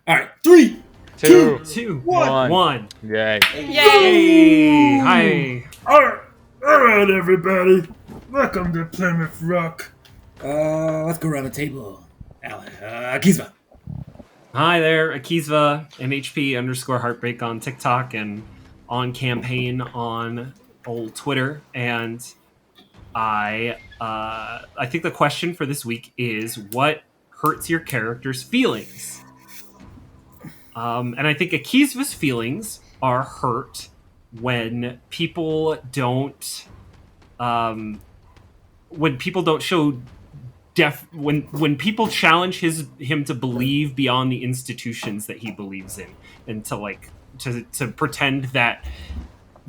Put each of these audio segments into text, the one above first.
All right, 3, Two, 2, one. 1. Yay. Yay! Hi. All right, everybody. Welcome to Plymouth Rock. Let's go around the table. Kizva. Hi there, Akizva, MHP_heartbreak on TikTok and on campaign on old Twitter. And I think the question for this week is what hurts your character's feelings? And I think Akizva's feelings are hurt when people don't show when people challenge him to believe beyond the institutions that he believes in, and to pretend that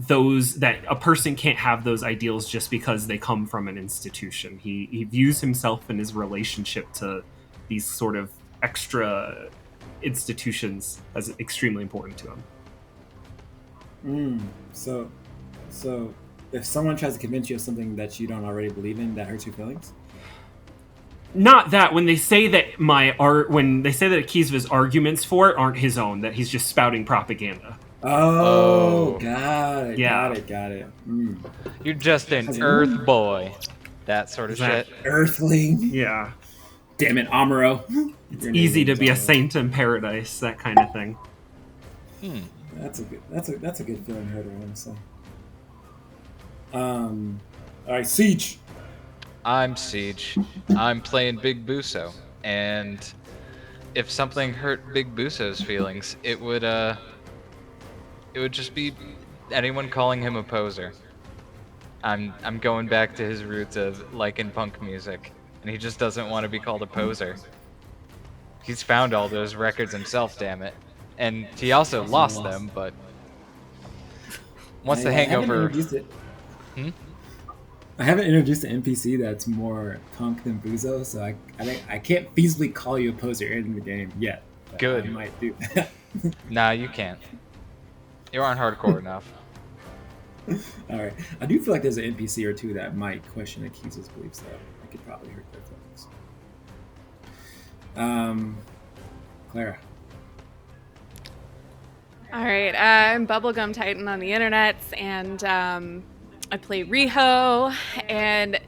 a person can't have those ideals just because they come from an institution. He views himself and his relationship to these sort of extra institutions as extremely important to him. So if someone tries to convince you of something that you don't already believe in, that hurts your feelings? Not that when they say that Akizva's arguments for it aren't his own, that he's just spouting propaganda. Oh. Got it. Yeah. Got it. You're just an Earth boy. That sort of shit. Earthling. Yeah. Damn it, Amuro. It's easy to be a saint in paradise, that kind of thing. That's a good feeling hurter, honestly. All right, Siege. I'm Siege. I'm playing Big Buso, and if something hurt Big Buso's feelings, it would just be anyone calling him a poser. I'm going back to his roots of liking punk music, and he just doesn't want to be called a poser. He's found all those records himself, damn it. And he also lost them, but once the hangover... I haven't introduced an NPC that's more punk than Buzo, so I can't feasibly call you a poser in the game yet. Good. I might do that. Nah, you can't. You aren't hardcore enough. All right. I do feel like there's an NPC or two that might question Akiz's beliefs, though. I could probably hurt their feelings. Clara. All right, I'm Bubblegum Titan on the internet, and I play Riho, and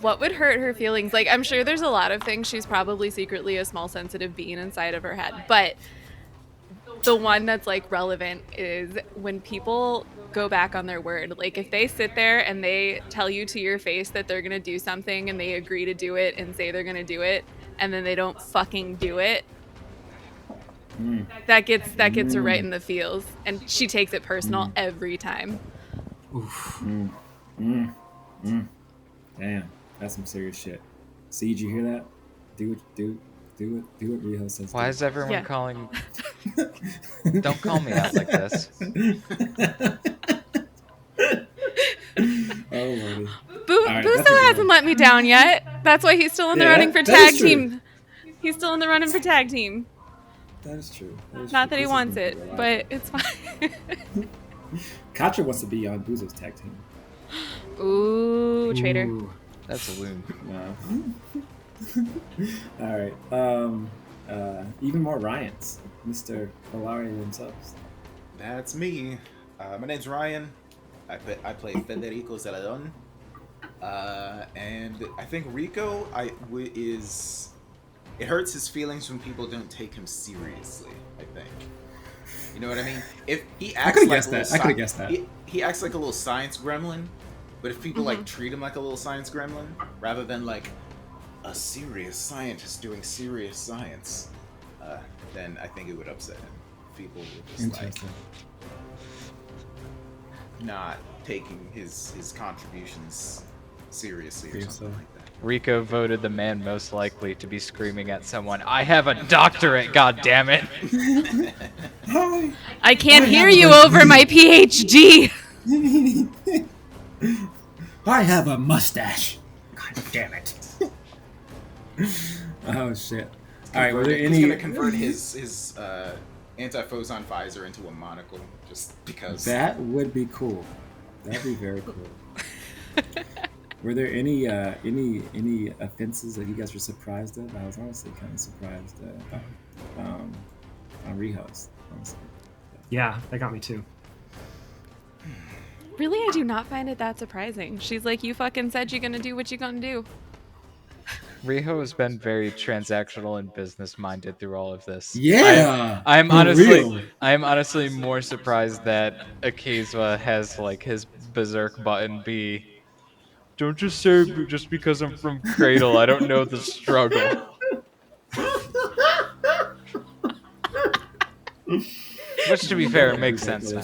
what would hurt her feelings? Like, I'm sure there's a lot of things. She's probably secretly a small sensitive being inside of her head, but the one that's like relevant is when people go back on their word. Like, if they sit there and they tell you to your face that they're gonna do something and they agree to do it and say they're gonna do it, and then they don't fucking do it, that gets her right in the feels, and she takes it personal every time. Oof. Damn, that's some serious shit. Siege, you hear that? Do what Riho says. Why is everyone calling... Don't call me out like this. Oh, Lordy. Buso hasn't let me down yet. That's why he's still in the running for tag team. He's still in the running for tag team. That is true. Not that he wants it, but it's fine. Katra wants to be on Buzo's tag team. Ooh, traitor. Ooh. That's a loon. No. All right. Even more Ryans. Mr. Polari themselves. That's me. My name's Ryan. I play Federico Celadon. And I think Rico it hurts his feelings when people don't take him seriously, I think. You know what I mean? If he acts I could have guessed that. He acts like a little science gremlin, but if people like treat him like a little science gremlin rather than like a serious scientist doing serious science, then I think it would upset him. People would just like not taking his contributions seriously or something like that. Rico voted the man most likely to be screaming at someone, "I have a doctorate, goddammit!" I can't hear you over my PhD! I have a mustache. God damn it. Oh, shit. Alright, were there any... He's gonna convert his anti-Foson visor into a monocle, just because. That would be cool. That'd be very cool. Were there any offenses that you guys were surprised of? I was honestly kind of surprised about on Riho's, honestly. Yeah, that got me too. Really, I do not find it that surprising. She's like, you fucking said you're gonna do what you're gonna do. Riho has been very transactional and business minded through all of this. Yeah, I'm for honestly real. I am honestly more surprised that Akiza has like his berserk button be don't just say just because I'm from Cradle, I don't know the struggle. Which to be fair, it makes sense now.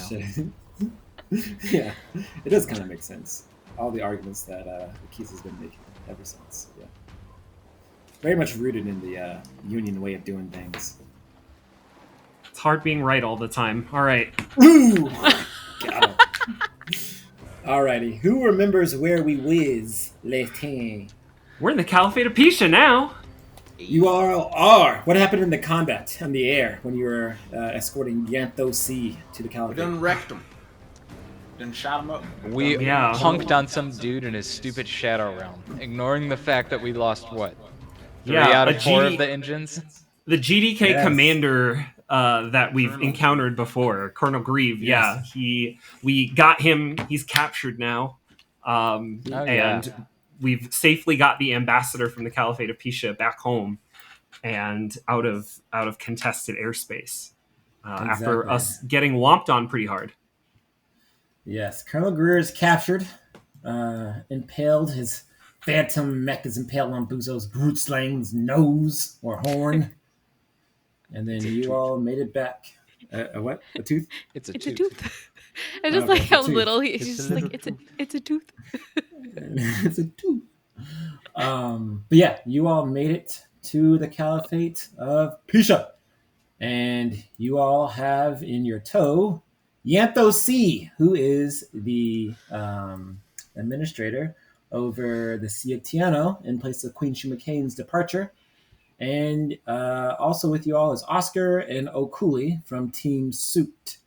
Yeah, it does kind of make sense. All the arguments that Keith has been making ever since. Yeah, very much rooted in the union way of doing things. It's hard being right all the time. All right. Ooh, got him. Alrighty, who remembers where we whiz last time? We're in the Caliphate of Pisha now. You all are. What happened in the combat on the air when you were escorting Yanto C to the We Caliphate? done wrecked him. Done shot him up. We Yeah. punked on some dude in his stupid Shadow Realm, ignoring the fact that we lost what? 3 Yeah, out a of 4 GD of the engines? The GDK Yes. commander that we've Colonel. encountered before, Colonel Grieve. Yes. Yeah, we got him. He's captured now, Oh, yeah. and we've safely got the ambassador from the Caliphate of Pisha back home and out of contested airspace after Exactly. us getting whomped on pretty hard. Yes, Colonel Greer is captured, impaled. His phantom mech is impaled on Buzo's brute slang's nose or horn. And then you all made it back. A what? A tooth? It's a It's a tooth. tooth. I just Okay, like it's a how tooth. little he's It's a just little like it's a tooth. It's a tooth. But yeah, you all made it to the Caliphate of Pisha. And you all have in your tow Yanto C, who is the administrator over the Sea of Tiano in place of Queen Shumacane's departure. And also with you all is Oscar and Okuli from Team Suit.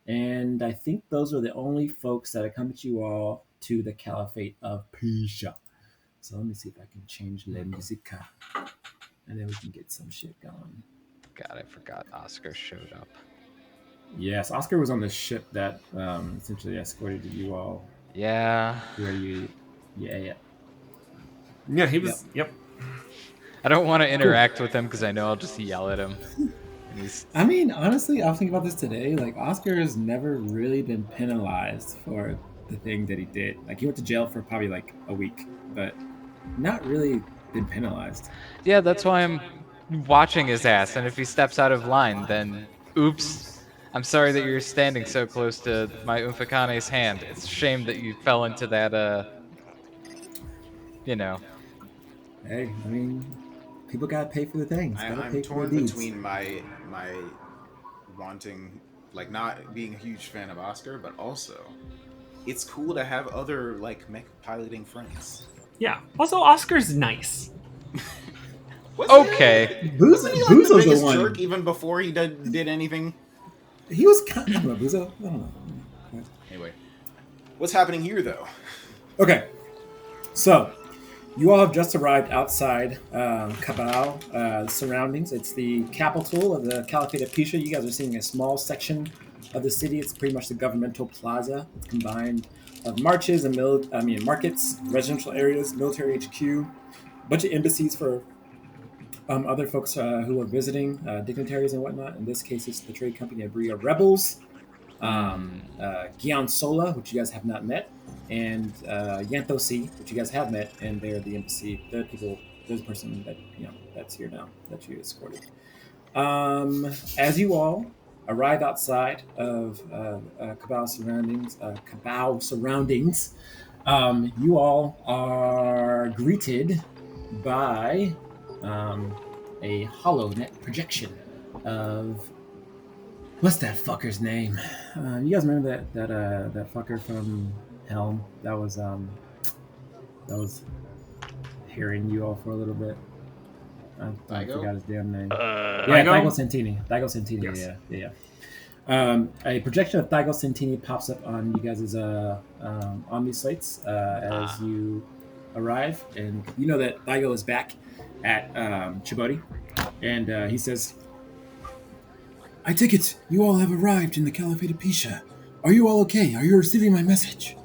And I think those are the only folks that accompanied you all to the Caliphate of Pisha. So let me see if I can change La Musica. And then we can get some shit going. God, I forgot Oscar showed up. Yes, Oscar was on the ship that essentially escorted you all Yeah. where you. Yeah. Yeah, he was. Yep. I don't want to interact with him because I know I'll just yell at him. And he's I mean, honestly, I was thinking about this today. Like, Oscar has never really been penalized for the thing that he did. Like, he went to jail for probably like a week, but not really been penalized. yeah, that's why I'm watching his ass. And if he steps out of line, then oops. I'm sorry that you're standing so close to my Umfakane's hand. It's a shame that you fell into that, you know. Hey, I mean, people gotta pay for the things. Gotta I'm pay for torn the deeds. between my wanting, like, not being a huge fan of Oscar, but also it's cool to have other like mech piloting friends. Yeah. Also, Oscar's nice. Okay. Wasn't he like the Buzo's biggest the one. jerk even before he did anything? He was kind of, I don't know, Buzo. I don't know. Anyway, what's happening here though? Okay, so you all have just arrived outside Cabal surroundings. It's the capital of the Caliphate of Pisha. You guys are seeing a small section of the city. It's pretty much the governmental plaza. It's combined of marches and markets, residential areas, military HQ, a bunch of embassies for other folks who are visiting, dignitaries and whatnot. In this case, it's the trade company Abria Rebels, Gian Sola, which you guys have not met, and Yanto C, which you guys have met, and they're the embassy. They're people. There's a person that that's here now that you escorted. As you all arrive outside of Cabal surroundings, you all are greeted by a HoloNet projection of what's that fucker's name? You guys remember that fucker from Helm that was hearing you all for a little bit? I Daigo? forgot his damn name. Daigo? Daigo Santini. Daigo Santini. Yes. Yeah. A projection of Daigo Santini pops up on you guys' Omni slates as you arrive, and you know that Daigo is back at Chibodi, and he says, I take it you all have arrived in the Caliphate of Pisha. Are you all okay? Are you receiving my message?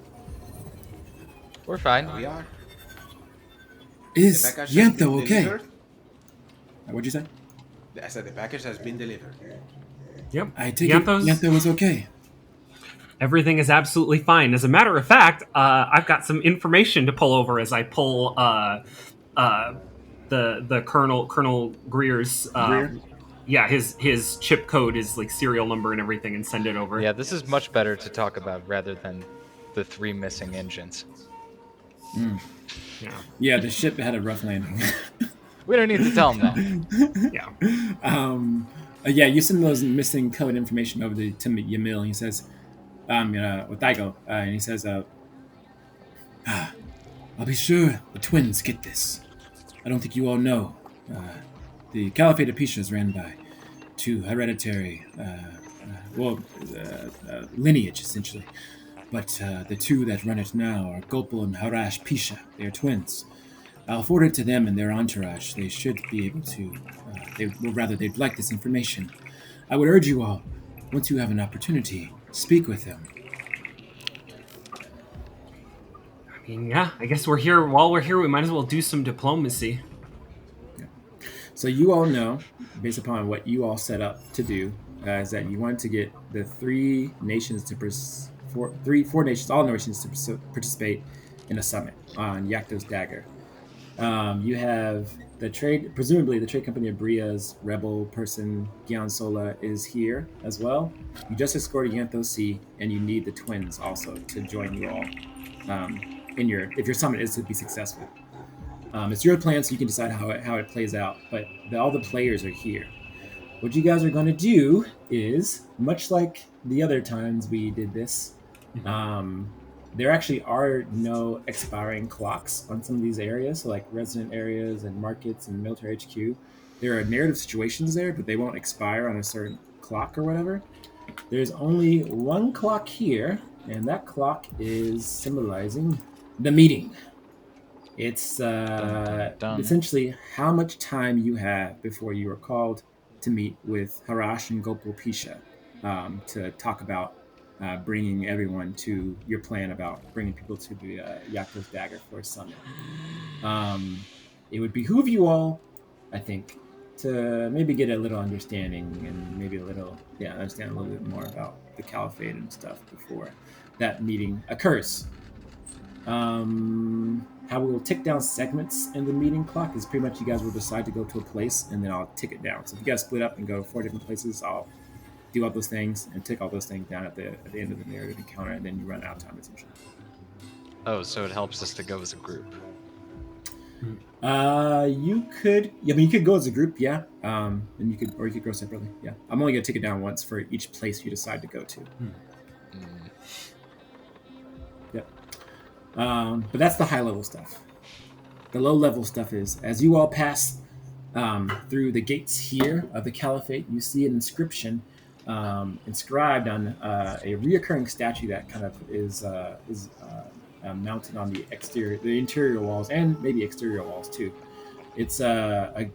We're fine. We are. The Is package has been Yantho okay? delivered. What'd you say? I said the package has been delivered. Yep. I take it Yantho is okay. Everything is absolutely fine. As a matter of fact, I've got some information to pull over as I pull the Colonel Greer's Greer? yeah, his chip code, his like serial number and everything, and send it over. Yeah, this is much better to talk about rather than the 3 missing engines. Yeah, the ship had a rough landing. We don't need to tell him that. Yeah. Yeah, you send those missing code information over to Yamil, and he says, with Daigo, and he says, I'll be sure the twins get this. I don't think you all know. The Caliphate of Pisha is ran by 2 hereditary, lineage, essentially. But the 2 that run it now are Gopal and Harash Pisha. They are twins. I'll forward it to them and their entourage. They should be able to, they'd like this information. I would urge you all, once you have an opportunity, speak with them. I mean, yeah, I guess we're here. While we're here, we might as well do some diplomacy. So you all know, based upon what you all set up to do, is that you want to get the 4 nations, all nations to participate in a summit on Yakto's Dagger. You have presumably the trade company of Bria's rebel person, Gian Sola, is here as well. You just escorted Yantho C, and you need the twins also to join you all if your summit is to be successful. It's your plan, so you can decide how it plays out, but all the players are here. What you guys are going to do is, much like the other times we did this, there actually are no expiring clocks on some of these areas, so like resident areas and markets and military HQ. There are narrative situations there, but they won't expire on a certain clock or whatever. There's only one clock here, and that clock is symbolizing the meeting. It's essentially how much time you have before you are called to meet with Harash and Gopal Pisha to talk about bringing everyone to your plan about bringing people to the Yakto's Dagger for a summit. It would behoove you all, I think, to maybe get a little understanding and maybe understand a little bit more about the Caliphate and stuff before that meeting occurs. How we will tick down segments in the meeting clock is pretty much you guys will decide to go to a place and then I'll tick it down. So if you guys split up and go 4 different places, I'll do all those things and tick all those things down at the end of the narrative encounter, and then you run out of time essentially. Oh, so it helps us to go as a group. You could go as a group, yeah. And you could go separately, yeah. I'm only gonna tick it down once for each place you decide to go to. Yep. But that's the high level stuff. The low level stuff is, as you all pass through the gates here of the Caliphate, you see an inscription inscribed on a reoccurring statue that kind of is mounted on the interior walls, and maybe exterior walls too. It's a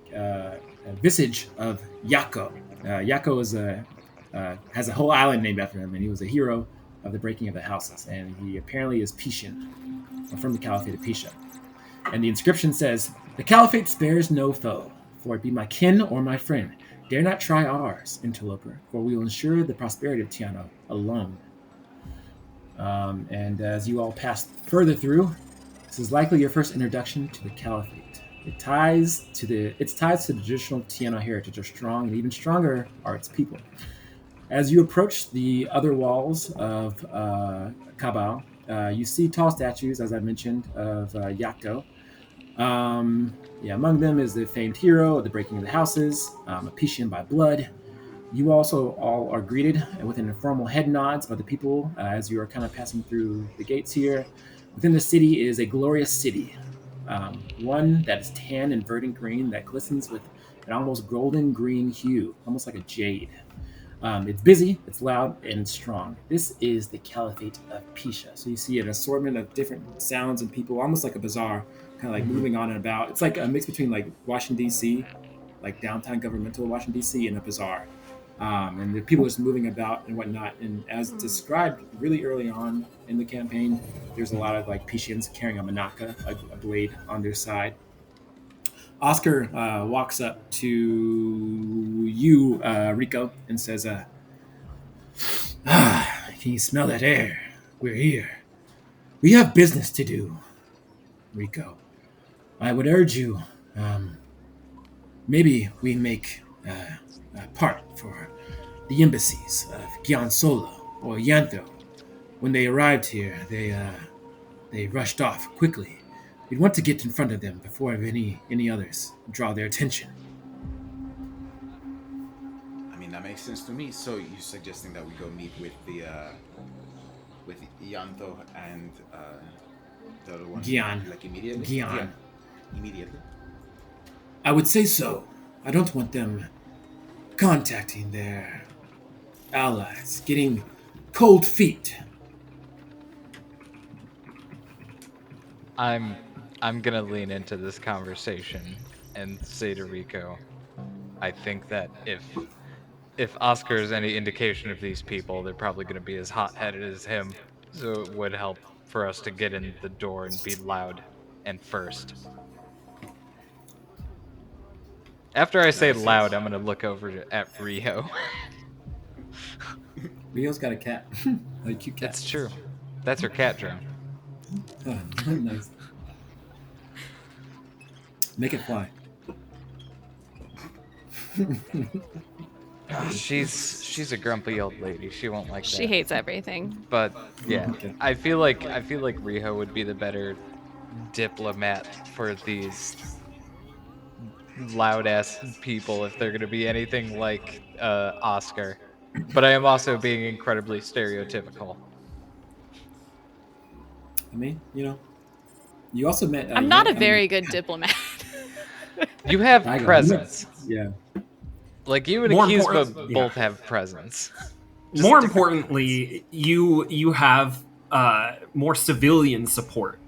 visage of Yako. Yako has a whole island named after him, and he was a hero of the breaking of the houses, and he apparently is Pishan, from the Caliphate of Pisha. And the inscription says, "The Caliphate spares no foe, for it be my kin or my friend. Dare not try ours, interloper, for we will ensure the prosperity of Tiana alone." And as you all pass further through, this is likely your first introduction to the Caliphate. Its ties to the traditional Tiana heritage are strong, and even stronger are its people. As you approach the other walls of Kabal, you see tall statues, as I mentioned, of Yakto. Among them is the famed hero of the breaking of the houses, a Pishan by blood. You also all are greeted with informal head nods by the people as you are kind of passing through the gates here. Within the city is a glorious city, one that is tan and verdant green that glistens with an almost golden green hue, almost like a jade. It's busy, it's loud, and it's strong. This is the Caliphate of Pisha. So you see an assortment of different sounds and people, almost like a bazaar, kind of like moving on and about. It's like a mix between like Washington, D.C., like downtown governmental Washington, D.C., and a bazaar. and the people just moving about and whatnot. And as described really early on in the campaign, there's a lot of like Pishians carrying a manaka, a blade on their side. Oscar walks up to you, Rico, and says, "Can you smell that air? We're here. We have business to do, Rico. I would urge you, um, maybe we make a part for the embassies of Gyansolo or Yantho. When they arrived here, they rushed off quickly. We'd want to get in front of them before any others draw their attention." I mean, that makes sense to me. So you're suggesting that we go meet with Yanto and the other one, Gyan. like immediately? Gyan. Yeah, immediately. I would say so. I don't want them contacting their allies, getting cold feet. I'm gonna lean into this conversation and say to Rico, I think that if Oscar is any indication of these people, they're probably gonna be as hot-headed as him. So it would help for us to get in the door and be loud and first. After I say loud, I'm gonna look over at Rio. Rio's got a cat. A cute cat. It's true. That's her cat drum. Oh, nice. Make it fly. She's a grumpy old lady. She won't like that. She hates everything. But yeah, Okay. I feel like Riho would be the better diplomat for these loud ass people if they're gonna be anything like Oscar. But I am also being incredibly stereotypical. I mean, you also met. I'm not a very good diplomat. You have Daigo, presence. Yeah. Like you and More Akiza important- both have presence. More importantly, you have more civilian support.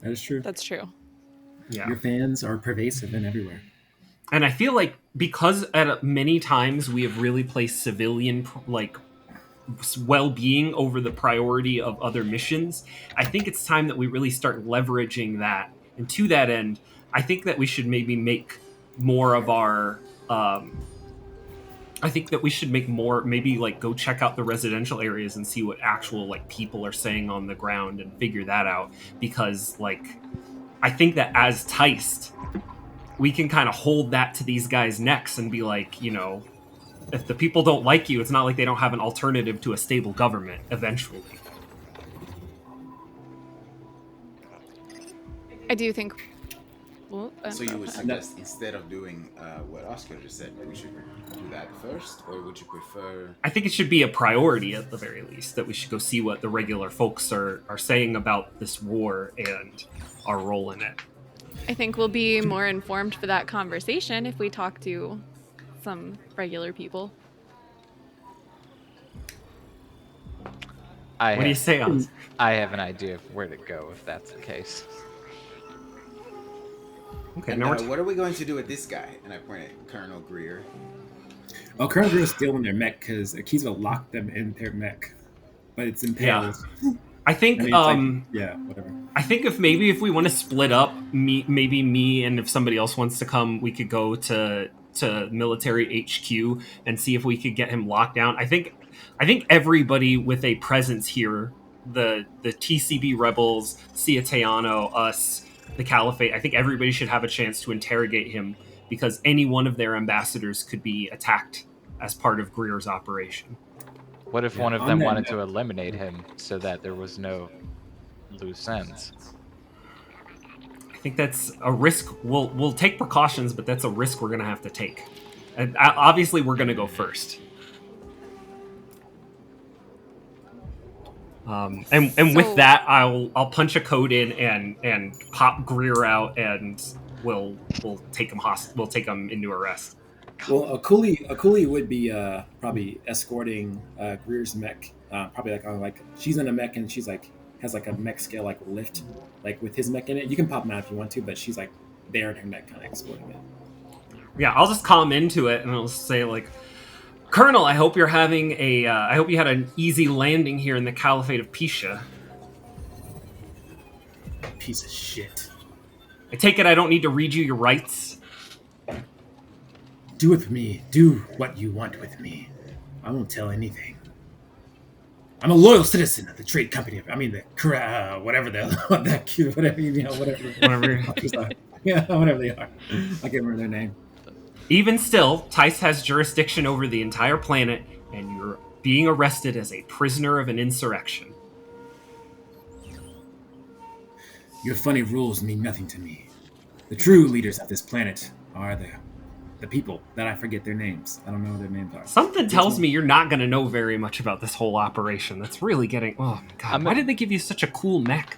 That is true. That's true. Yeah. Your fans are pervasive and everywhere. And I feel like because at many times we have really placed civilian well-being over the priority of other missions, I think it's time that we really start leveraging that. And to that end, I think that we should maybe make more of our I think that we should make more, maybe like go check out the residential areas and see what actual like people are saying on the ground and figure that out. Because like, I think that as Teist, we can kind of hold that to these guys' necks and be like, if the people don't like you, it's not like they don't have an alternative to a stable government eventually. I do think. Well, So you would suggest instead of doing what Oscar just said, we should do that first, or would you prefer? I think it should be a priority at the very least, that we should go see what the regular folks are saying about this war and our role in it. I think we'll be more informed for that conversation if we talk to some regular people. What do you say, Oz? I have an idea of where to go if that's the case. Okay, And now what are we going to do with this guy? And I point at Colonel Greer. Well, Colonel Greer's still in their mech because Akiza locked them in their mech, but it's impaled. I think I mean, it's like, whatever. I think if we want to split up, maybe me and if somebody else wants to come, we could go to military HQ and see if we could get him locked down. I think everybody with a presence here, the TCB rebels, Ciatayano, us, the Caliphate, I think everybody should have a chance to interrogate him, because any one of their ambassadors could be attacked as part of Greer's operation. What if one of on them that wanted note- to eliminate him so that there was no loose ends? I think that's a risk. We'll take precautions, but that's a risk we're going to have to take. And obviously, we're going to go first. And with So- that, I'll punch a code in and pop Greer out, and we'll take him we'll take him into arrest. Well, Akuli would be probably escorting Greer's mech. Probably like she's in a mech and she's like has like a mech scale like lift, like with his mech in it. You can pop him out if you want to, but she's like there in her mech, kind of escorting it. Yeah, I'll just calm into it, and I'll say like, Colonel, I hope you're having I hope you had an easy landing here in the Caliphate of Pisha. Piece of shit. I take it I don't need to read you your rights. Do with me. Do what you want with me. I won't tell anything. I'm a loyal citizen of the trade company. I mean, the whatever that cute, whatever whatever. Whatever. Yeah, whatever they are. I can't remember their name. Even still, Tice has jurisdiction over the entire planet, and you're being arrested as a prisoner of an insurrection. Your funny rules mean nothing to me. The true leaders of this planet are the people that I forget their names. I don't know what their names are. Something tells me you're not going to know very much about this whole operation. That's really getting... Oh, my God. Why did they give you such a cool mech?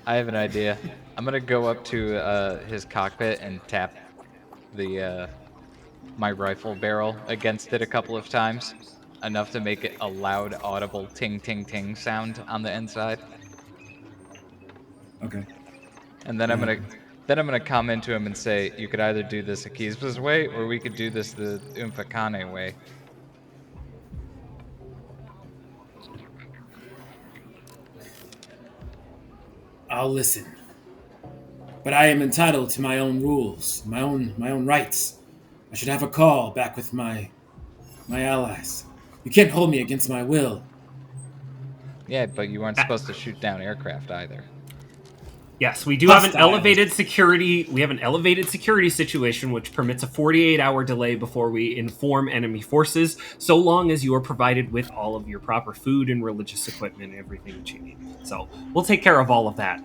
I have an idea. I'm going to go up to his cockpit and tap the my rifle barrel against it a couple of times. Enough to make it a loud, audible ting, ting, ting sound on the inside. Okay. And then I'm gonna come into him and say, you could either do this Akizba's way, or we could do this the Umfakane way. I'll listen. But I am entitled to my own rules, my own rights. I should have a call back with my allies. You can't hold me against my will. Yeah, but you aren't supposed to shoot down aircraft either. Yes, we do have an Hostiles. elevated security. We have an elevated security situation which permits a 48-hour delay before we inform enemy forces, so long as you are provided with all of your proper food and religious equipment and everything that you need. So we'll take care of all of that.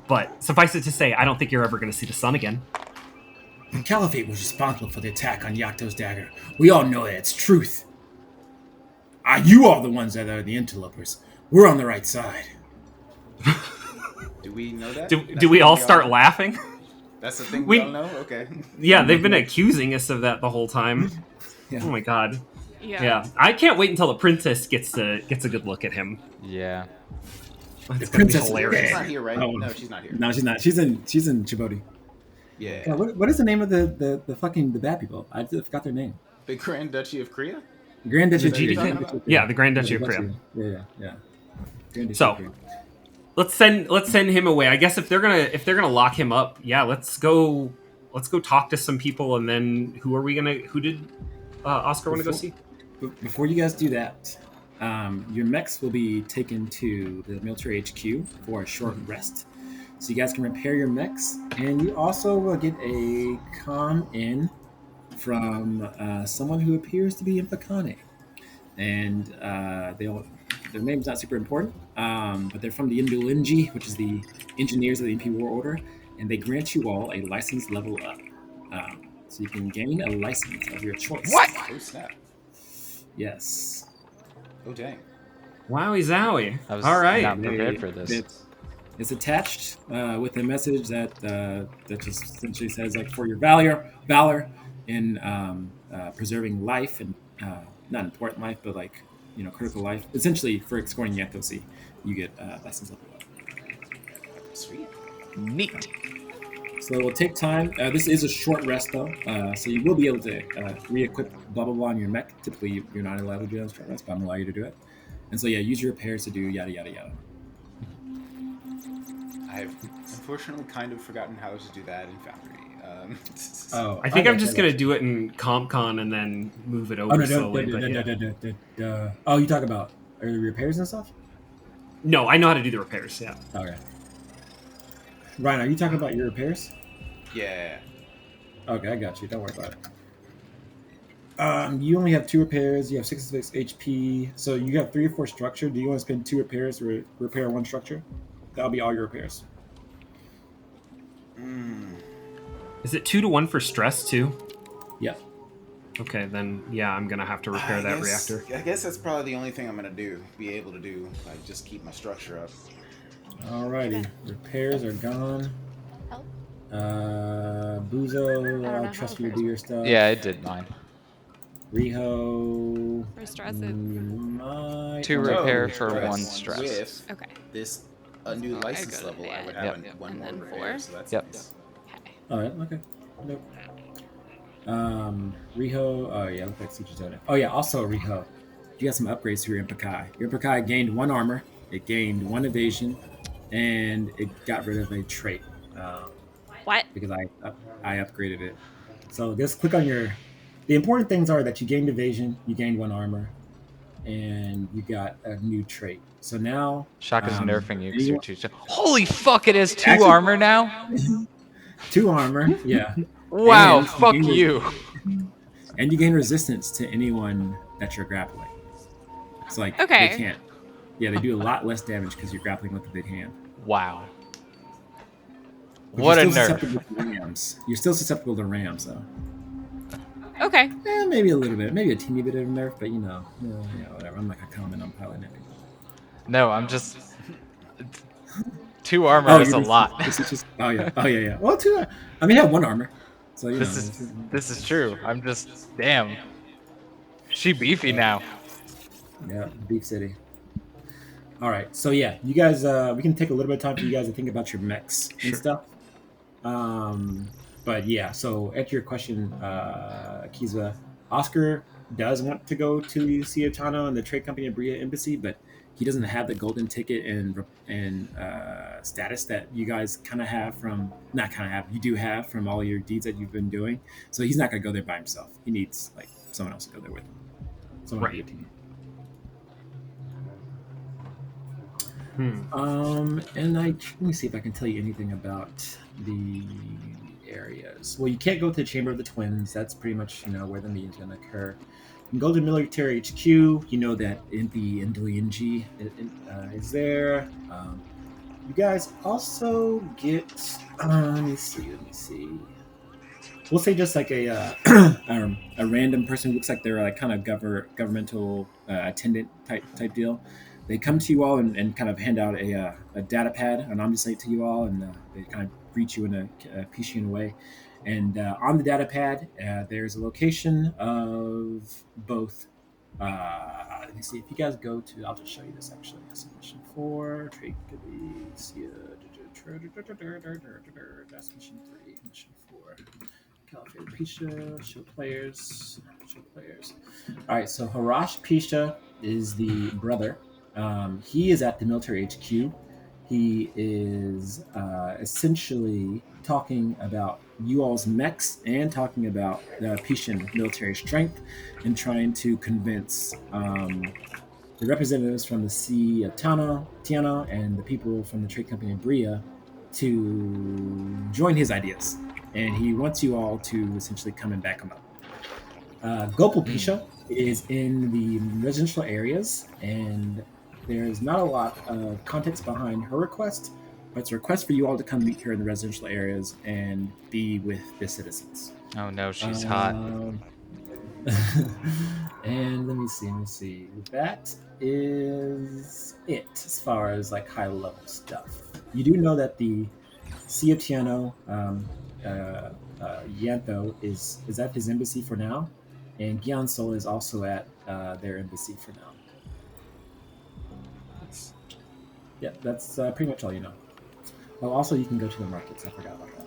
But suffice it to say, I don't think you're ever going to see the sun again. The Caliphate was responsible for the attack on Yakto's dagger. We all know that it's truth. You are the ones that are the interlopers. We're on the right side. Do we know that? Do we all start laughing? That's the thing we all know? Okay. Yeah, they've been accusing us of that the whole time. Yeah. Oh my God. Yeah. I can't wait until the princess gets a good look at him. Yeah. It's gonna be princess is hilarious. She's not here, right? Oh. No, she's not here. No, she's not. She's in Djibouti. Yeah. Yeah, what is the name of the fucking the bad people? I just forgot their name. The Grand Duchy of Korea? Grand Duchy of Is that what you're Korea. talking about? Yeah, the Grand Duchy of Korea. Yeah. Grand Duchy So, of Korea. let's send him away. I guess if they're gonna lock him up, yeah, let's go talk to some people, and then who did Oscar want to go see? Before you guys do that, your mechs will be taken to the military HQ for a short rest. So you guys can repair your mechs, and you also will get a comm in from someone who appears to be Infakane. And their name's not super important, but they're from the Indulinji, which is the engineers of the MP War Order, and they grant you all a license level up. So you can gain a license of your choice. What? Oh, snap. Yes. Oh, dang. Wowowie zowie. I was All right. not prepared for this. It's attached with a message that just essentially says, like, for your valor in preserving life and not important life, but like, critical life. Essentially, for escorting Yaktosi, you get license level up. Sweet. Neat. So it will take time. This is a short rest, though, so you will be able to re-equip blah blah blah on your mech. Typically, you're not allowed to do that on short rest, but I'm allowed you to do it. And so yeah, use your repairs to do yada yada yada. I've unfortunately kind of forgotten how to do that in Foundry. I think I'm just gonna do it in CompCon and then move it over slowly. Oh, you talk about repairs and stuff? No, I know how to do the repairs. Yeah. Okay. Ryan, are you talking about your repairs? Yeah. Okay, I got you. Don't worry about it. You only have 2 repairs. You have 66 HP. So you have 3 or 4 structure. Do you want to spend 2 repairs to repair 1 structure? That'll be all your repairs. Is it 2-to-1 for stress too? Yep. Okay, then yeah, I'm gonna have to repair that reactor. I guess that's probably the only thing I'm gonna be able to do. Like, just keep my structure up. Alrighty. Repairs are gone. Help? Buzo, know I'll how trust you to repairs do your stuff. Yeah, it did mine. Riho. For stress, it's... might- 2 repair Oh, for stress. 1 stress. With Okay. this a new So I license go to level, I would that. have Yep. one And more then repair, 4. so that's Yep. nice. Okay. Alright, okay. Nope. Riho. Oh yeah, looks like Siege Zone. Oh yeah, also Riho. You got some upgrades to your Impikai. Your Impikai gained 1 armor, it gained 1 evasion, and it got rid of a trait What? because I upgraded it. So just click on your. The important things are that you gained evasion, you gained 1 armor, and you got a new trait. So now, Shaka's nerfing you because you're anyone, too. Holy fuck! It has 2 actually armor now. 2 armor, yeah, Wow. and Fuck you. you gain resistance to anyone that you're grappling. It's like they Okay. can't. Yeah, they do a lot less damage because you're grappling with the big hand. Wow. But you're What a still nerf. susceptible to rams. You're still susceptible to rams, though. Okay. Maybe a little bit, maybe a teeny bit of nerf, but whatever. I'm not gonna comment on piloting. No, I'm just 2 armor Oh, is a lot. this is just. Oh yeah, yeah. Well, 2. I mean, I have 1 armor, so This is true. I'm just damn. She beefy now. Yeah, Beef City. All right, so yeah, you guys, we can take a little bit of time for you guys to think about your mechs and stuff. But yeah, so answer your question, Kiza. Oscar does want to go to Ciotano and the trade company in Bria Embassy, but he doesn't have the golden ticket and status that you guys kind of have from not kind of have you do have from all your deeds that you've been doing. So he's not gonna go there by himself. He needs like someone else to go there with him. Someone Right. on your team. Hmm. And let me see if I can tell you anything about the areas. Well, you can't go to the Chamber of the Twins. That's pretty much where the meeting's going to occur. You can go to military HQ. You know that in the Ndoyinji is there. You guys also get. Let me see. We'll say just like a random person who looks like they're like kind of governmental attendant type deal. They come to you all and kind of hand out a data pad, an omnislate to you all, and they kind of greet you in a Pishian way. And on the data pad, there's a location of both. Let me see if you guys go to. I'll just show you this actually. So mission 4, trade that's mission 3, mission 4. Caliphate Pisha, show players. All right, so Harash Pisha is the brother. He is at the military HQ. He is essentially talking about you all's mechs and talking about the Pishan military strength and trying to convince the representatives from the sea of Tiana and the people from the trade company in Bria to join his ideas. And he wants you all to essentially come and back him up. Gopal Pisha is in the residential areas, and there's not a lot of context behind her request, but it's a request for you all to come meet her in the residential areas and be with the citizens. Oh no, she's hot. And let me see. That is it as far as like high level stuff. You do know that the Sea of Tiano, Yanto is at his embassy for now, and Gyeonsol is also at their embassy for now. Yeah, that's pretty much all you know. Oh, also you can go to the markets. I forgot about that.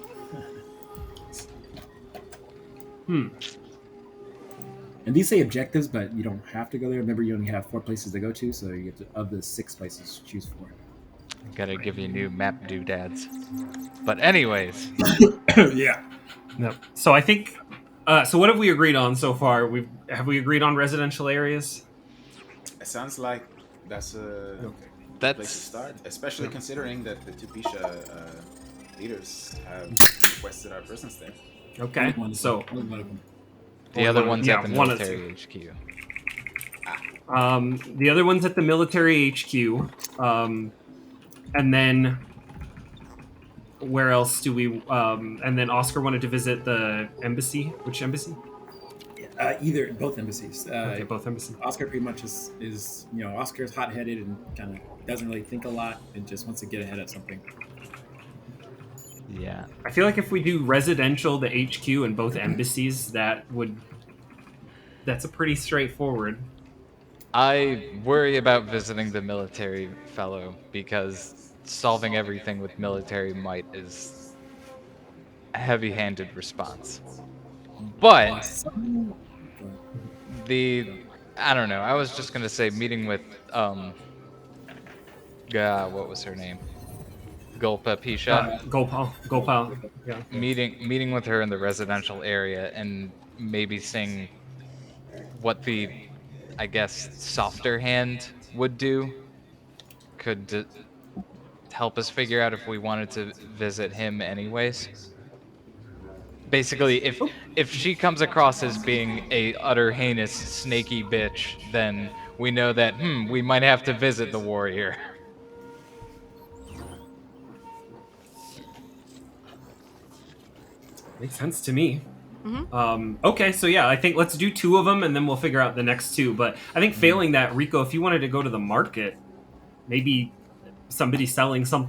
And these say objectives, but you don't have to go there. Remember, you only have 4 places to go to, so you get to, of the 6 places, choose 4. Gotta give you new map doodads. But anyways. Yeah. No. So I think. So what have we agreed on so far? Have we agreed on residential areas? It sounds like that's a Okay. place to start, especially considering that the two Pisha leaders have requested our presence there. Okay. So The other one's yeah, at the one of the military HQ. the other one's at the military HQ, and then where else do we? And then Oscar wanted to visit the embassy. Which embassy? Both embassies. Okay, both embassies. Oscar pretty much is Oscar's hot-headed and kind of doesn't really think a lot and just wants to get ahead of something. Yeah. I feel like if we do residential, the HQ, and both embassies, that's a pretty straightforward. I worry about visiting the military fellow because solving everything with military might is a heavy-handed response. But Some- I don't know. I was just gonna say meeting with what was her name? Gulpa Pisha. Gopal. Yeah. Meeting with her in the residential area and maybe seeing what the, I guess, softer hand would do could help us figure out if we wanted to visit him anyways. Basically, if she comes across as being a utter heinous snaky bitch, then we know that we might have to visit the warrior. Makes sense to me. Mhm. Okay, so yeah, I think let's do 2 of them and then we'll figure out the next 2. But I think failing that, Rico, if you wanted to go to the market, maybe somebody selling some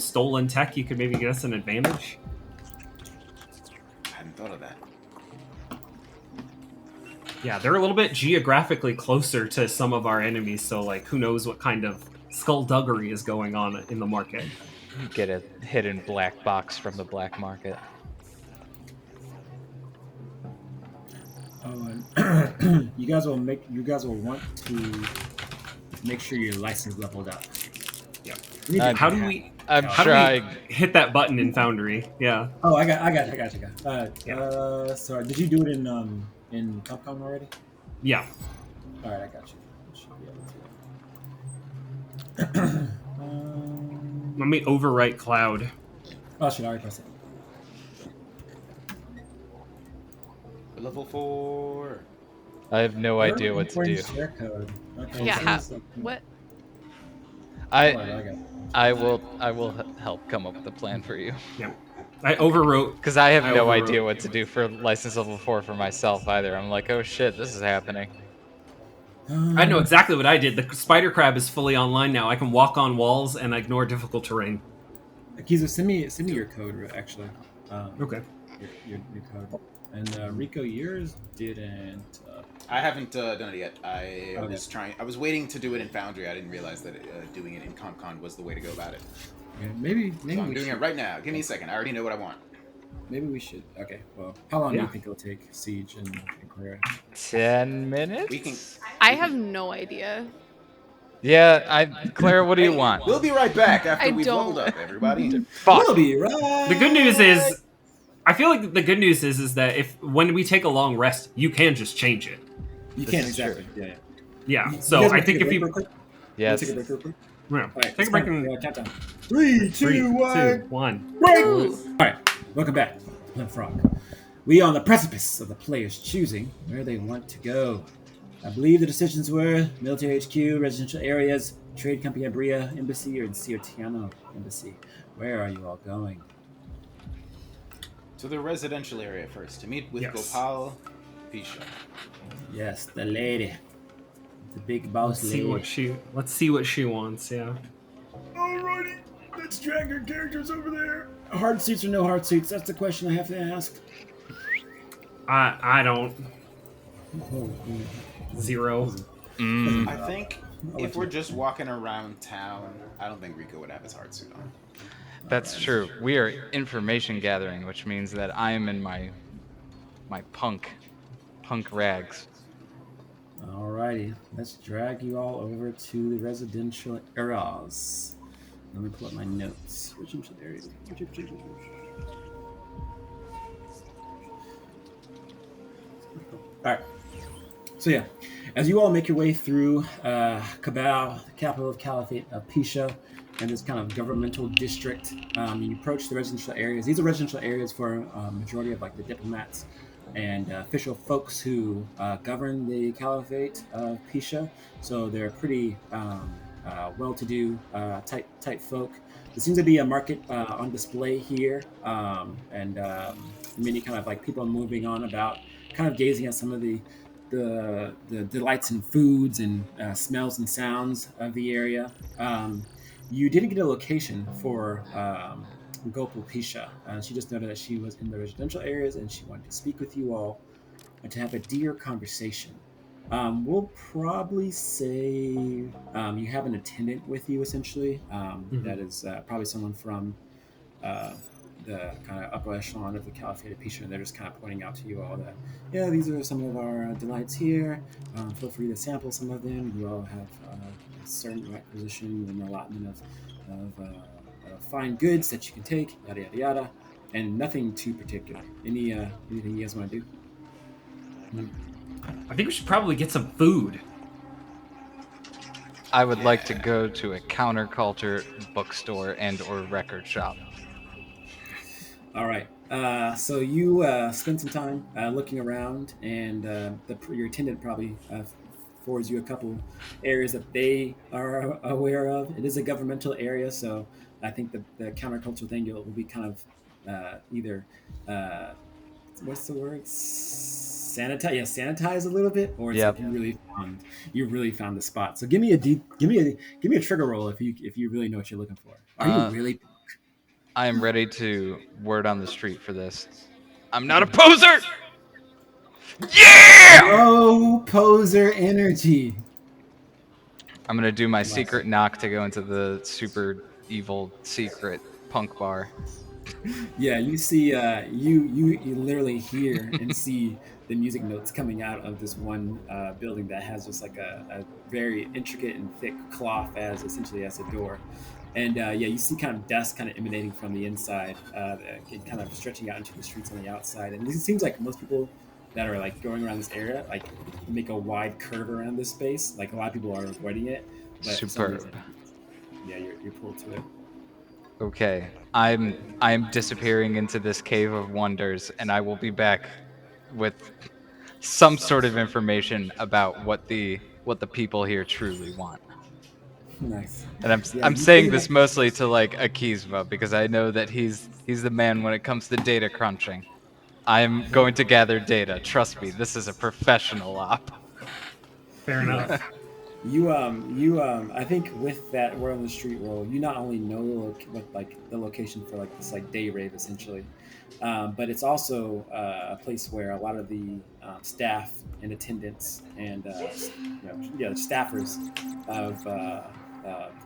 stolen tech, you could maybe get us an advantage. I hadn't thought of that. Yeah, they're a little bit geographically closer to some of our enemies, so like who knows what kind of skullduggery is going on in the market. Get a hidden black box from the black market. Oh, and you guys will want to make sure your license leveled up. Yeah. You need to How do have- we I'm how do trying. we hit that button in Foundry? Yeah. Oh, I got you. Yeah. Sorry, did you do it in Capcom already? Yeah. All right, I got you. I should be able to. Let me overwrite Cloud. Oh, should I already press it? Level 4. I have no idea what to do. Share code. Okay, Yeah. sounds like- What? Oh, I got it. I will help come up with a plan for you. Yeah. I overwrote Because I have I no overwrote. idea what to do for license level 4 for myself either. I'm like, oh shit, this is happening. I know exactly what I did. The spider crab is fully online now. I can walk on walls and ignore difficult terrain. Akiza, send me your code actually. Okay. Your code. And Rico, yours didn't. I haven't done it yet. I Okay. was trying. I was waiting to do it in Foundry. I didn't realize that doing it in CompCon was the way to go about it. Okay, maybe So I'm we doing should, it right now. Give me a second. I already know what I want. Maybe we should. Okay. Well, how long do Yeah. you think it'll take Siege and Korea? 10 minutes? We can. I have no idea. Yeah, Clara, what do you want? We'll be right back after I we've don't- leveled up, everybody. Fuck. We'll be right. The good news is I feel like the good news is that if when we take a long rest, you can just change it. You This can't is exactly. Yeah. Yeah. You So guys I wanna think take a if break you real quick? Yes. Take a break real quick. yeah, All right, take a break and countdown. 3, 2, 1. 1. Break! All right, welcome back to Plymouth Rock. We are on the precipice of the players choosing where they want to go. I believe the decisions were military HQ, residential areas, trade company Abria Embassy, or Ciotiano Embassy. Where are you all going? To the residential area first to meet with Yes. Gopal Pisha. Yes, the lady. The big boss Let's see what she wants, yeah. Alrighty, let's drag our characters over there. Hard seats or no hard seats? That's the question I have to ask. I don't. Oh, 0. I think if we're just walking around town, I don't think Rico would have his hard suit on. That's true. We are information gathering, which means that I am in my punk rags. Alrighty, let's drag you all over to the residential areas. Let me pull up my notes. Residential areas. Alright. So yeah, as you all make your way through Kabal, the capital of Caliphate of Pisha, and this kind of governmental district, you approach the residential areas. These are residential areas for a majority of like the diplomats and official folks who govern the Caliphate of Pisha. So they're pretty well-to-do type folk. There seems to be a market on display here, and many kind of like people moving on about, kind of gazing at some of the delights and foods and smells and sounds of the area. You didn't get a location for Gopal Pisha. She just noted that she was in the residential areas and she wanted to speak with you all and to have a dear conversation. We'll probably say you have an attendant with you, essentially. That is probably someone from the kind of upper echelon of the Caliphate of Pisha, and they're just kind of pointing out to you all that, yeah, these are some of our delights here. Feel free to sample some of them. You all have a certain requisition and allotment of fine goods that you can take, yada yada yada, and nothing too particular. Anything you guys want to do? I think we should probably get some food. I would like to go to a counterculture bookstore and or record shop. All right. So you spend some time looking around, and your attendant probably forwards you a couple areas that they are aware of. It is a governmental area, so I think the countercultural thing will be kind of either what's the word? Sanitize, yeah, sanitize a little bit, or it's Yep. like you really found the spot. So give me a trigger roll if you really know what you're looking for. Are you really? I am ready to word on the street for this. I'm not a poser! Yeah! No poser energy. I'm gonna do my secret knock to go into the super evil secret punk bar. Yeah, you see, you literally hear and see the music notes coming out of this one building that has just like a very intricate and thick cloth as essentially as a door, and yeah, you see kind of dust kind of emanating from the inside, and kind of stretching out into the streets on the outside. And it seems like most people that are like going around this area like make a wide curve around this space. Like a lot of people are avoiding it, but for some reason, Superb. yeah, you're pulled to it. Okay, I'm disappearing into this cave of wonders, and I will be back with some sort of information about what the people here truly want. Nice. And Yeah, I'm you see saying this that. mostly to like Akizva because I know that he's the man when it comes to data crunching. I'm going to gather data. Trust me, this is a professional op. Fair enough. I think with that word on the street roll, you not only know the location for like this like day rave essentially, but it's also a place where a lot of the staff and attendants and staffers of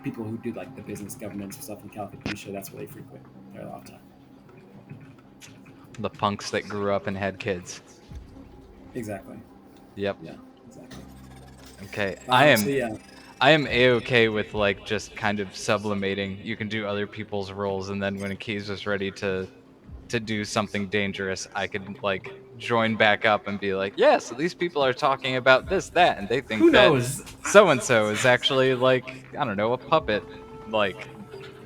people who do like the business governance and stuff in California, that's where they frequent there a lot of time. The punks that grew up and had kids. Exactly. Yep. Yeah. Exactly. Okay. So yeah. I am a-okay with like just kind of sublimating. You can do other people's roles, and then when Akizva's ready to do something dangerous, I could like join back up and be like, yeah, so these people are talking about this, that, and they think Who that knows? so and so is actually like, I don't know, a puppet, like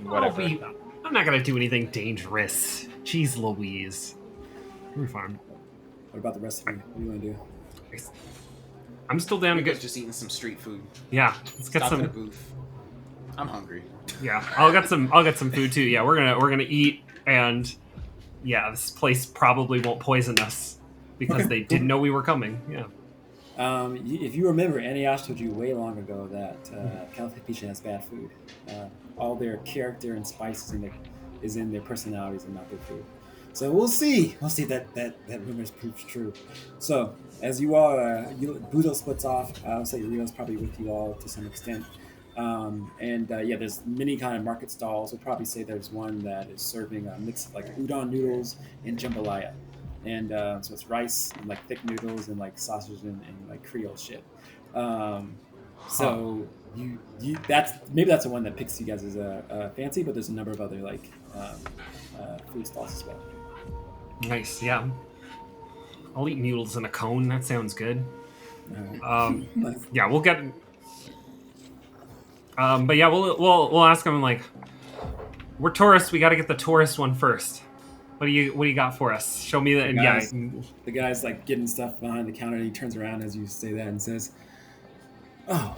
whatever. I'm not gonna do anything dangerous. Jeez Louise. We're fine. What about the rest of you? What do you want to do? I'm still down to Rico's get. just eating some street food. Yeah, let's get Stop at a some. booth. I'm hungry. Yeah, I'll get some food too. Yeah, we're gonna eat, and yeah, this place probably won't poison us because they didn't know we were coming. Yeah. If you remember, Aniash told you way long ago that Caliphate Pizza has bad food. All their character and spices is in their personalities and not their food. So we'll see. We'll see that rumor proves true. So as you all, Buzo splits off. I'll say Rio's probably with you all to some extent. Yeah, there's many kind of market stalls. We'll probably say there's one that is serving a mix of like udon noodles and jambalaya. And so it's rice and like thick noodles and like sausage and like Creole shit. So that's the one that picks you guys as a fancy, but there's a number of other like food stalls as well. Nice. Yeah. I'll eat noodles in a cone. That sounds good. Nice. Yeah, we'll get. But yeah, we'll ask them like, we're tourists. We got to get the tourist one first. What do you got for us? Show me that. And Guys, yeah, the guy's like getting stuff behind the counter, and he turns around as you say that and says, "Oh,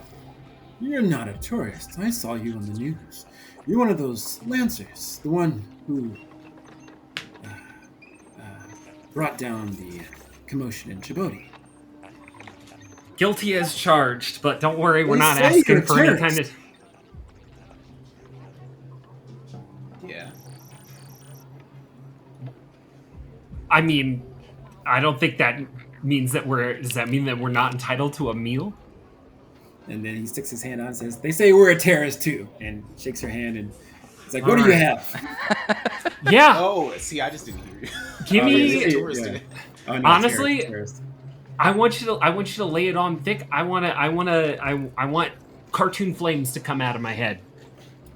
you're not a tourist. I saw you on the news. You're one of those Lancers, the one who brought down the commotion in Djibouti." guilty as charged. But don't worry, we're They not say asking you're for any terrorists. kind of. Yeah. I mean, I don't think that means that we're. Does that mean that we're not entitled to a meal? And then he sticks his hand out and says, "They say we're a terrorist too," and shakes her hand, and It's like, what do you have? Yeah. Oh, see, I just didn't hear you. Give Oh, me- he's a tourist yeah. today. Oh, no, Honestly, terrorist. I want you to lay it on thick. I want cartoon flames to come out of my head.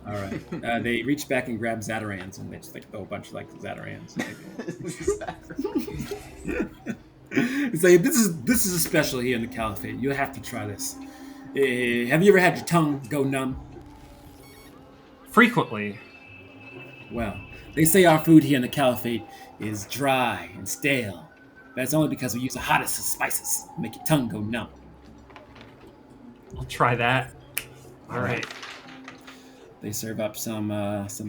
All right. They reach back and grab Zatarans, and they just like throw a bunch of like Zatarans. It's like this is a special here in the Caliphate. You have to try this. Have you ever had your tongue go numb? Frequently. Well, they say our food here in the Caliphate is dry and stale. That's only because we use the hottest of spices to make your tongue go numb. I'll try that. All right. They serve up some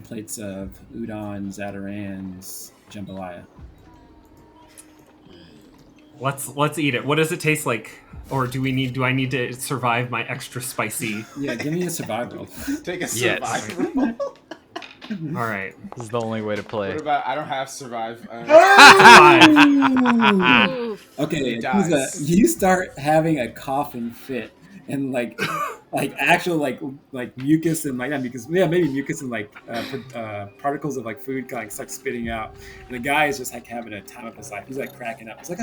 plates of udon, zatarans, jambalaya. Let's eat it. What does it taste like? Or do I need to survive my extra spicy? Yeah, give me a survival. Take a Yes. survival roll. All right. This is the only way to play. What about I don't have survive? Oof. Okay, He dies. you start having a coughing fit, and like actual like mucus and like not mucus, yeah, maybe mucus and like particles of like food kind of like start spitting out. And the guy is just like having a time of his life. He's like cracking up. He's like,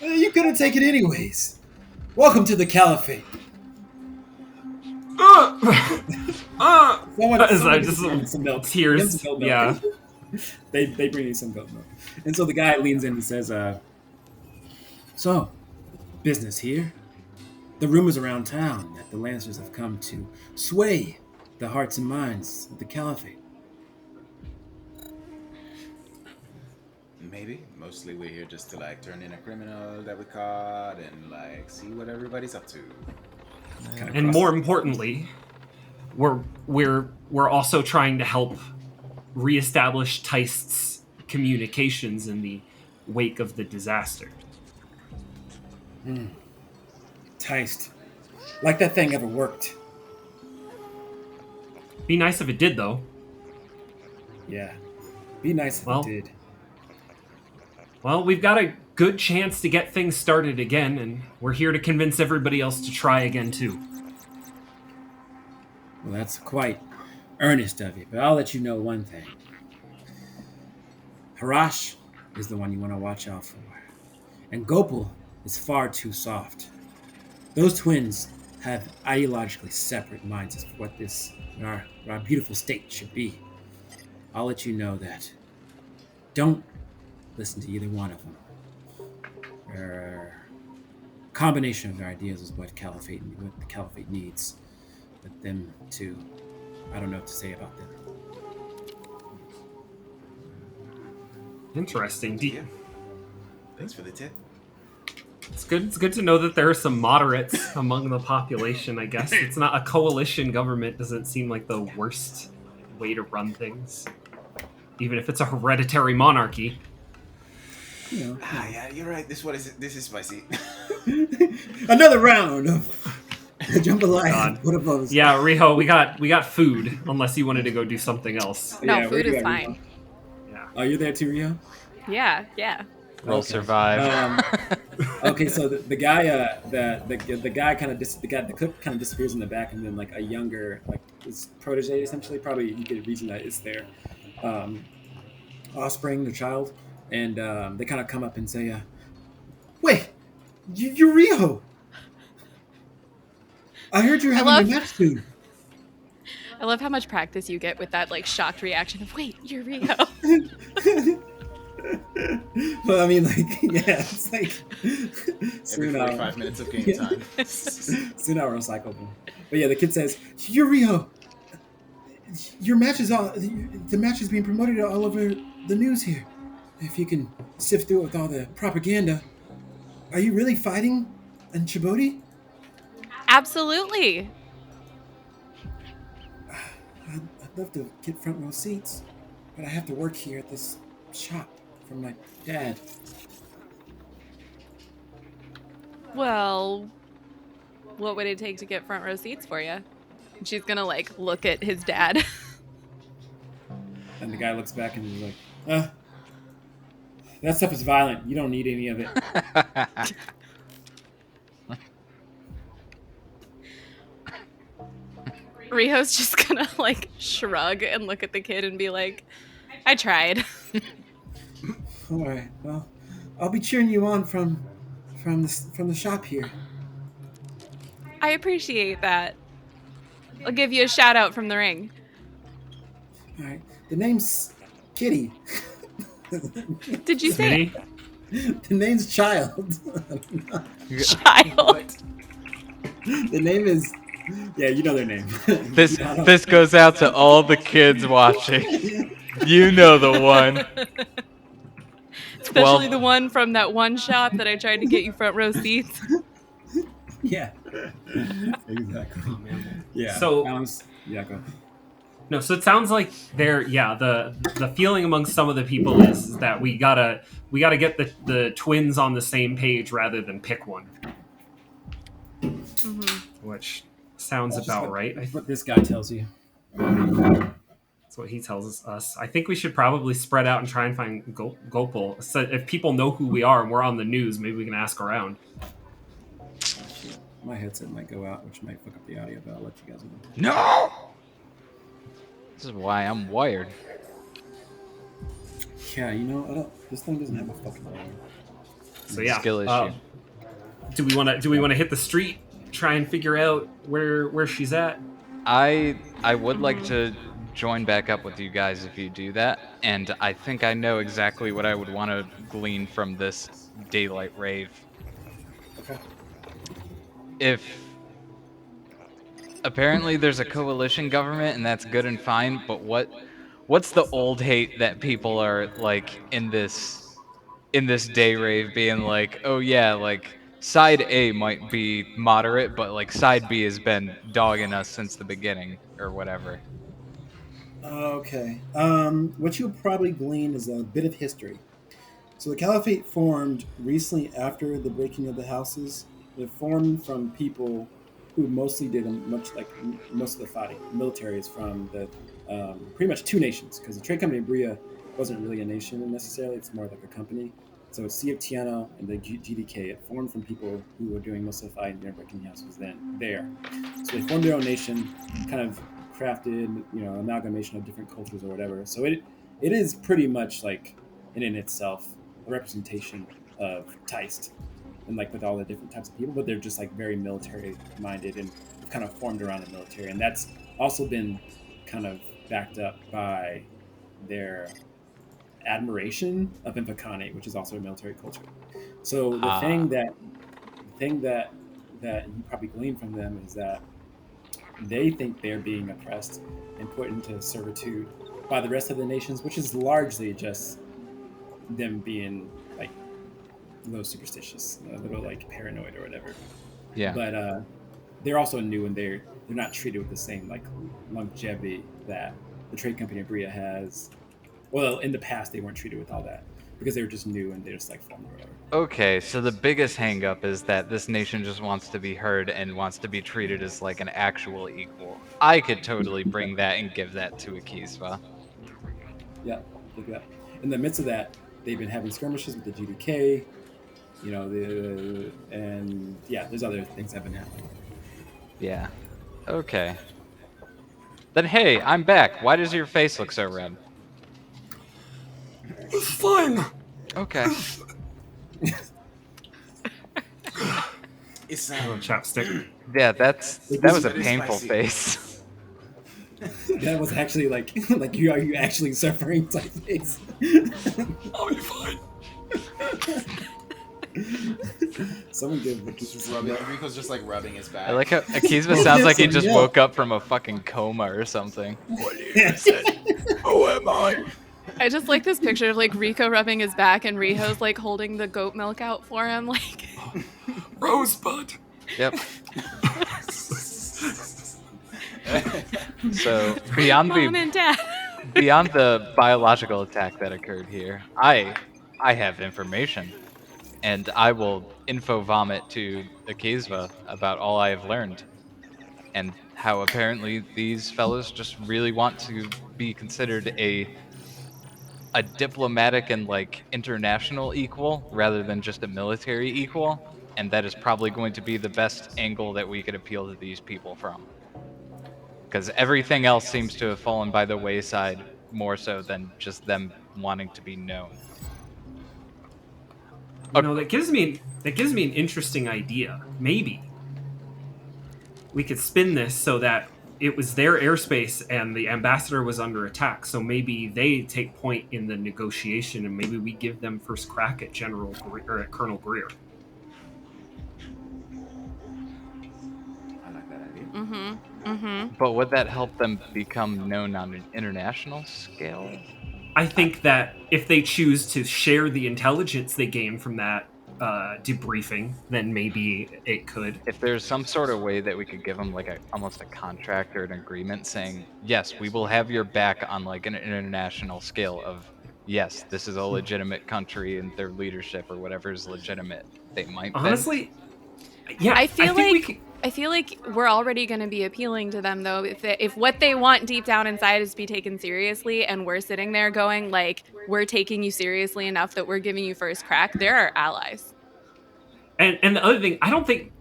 you couldn't take it anyways. Welcome to the Caliphate. Someone Just just some milk. tears. Give him some milk. Yeah. they bring you some goat milk. And so the guy leans in and says, so, business here? The rumors around town that the Lancers have come to sway the hearts and minds of the Caliphate. Maybe. Mostly we're here just to like turn in a criminal that we caught and like see what everybody's up to. And more importantly, we're also trying to help reestablish Teist's communications in the wake of the disaster. Teist. Like that thing ever worked. Be nice if it did, though. Yeah. Be nice if Well, it did. Well, we've got a good chance to get things started again, and we're here to convince everybody else to try again, too. Well, that's quite earnest of you, but I'll let you know one thing. Harash is the one you want to watch out for. And Gopal is far too soft. Those twins have ideologically separate minds as to what our beautiful state should be. I'll let you know that. Don't listen to either one of them. Their combination of their ideas is what the Caliphate needs. But them two, I don't know what to say about them. Interesting. Yeah. Thanks for the tip. It's good to know that there are some moderates among the population, I guess. It's not a coalition government, doesn't seem like the worst way to run things. Even if it's a hereditary monarchy. You know, Yeah, you're right. This is spicy. another round of jambalaya. What about those? Yeah, Riho, we got food, unless you wanted to go do something else. No, Yeah, food where is do I read fine. Yeah. Oh, you're there too, Rio? Yeah. Roll Okay. survive. Okay, so the guy, the guy the cook kind of disappears in the back, and then like a younger, like his protege, essentially, probably you get a reason that it's their offspring, their child, and they kind of come up and say, "Wait, you're Rio? I heard you're having love- a match soon." I love how much practice you get with that like shocked reaction of "Wait, you're Rio." Well, I mean, like, yeah, it's like Every soon 45 minutes of game time. soon I'll recycle them. But yeah, the kid says, "You're Rio. Your match is the match is being promoted all over the news here. If you can sift through it with all the propaganda, are you really fighting in Djibouti?" Absolutely. I'd love to get front row seats, but I have to work here at this shop for my dad. Well, what would it take to get front row seats for you? She's gonna like look at his dad. And the guy looks back and he's like, that stuff is violent. You don't need any of it. Riho's just gonna like shrug and look at the kid and be like, I tried. All right. Well, I'll be cheering you on from the shop here. I appreciate that. I'll give you a shout out from the ring. All right. The name's Kitty. Did you say Smitty? The name's Child. child? The name is. Yeah, you know their name. This goes out to all the kids watching. You know the one. Especially the one from that one shop that I tried to get you front row seats. Yeah. Exactly. Oh, man. Yeah. So- yeah, go. No, so it sounds like the feeling among some of the people is that we gotta get the twins on the same page rather than pick one. Which sounds That's about right. That's what this guy tells you. That's what he tells us. I think we should probably spread out and try and find Gopal. So if people know who we are and we're on the news, maybe we can ask around. My headset might go out, which might fuck up the audio, but I'll let you guys know. No! This is why I'm wired. Yeah, you know, this thing doesn't have a fucking volume. So yeah, Skill issue. do we want to hit the street, try and figure out where she's at? I would like to join back up with you guys if you do that, and I think I know exactly what I would want to glean from this daylight rave. Okay. If apparently there's a coalition government and that's good and fine, but what's the old hate that people are like in this day rave being like, oh yeah, like side A might be moderate, but like side B has been dogging us since the beginning or whatever. Okay. What you'll probably glean is a bit of history. So the Caliphate formed recently after the breaking of the houses. It formed from people who mostly did most of the fighting. The military is from the pretty much two nations, because the trade company of Bria wasn't really a nation necessarily. It's more like a company. So it's Sea of Tiano and the GDK. It formed from people who were doing most of the fighting during breaking the houses then there. So they formed their own nation, kind of crafted, amalgamation of different cultures or whatever. So it is pretty much like in itself a representation of Teist, and like with all the different types of people, but they're just like very military minded and kind of formed around the military, and that's also been kind of backed up by their admiration of Infocane, which is also a military culture. So the thing that you probably glean from them is that they think they're being oppressed and put into servitude by the rest of the nations, which is largely just them being like a little superstitious, a little like paranoid or whatever. Yeah. But they're also new, and they're not treated with the same like longevity that the trade company of Bria has. Well, in the past they weren't treated with all that because they were just new and they just like formed or whatever. Okay, so the biggest hangup is that this nation just wants to be heard and wants to be treated as like an actual equal. I could totally bring that and give that to Akiva. Yeah, look at that. In the midst of that, they've been having skirmishes with the GDK, and yeah, there's other things that have been happening. Yeah. Okay. Then hey, I'm back. Why does your face look so red? It's fine. Okay. It's Chapstick. Yeah, that was a painful face. That was actually like are you actually suffering type things. I'll be fine. Someone did just rubbing. Rico's just like rubbing his back. I like how Akiva sounds like he just woke up from a fucking coma or something. Who am I? I just like this picture of like Rico rubbing his back and Riho's like holding the goat milk out for him, like Rosebud. Yep. So beyond Mom and Dad. beyond the biological attack that occurred here, I have information, and I will info vomit to Akiva about all I have learned, and how apparently these fellows just really want to be considered a diplomatic and like international equal rather than just a military equal, and that is probably going to be the best angle that we could appeal to these people from. because everything else seems to have fallen by the wayside more so than just them wanting to be known. You know, that gives me an interesting idea. Maybe we could spin this so that it was their airspace and the ambassador was under attack. So maybe they take point in the negotiation, and maybe we give them first crack at at Colonel Greer. I like that idea. But would that help them become known on an international scale? I think that if they choose to share the intelligence they gain from that debriefing, then maybe it could. If there's some sort of way that we could give them like almost a contract or an agreement saying, yes, we will have your back on like an international scale of, yes, this is a legitimate country and their leadership or whatever is legitimate, they might honestly, yeah, I feel like we're already going to be appealing to them, though. If what they want deep down inside is to be taken seriously, and we're sitting there going, like, we're taking you seriously enough that we're giving you first crack, they're our allies. And the other thing, I don't think...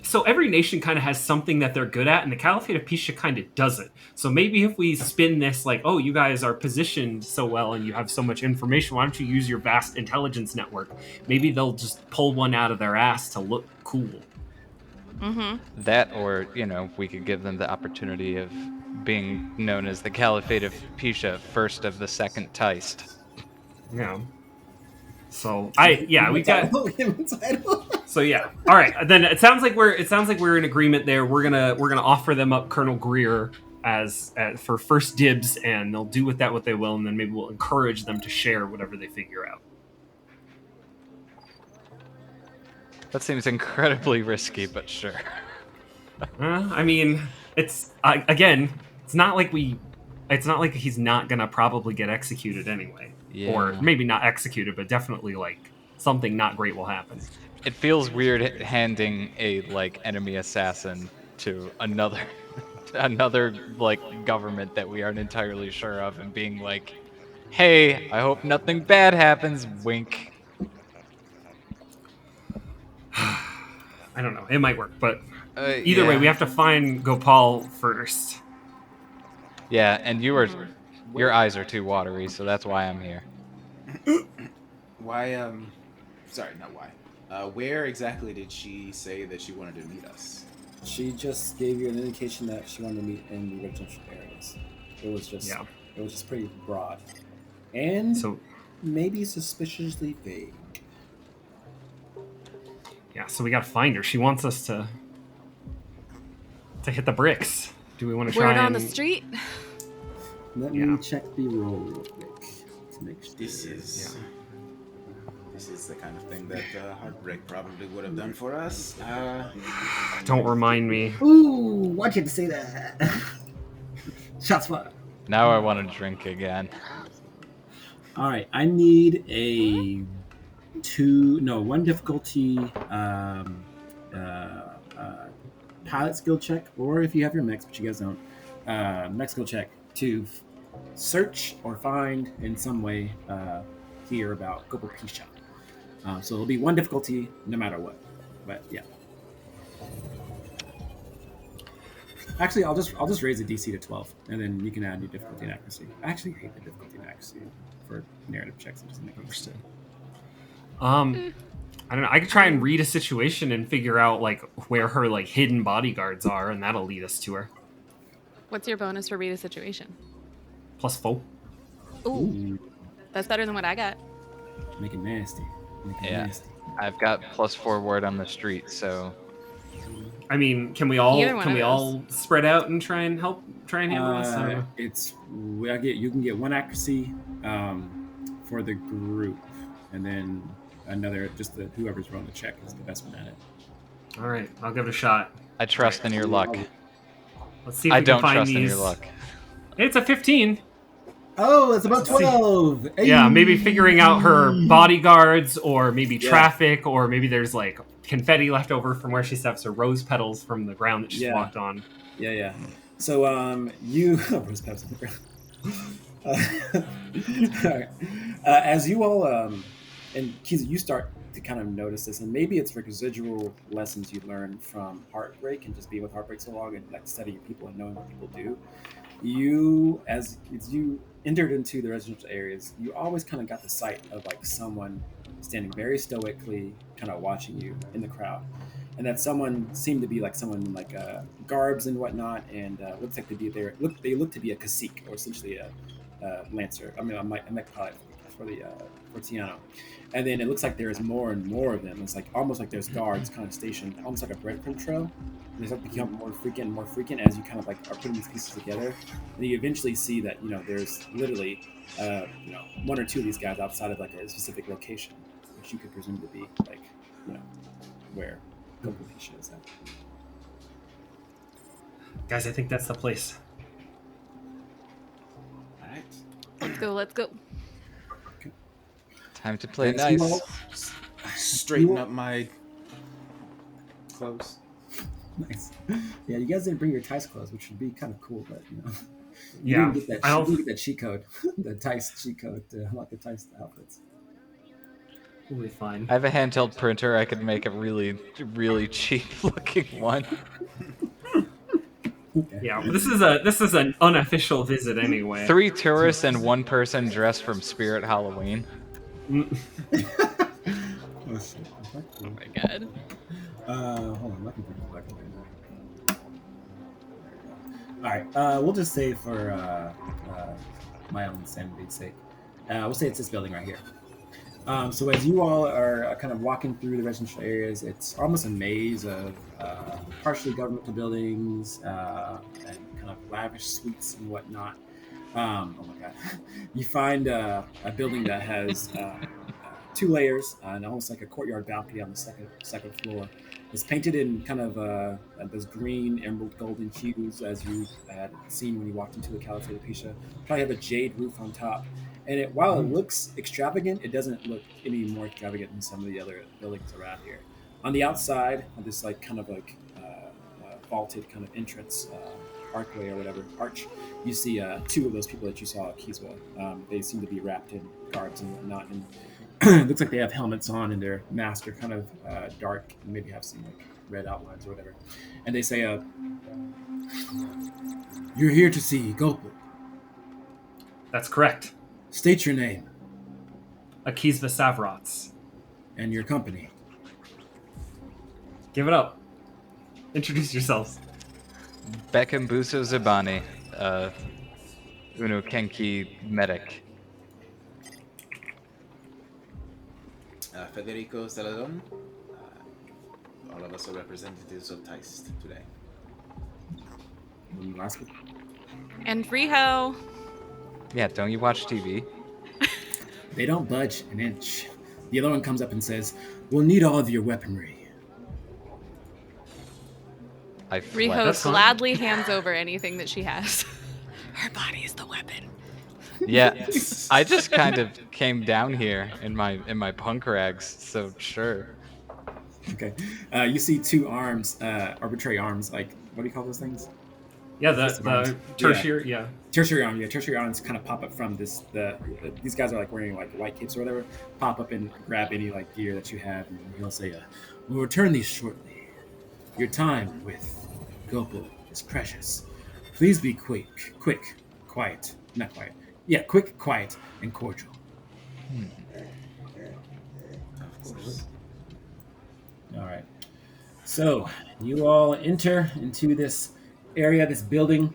So every nation kind of has something that they're good at, and the Caliphate of Pisha kind of doesn't. So maybe if we spin this like, oh, you guys are positioned so well and you have so much information, why don't you use your vast intelligence network? Maybe they'll just pull one out of their ass to look cool. That, or, you know, we could give them the opportunity of being known as the Caliphate of Pisha, first of the second Teist. Yeah. So we got. So yeah, all right. Then it sounds like we're in agreement there. We're gonna offer them up Colonel Greer as for first dibs, and they'll do with that what they will, and then maybe we'll encourage them to share whatever they figure out. That seems incredibly risky, but sure. I mean, it's not like he's not gonna probably get executed anyway. Yeah. Or maybe not executed, but definitely like something not great will happen. It feels weird handing a like enemy assassin to another like government that we aren't entirely sure of and being like, hey, I hope nothing bad happens, wink. I don't know. It might work, but either way, we have to find Gopal first. Yeah, and your eyes are too watery, so that's why I'm here. Why, sorry, not why. Where exactly did she say that she wanted to meet us? She just gave you an indication that she wanted to meet in the residential areas. It was just pretty broad. And so maybe suspiciously vague. Yeah, so we gotta find her. She wants us to hit the bricks. Do we want to try Word on the street? Let me check the roll real quick to make sure. This is the kind of thing that Heartbreak probably would have done for us. Don't remind me. Ooh, why'd you have to say that? Shots fired. Now I want to drink again. All right, I need one difficulty pilot skill check, or if you have your mechs, but you guys don't, mech skill check to search or find in some way hear about Gopal Pisha. So it'll be one difficulty no matter what. But yeah. Actually, I'll just raise the DC to 12, and then you can add your difficulty and accuracy. I actually hate the difficulty and accuracy for narrative checks. It doesn't make any sense. I don't know. I could try and read a situation and figure out like where her like hidden bodyguards are, and that'll lead us to her. What's your bonus for read a situation? +4. Ooh. That's better than what I got. Make it nasty. Nasty. I've got +4 word on the street, so. I mean, can we all spread out and try and handle this? You can get one accuracy for the group, and then another whoever's rolling the check is the best one at it. All right, I'll give it a shot. I trust in your luck. Let's see if we can find trust these. in your luck. It's a 15. Oh, it's about 12. Hey. Yeah, maybe figuring out her bodyguards, or maybe traffic, or maybe there's like confetti left over from where she steps, or rose petals from the ground that she's walked on. Yeah. So you rose petals on the ground. As you all and Kiza, you start to kind of notice this, and maybe it's residual lessons you learn from Heartbreak and just being with Heartbreak so long and like studying people and knowing what people do. You, as you entered into the residential areas, you always kind of got the sight of like someone standing very stoically, kind of watching you in the crowd, and that someone seemed to be like someone in like garbs and whatnot, and looks like to be there. They look to be a cacique or essentially a lancer. I mean, I might call it for the for Tiano, and then it looks like there is more and more of them. It's like almost like there's guards kind of stationed, almost like a breadcrumb trail. And they start to become more frequent as you kind of like are putting these pieces together, and you eventually see that there's literally one or two of these guys outside of like a specific location, which you could presume to be like where Gokulisha is at. Guys, I think that's the place. All right. Let's go. Let's go. Time to play As you nice. all- Straighten up my clothes. Nice. Yeah, you guys didn't bring your Tice clothes, which would be kind of cool, but you Yeah, didn't get that. You didn't get that cheat code, the Tice cheat code to unlock the Tice outfits. We'll be fine. I have a handheld printer. I could make a really, really cheap looking one. Okay. Yeah, but this is an unofficial visit anyway. 3 tourists and 1 person dressed from Spirit Halloween. Mm. Oh shit. Oh my god. Hold on, my computer's black right now. All right, we'll just say for my own sanity's sake, we'll say it's this building right here. So as you all are kind of walking through the residential areas, it's almost a maze of partially governmental buildings and kind of lavish suites and whatnot. Oh my god! You find a building that has 2 layers and almost like a courtyard balcony on the second floor. It's painted in kind of those green, emerald, golden hues as you had seen when you walked into the Caliphate of Pisha. Probably have a jade roof on top. And while it looks extravagant, it doesn't look any more extravagant than some of the other buildings around here. On the outside of this like kind of like vaulted kind of entrance archway or whatever, arch, you see 2 of those people that you saw at Kiswa. They seem to be wrapped in garbs and whatnot, and it looks like they have helmets on and their masks are kind of dark and maybe have some like red outlines or whatever. And they say, "You're here to see Gulpuk. That's correct. State your name Akizva Savrots. and your company." Give it up. Introduce yourselves. Bekambuso Zabani, Uno Kenki medic. Federico Saladon. All of us are representatives of Tice today. And last one. And Riho. Yeah, don't you watch TV? They don't budge an inch. The other one comes up and says, "We'll need all of your weaponry." I Riho fled. That's fine. gladly hands over anything that she has. Her body is the weapon. Yeah, I just kind of came down here in my punk rags, so sure. Okay. You see 2 arms, arbitrary arms, like, what do you call those things? Yeah, the tertiary, yeah. Tertiary arm, yeah. Tertiary arms kind of pop up from this. These guys are like wearing like white capes or whatever. Pop up and grab any like gear that you have, and he'll say, "We'll return these shortly. Your time with Gopo is precious. Please be quick, quiet, not quiet. Yeah, quick, quiet, and cordial." Of course. All right. So you all enter into this area, this building.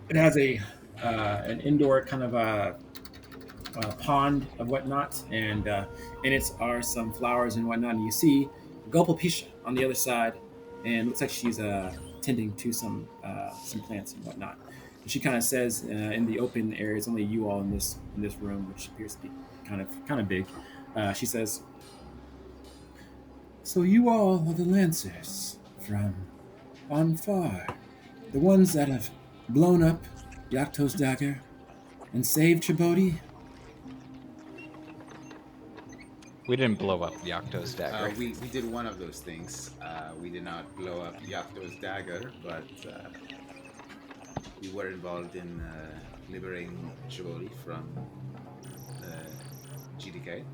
It has an indoor kind of a pond of whatnot, and in it are some flowers and whatnot. And you see Gopalpisha on the other side, and looks like she's tending to some plants and whatnot. And she kind of says in the open area, it's only you all in this room, which appears to be kind of big. She says, "So you all are the Lancers from on far, the ones that have blown up Yakto's dagger and saved Chibodi?" We didn't blow up Yakto's dagger. We did one of those things. We did not blow up Yakto's dagger, but we were involved in liberating Chibodi from GDK.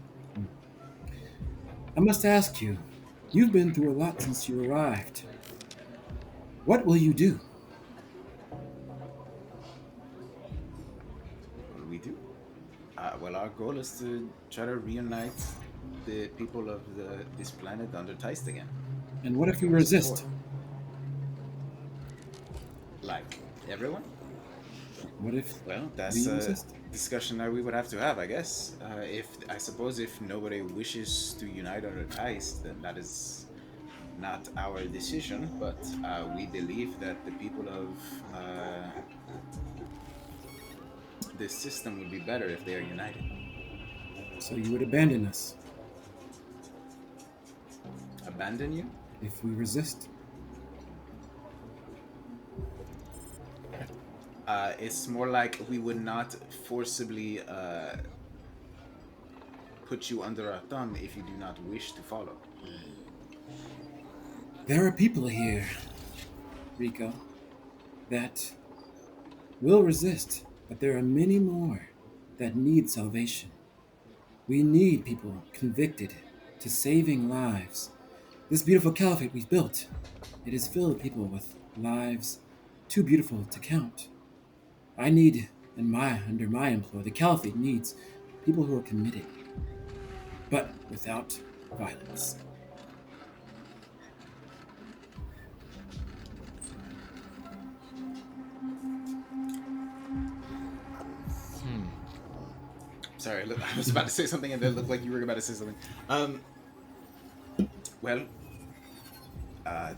I must ask you, you've been through a lot since you arrived. What will you do? What do we do? Well, our goal is to try to reunite the people of this planet under Teist again. And what if Like we it was resist? before. Like everyone? What if Well, that's we a resist? discussion that we would have to have, I guess. If I suppose if nobody wishes to unite under Teist, then that is not our decision. But we believe that the people of this system would be better if they are united. So you would abandon us Abandon you? if we resist? It's more like we would not forcibly put you under our thumb if you do not wish to follow. There are people here, Rico, that will resist, but there are many more that need salvation. We need people convicted to saving lives. This beautiful caliphate we've built, it is filled with people with lives too beautiful to count. I need, under my employ, the caliphate needs people who are committed, but without violence. Sorry, look, I was about to say something and then it looked like you were about to say something. Well,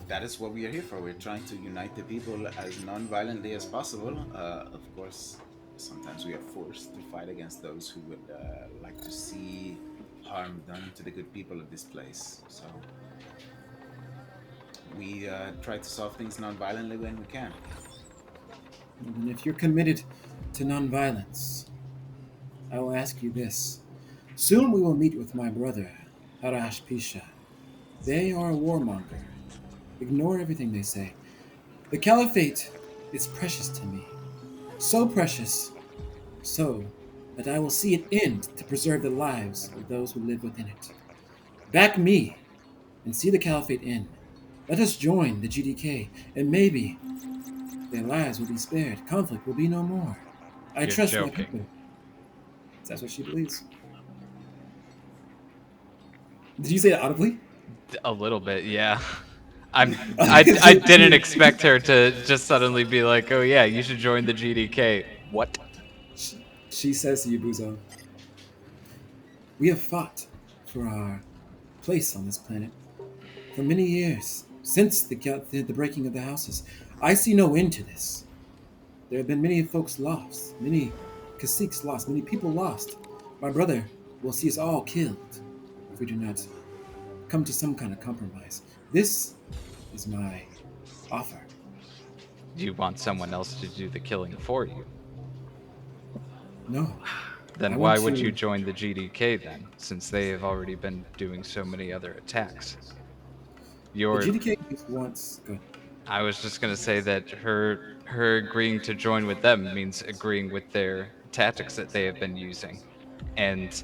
that is what we are here for. We're trying to unite the people as non-violently as possible. Of course, sometimes we are forced to fight against those who would like to see harm done to the good people of this place. So we try to solve things non-violently when we can. And if you're committed to nonviolence, I will ask you this. Soon we will meet with my brother, Harash Pisha. They are a warmonger. Ignore everything they say. The caliphate is precious to me. So precious, so that I will see it end to preserve the lives of those who live within it. Back me and see the caliphate end. Let us join the GDK, and maybe their lives will be spared. Conflict will be no more. I You're trust my joking. people. That's what she believes. Did you say that audibly? A little bit, yeah. I didn't expect her to just suddenly be like, "Oh yeah, you should join the GDK." What? She says to you, Buzo, we have fought for our place on this planet for many years, since the breaking of the houses. I see no end to this. There have been many folks lost, many caciques lost, many people lost. My brother will see us all killed if we do not come to some kind of compromise. This is my offer. Do you want someone else to do the killing for you? No, I Then want why would to. you join the GDK then, since they have already been doing so many other attacks? The Your GDK just wants. Good. I was just gonna say that her agreeing to join with them means agreeing with their tactics that they have been using, and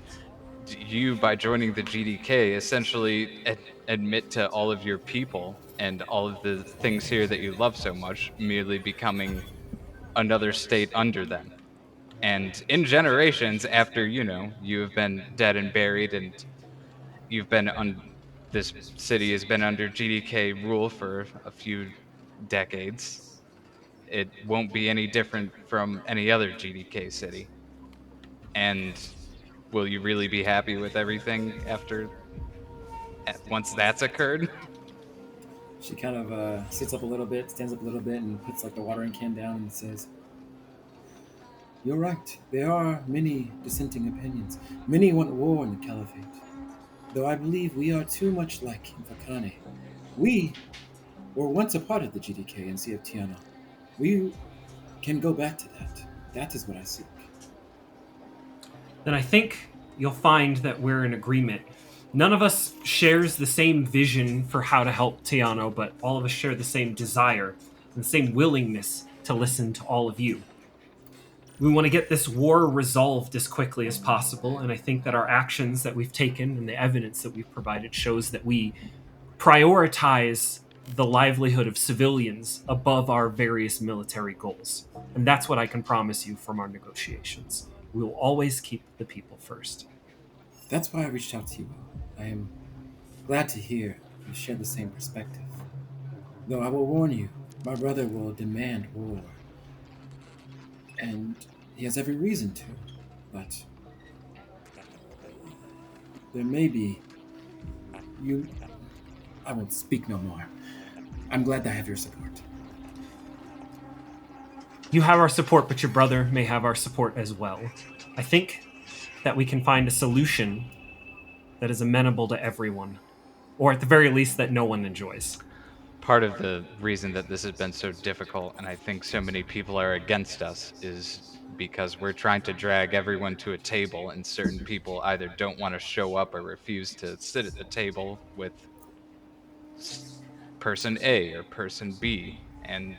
you by joining the GDK essentially admit to all of your people and all of the things here that you love so much, merely becoming another state under them. And in generations after you have been dead and buried, and you've been on this city has been under GDK rule for a few decades, it won't be any different from any other GDK city. And will you really be happy with everything after once that's occurred? She kind of sits up a little bit, stands up a little bit, and puts like the watering can down and says, "You're right. There are many dissenting opinions. Many want war in the caliphate. Though I believe we are too much like Infakane. We were once a part of the GDK and CFTiano. We can go back to that. That is what I seek." Then I think you'll find that we're in agreement. None of us shares the same vision for how to help Tiano, but all of us share the same desire and the same willingness to listen to all of you. We want to get this war resolved as quickly as possible, and I think that our actions that we've taken and the evidence that we've provided shows that we prioritize the livelihood of civilians above our various military goals. And that's what I can promise you from our negotiations. We will always keep the people first. That's why I reached out to you all. I am glad to hear you share the same perspective. Though I will warn you, my brother will demand war. And he has every reason to. But there may be... You... I won't speak no more. I'm glad that I have your support. You have our support, but your brother may have our support as well. I think that we can find a solution that is amenable to everyone, or at the very least, that no one enjoys. Part of the reason that this has been so difficult, and I think so many people are against us, is because we're trying to drag everyone to a table, and certain people either don't want to show up or refuse to sit at the table with person A or person B. And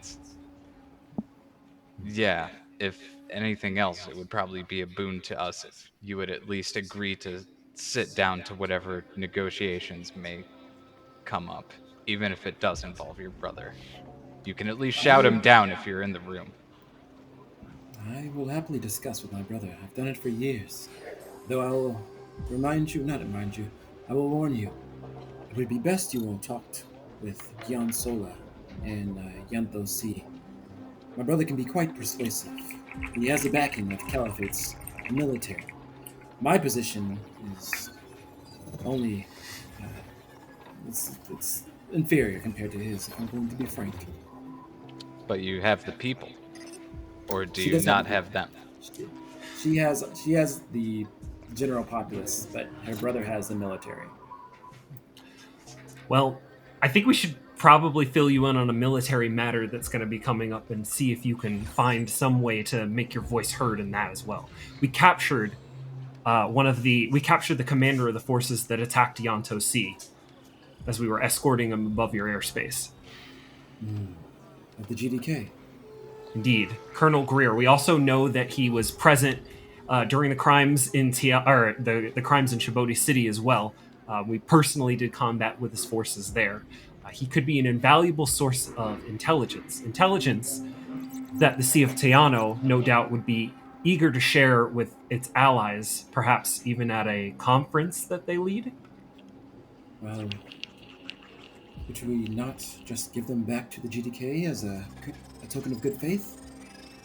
yeah, if anything else, it would probably be a boon to us if you would at least agree to sit down to whatever negotiations may come up, even if it does involve your brother. You can at least shout him down if you're in the room. I will happily discuss with my brother. I've done it for years. Though I will not remind you, I will warn you. It would be best you all talked with Gian Sola and Yanto C. My brother can be quite persuasive. He has the backing of the Caliphate's military. My position is only... Uh, it's inferior compared to his, if I'm going to be frank. But you have the people. Or do She you does not have have them? She has the general populace, but her brother has the military. Well, I think we should probably fill you in on a military matter that's going to be coming up and see if you can find some way to make your voice heard in that as well. We captured the commander of the forces that attacked Yanto Sea as we were escorting him above your airspace. Of the GDK. Indeed, Colonel Greer. We also know that he was present during the crimes in the crimes in Shibodi City as well. We personally did combat with his forces there. He could be an invaluable source of intelligence that the Sea of Teano, no doubt, would be eager to share with its allies, perhaps even at a conference that they lead. Well, should we not just give them back to the GDK as a token of good faith?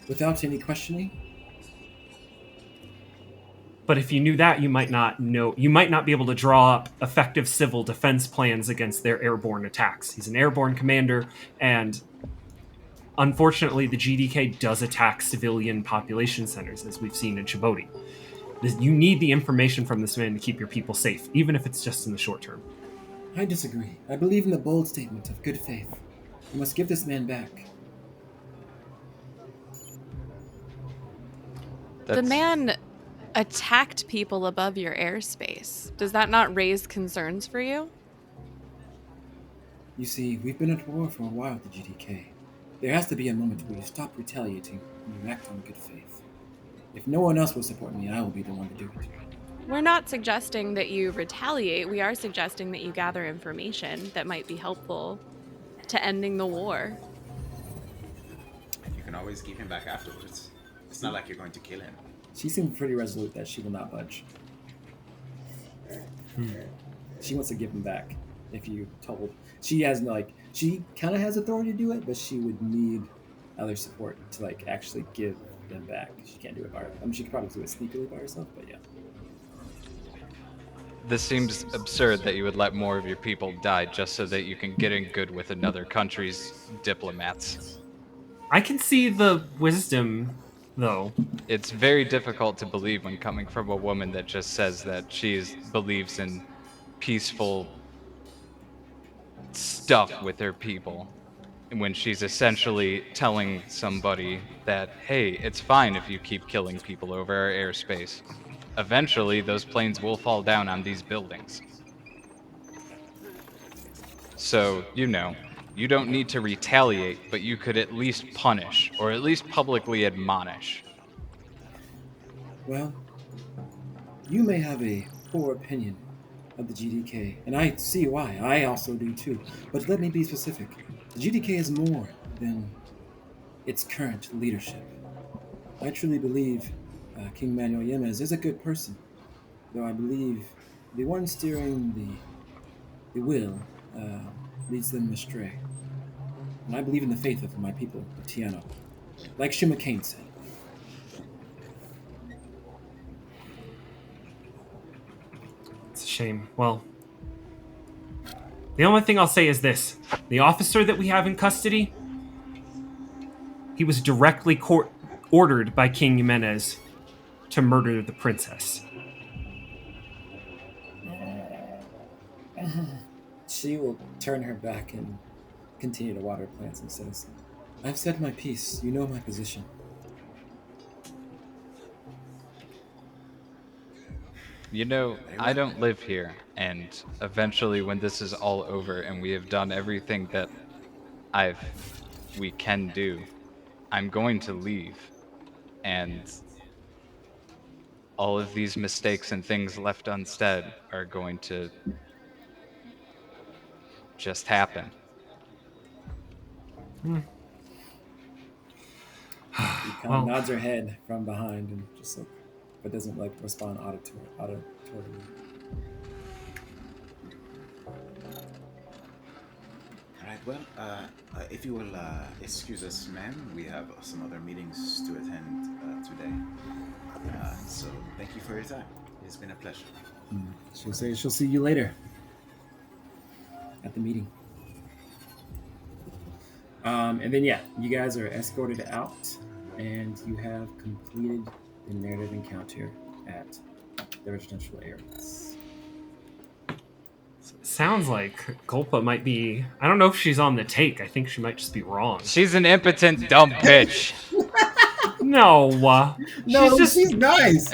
Without any questioning? But if you knew that, you might not be able to draw up effective civil defense plans against their airborne attacks. He's an airborne commander, and unfortunately, the GDK does attack civilian population centers, as we've seen in Djibouti. You need the information from this man to keep your people safe, even if it's just in the short term. I disagree. I believe in the bold statement of good faith. We must give this man back. The man attacked people above your airspace. Does that not raise concerns for you? You see, we've been at war for a while with the GDK. There has to be a moment where you stop retaliating and you act on good faith. If no one else will support me, I will be the one to do it. We're not suggesting that you retaliate. We are suggesting that you gather information that might be helpful to ending the war. You can always give him back afterwards. It's not like you're going to kill him. She seemed pretty resolute that she will not budge. She wants to give him back. If you told, she kind of has authority to do it, but she would need other support to actually give them back. She can't do it by herself. I mean, she could probably do it sneakily by herself, but yeah. This seems absurd that you would let more of your people die just so that you can get in good with another country's diplomats. I can see the wisdom, though. It's very difficult to believe when coming from a woman that just says that believes in peaceful stuff with her people, when she's essentially telling somebody that, hey, it's fine if you keep killing people over our airspace. Eventually, those planes will fall down on these buildings. So, you don't need to retaliate, but you could at least punish, or at least publicly admonish. Well, you may have a poor opinion of the GDK, and I see why. I also do too. But let me be specific. The GDK is more than its current leadership. I truly believe King Manuel Yemes is a good person, though I believe the one steering the wheel uh, leads them astray. And I believe in the faith of my people of Tiano, like Shuma Kane said. It's a shame. Well, the only thing I'll say is this. The officer that we have in custody, he was directly ordered by King Jimenez to murder the princess. She will turn her back and continue to water plants and says, I've said my piece. You know my position. You know, Very I well. don't live here, and eventually, when this is all over and we have done everything that I've we can do, I'm going to leave, and all of these mistakes and things left unsaid are going to just happen. She kind of Well, nods her head from behind and just like, but doesn't like respond auditorily. All right. Well, if you will excuse us, ma'am, we have some other meetings to attend today. So thank you for your time. It's been a pleasure. She'll say she'll see you later at the meeting. And then yeah, you guys are escorted out, and you have completed the narrative encounter at the residential areas. sounds like Gulpa might be. I don't know if she's on the take. I think she might just be wrong. She's an impotent, dumb bitch. No, She's nice.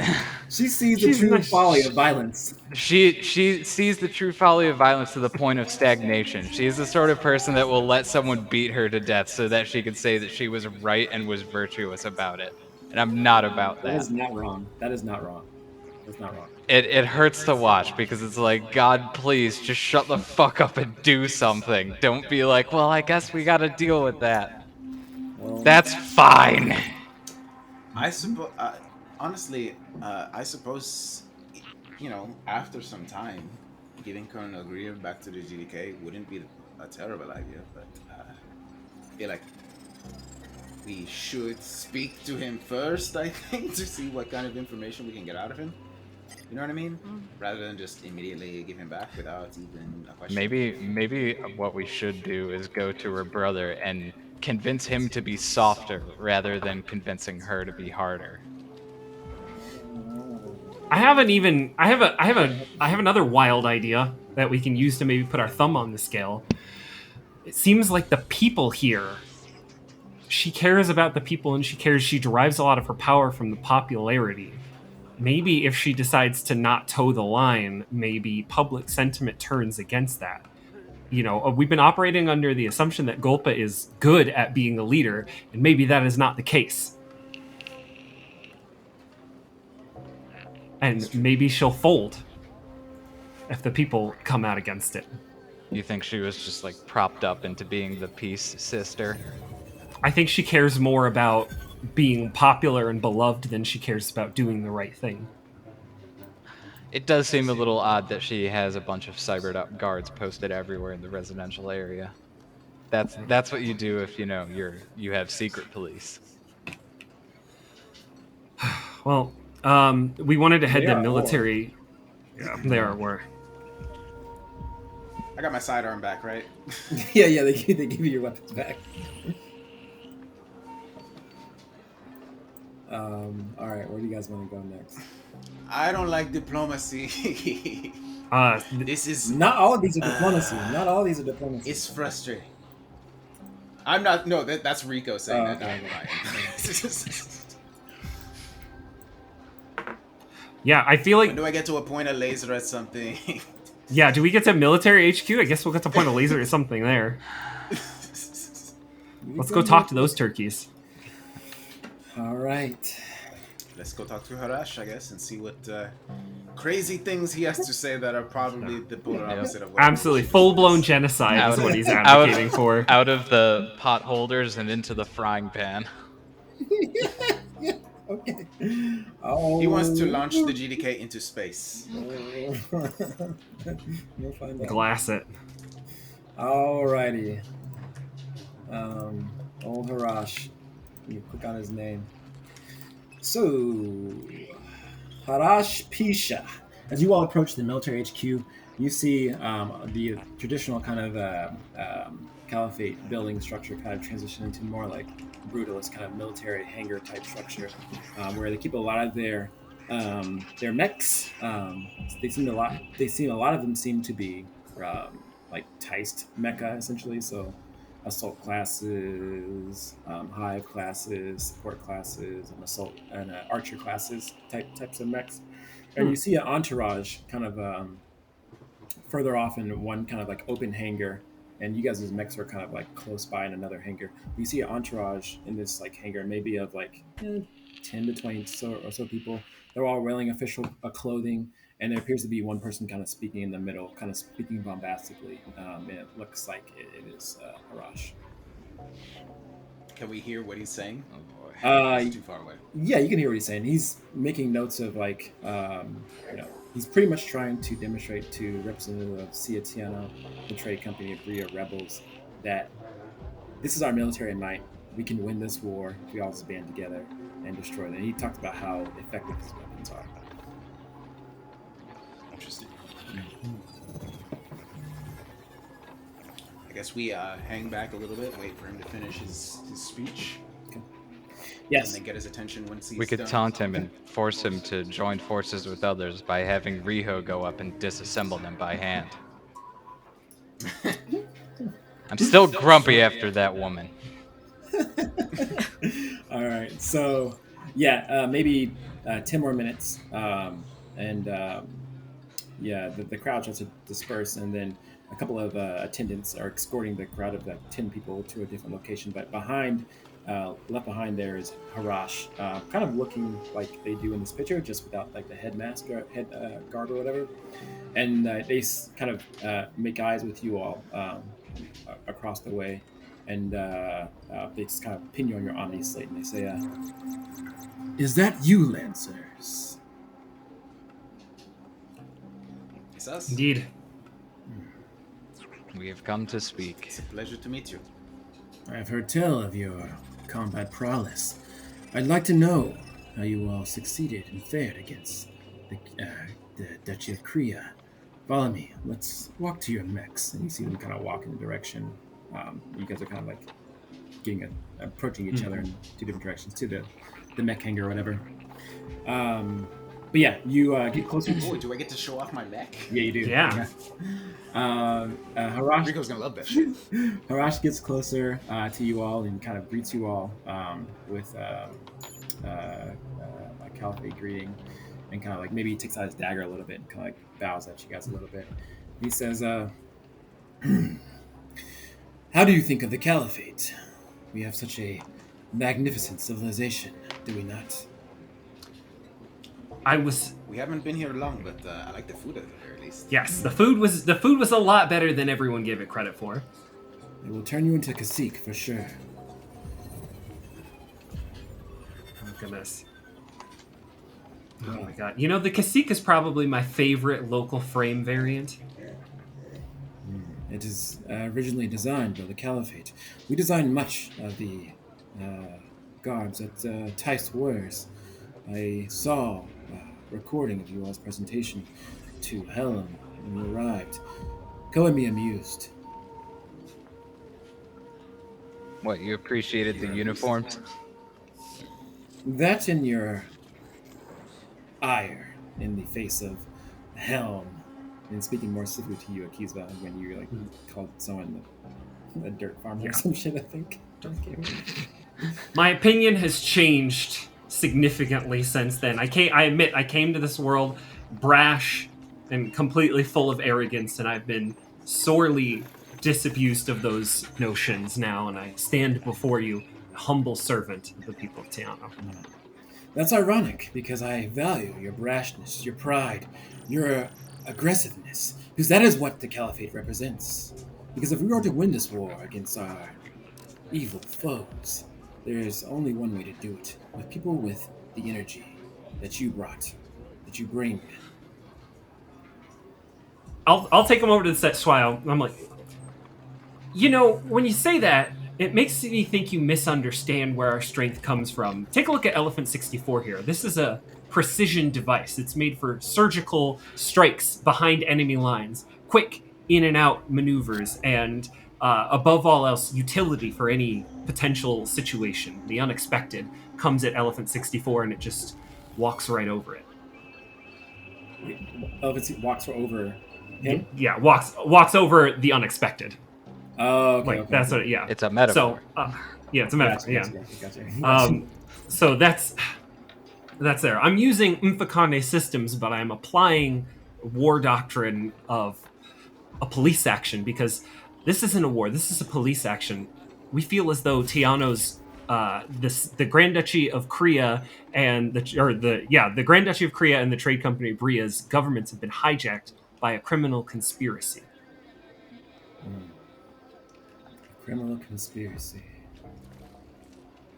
She sees the She's true nice. folly of violence. She sees the true folly of violence to the point of stagnation. She is the sort of person that will let someone beat her to death so that she can say that she was right and was virtuous about it. And I'm not about That that. is not wrong. That is not wrong. That's not wrong. It hurts to watch because it's like, God, please just shut the fuck up and do something. Don't be like, well, I guess we gotta deal with that. Well, That's fine. I suppose, honestly, I suppose, after some time, giving Colonel Greer back to the GDK wouldn't be a terrible idea, but I feel like we should speak to him first, I think, to see what kind of information we can get out of him. You know what I mean? Rather than just immediately give him back without even a question. Maybe what we should do is go to her brother and convince him to be softer rather than convincing her to be harder. I have another wild idea that we can use to maybe put our thumb on the scale. It seems like the people here. She cares about the people, and she derives a lot of her power from the popularity. Maybe if she decides to not toe the line, maybe public sentiment turns against that. We've been operating under the assumption that Gulpa is good at being a leader, and maybe that is not the case. And maybe she'll fold if the people come out against it. You think she was just like propped up into being the peace sister? I think she cares more about being popular and beloved than she cares about doing the right thing. It does seem a little odd that she has a bunch of cybered up guards posted everywhere in the residential area. That's what you do if you have secret police. Well, we wanted to head They the are military. Yeah, they are war. I got my sidearm back, right? yeah, they give you your weapons back. All right, where do you guys want to go next? I don't like diplomacy. This is Not all of these are diplomacy. Not all of these are diplomacy. It's frustrating. I'm not. No, that's Rico saying that. Okay. Not Ryan. Yeah, I feel like. When do I get to point a laser at something? Yeah, do we get to military HQ? I guess we'll get to point a laser at something there. Let's go talk to those turkeys. All right. let's go talk to Harash, I guess, and see what crazy things he has to say that are probably the polar opposite of what Absolutely, she just full-blown says. genocide is Out what of- he's advocating for. Out of the pot holders and into the frying pan. Yeah, okay. He wants to Oh. launch the GDK into space. You'll find out. Glass it. Alrighty. Old Harash. You click on his name. So, Harash Pisha. As you all approach the military HQ, you see the traditional kind of caliphate building structure kind of transition into more like brutalist kind of military hangar type structure, where they keep a lot of their mechs. They seem a lot of them seem to be like Teist mecha essentially. So assault classes, hive classes, support classes, and assault and archer classes types of mechs. And you see an entourage kind of further off in one kind of like open hangar, and you guys' mechs are kind of like close by in another hangar. You see an entourage in this like hangar, maybe of like 10 to 20 or so people. They're all wearing official clothing, and there appears to be one person kind of speaking in the middle, kind of speaking bombastically. And it looks like it is Harash. Can we hear what he's saying? Oh boy. He's too far away. Yeah, you can hear what he's saying. He's making notes of like, he's pretty much trying to demonstrate to representative of Ciatiano, the trade company of Bria Rebels, that this is our military might. We can win this war if we all just band together and destroy them. And he talked about how effective his weapons are. Interesting. I guess we hang back a little bit, wait for him to finish his speech, Yes. and then get his attention once he's We could done. taunt him and force him to join forces with others by having Riho go up and disassemble them by hand. I'm still grumpy after that woman. All right. So, yeah, maybe 10 more minutes. The crowd tries to disperse, and then a couple of attendants are escorting the crowd of 10 people to a different location. But left behind there is Harash, kind of looking like they do in this picture, just without like the head mask or head guard or whatever. And they kind of make eyes with you all across the way, and they just kind of pin you on your Omni slate, and they say, "Is that you, Lancers?" It's us. Indeed. We have come to speak. It's a pleasure to meet you. I've heard tell of your combat prowess. I'd like to know how you all succeeded and fared against the Duchy of Kria. Follow me. Let's walk to your mechs. And you see them kind of walk in the direction. You guys are kind of like approaching each other in two different directions to the mech hangar or whatever. But yeah, you get closer. Oh, do I get to show off my mech? Yeah, you do. Yeah. Harash. Rico's gonna love that shit. Harash gets closer to you all and kind of greets you all with a caliphate greeting, and kind of like maybe he takes out his dagger a little bit and kind of like bows at you guys a little bit. He says, "How do you think of the caliphate? We have such a magnificent civilization, do we not?" We haven't been here long, but I like the food at the very least. Yes, the food was a lot better than everyone gave it credit for. It will turn you into Kasik for sure. Oh goodness. Oh my god. You know, the Kasik is probably my favorite local frame variant. It is originally designed by the Caliphate. We designed much of the garbs that Teist wears. I saw a recording of you all's presentation to Helen when you arrived. Color me amused. What, you appreciated the uniforms? That in your ire in the face of Helm. And speaking more specifically to you, Akizba, when you like called someone a dirt farmer or some shit, I think. My opinion has changed significantly since then. I admit I came to this world brash and completely full of arrogance, and I've been sorely disabused of those notions now, and I stand before you, a humble servant of the people of Tiano. That's ironic, because I value your brashness, your pride, your aggressiveness, because that is what the Caliphate represents. Because if we are to win this war against our evil foes, there's only one way to do it, with people with the energy that you brought, that you bring. I'll take him over to the set swile. I'm like, when you say that, it makes me think you misunderstand where our strength comes from. Take a look at Elephant 64 here. This is a precision device. It's made for surgical strikes behind enemy lines, quick in and out maneuvers, and above all else, utility for any potential situation. The unexpected comes at Elephant 64, and it just walks right over it. Wait, Elephant walks over him? Yeah, walks over the unexpected. Oh, okay, Like okay. that's okay. what. Yeah, It's a metaphor. So, yeah, it's a metaphor. Gotcha. So that's there. I'm using Mfakane systems, but I'm applying war doctrine of a police action because this isn't a war. This is a police action. We feel as though Tiano's the Grand Duchy of Korea and the Grand Duchy of Korea and the trade company Bria's governments have been hijacked by a criminal conspiracy. Criminal conspiracy.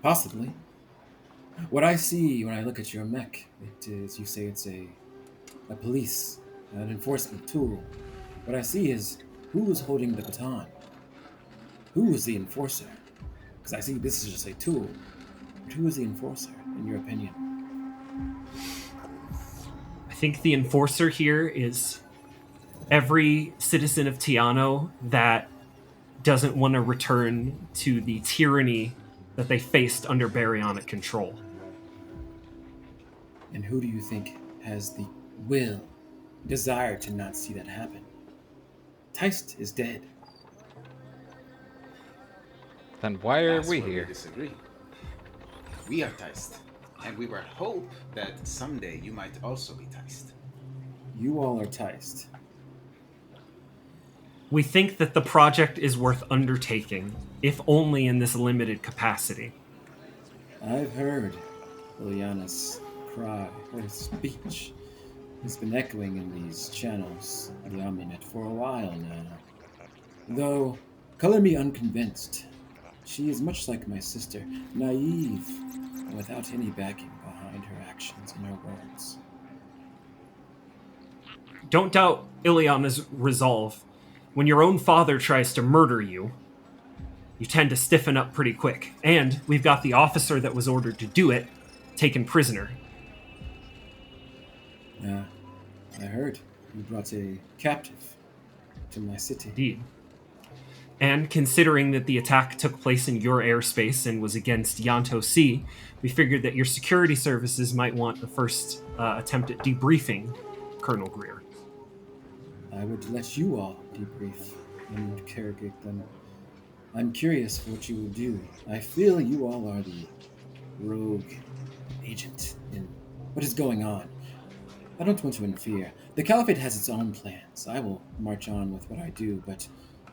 Possibly. What I see when I look at your mech, it is, you say it's a police, an enforcement tool. What I see is who is holding the baton? Who is the enforcer? Because I see this is just a tool. But who is the enforcer, in your opinion? I think the enforcer here is every citizen of Tiano that doesn't want to return to the tyranny that they faced under baryonic control. And who do you think has the will, desire to not see that happen? Teist is dead. Then why are That's we where here? Disagree. We are Teist, and we were hope that someday you might also be Teist. You all are Teist. We think that the project is worth undertaking, if only in this limited capacity. I've heard Liliana's cry, her speech. It's been echoing in these channels, the Omninet, for a while now. Though, color me unconvinced. She is much like my sister, naive, and without any backing behind her actions and her words. Don't doubt Ileana's resolve. When your own father tries to murder you, you tend to stiffen up pretty quick. And we've got the officer that was ordered to do it taken prisoner. I heard you brought a captive to my city. Indeed. And considering that the attack took place in your airspace and was against Yanto Sea, we figured that your security services might want the first attempt at debriefing Colonel Greer. I would let you all debrief and interrogate them. I'm curious what you will do. I feel you all are the rogue agent in what is going on. I don't want to interfere. The Caliphate has its own plans. I will march on with what I do, but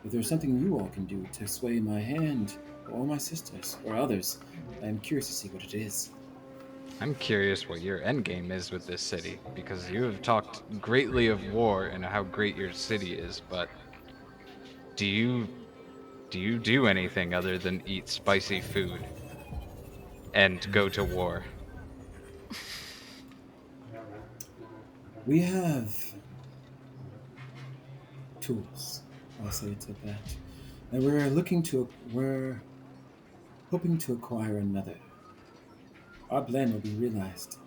if there's something you all can do to sway my hand, or my sisters, or others, I am curious to see what it is. I'm curious what your endgame is with this city, because you have talked greatly of war and how great your city is, but do you do anything other than eat spicy food and go to war? We have tools, I'll say it at that. And we're hoping to acquire another. Our plan will be realized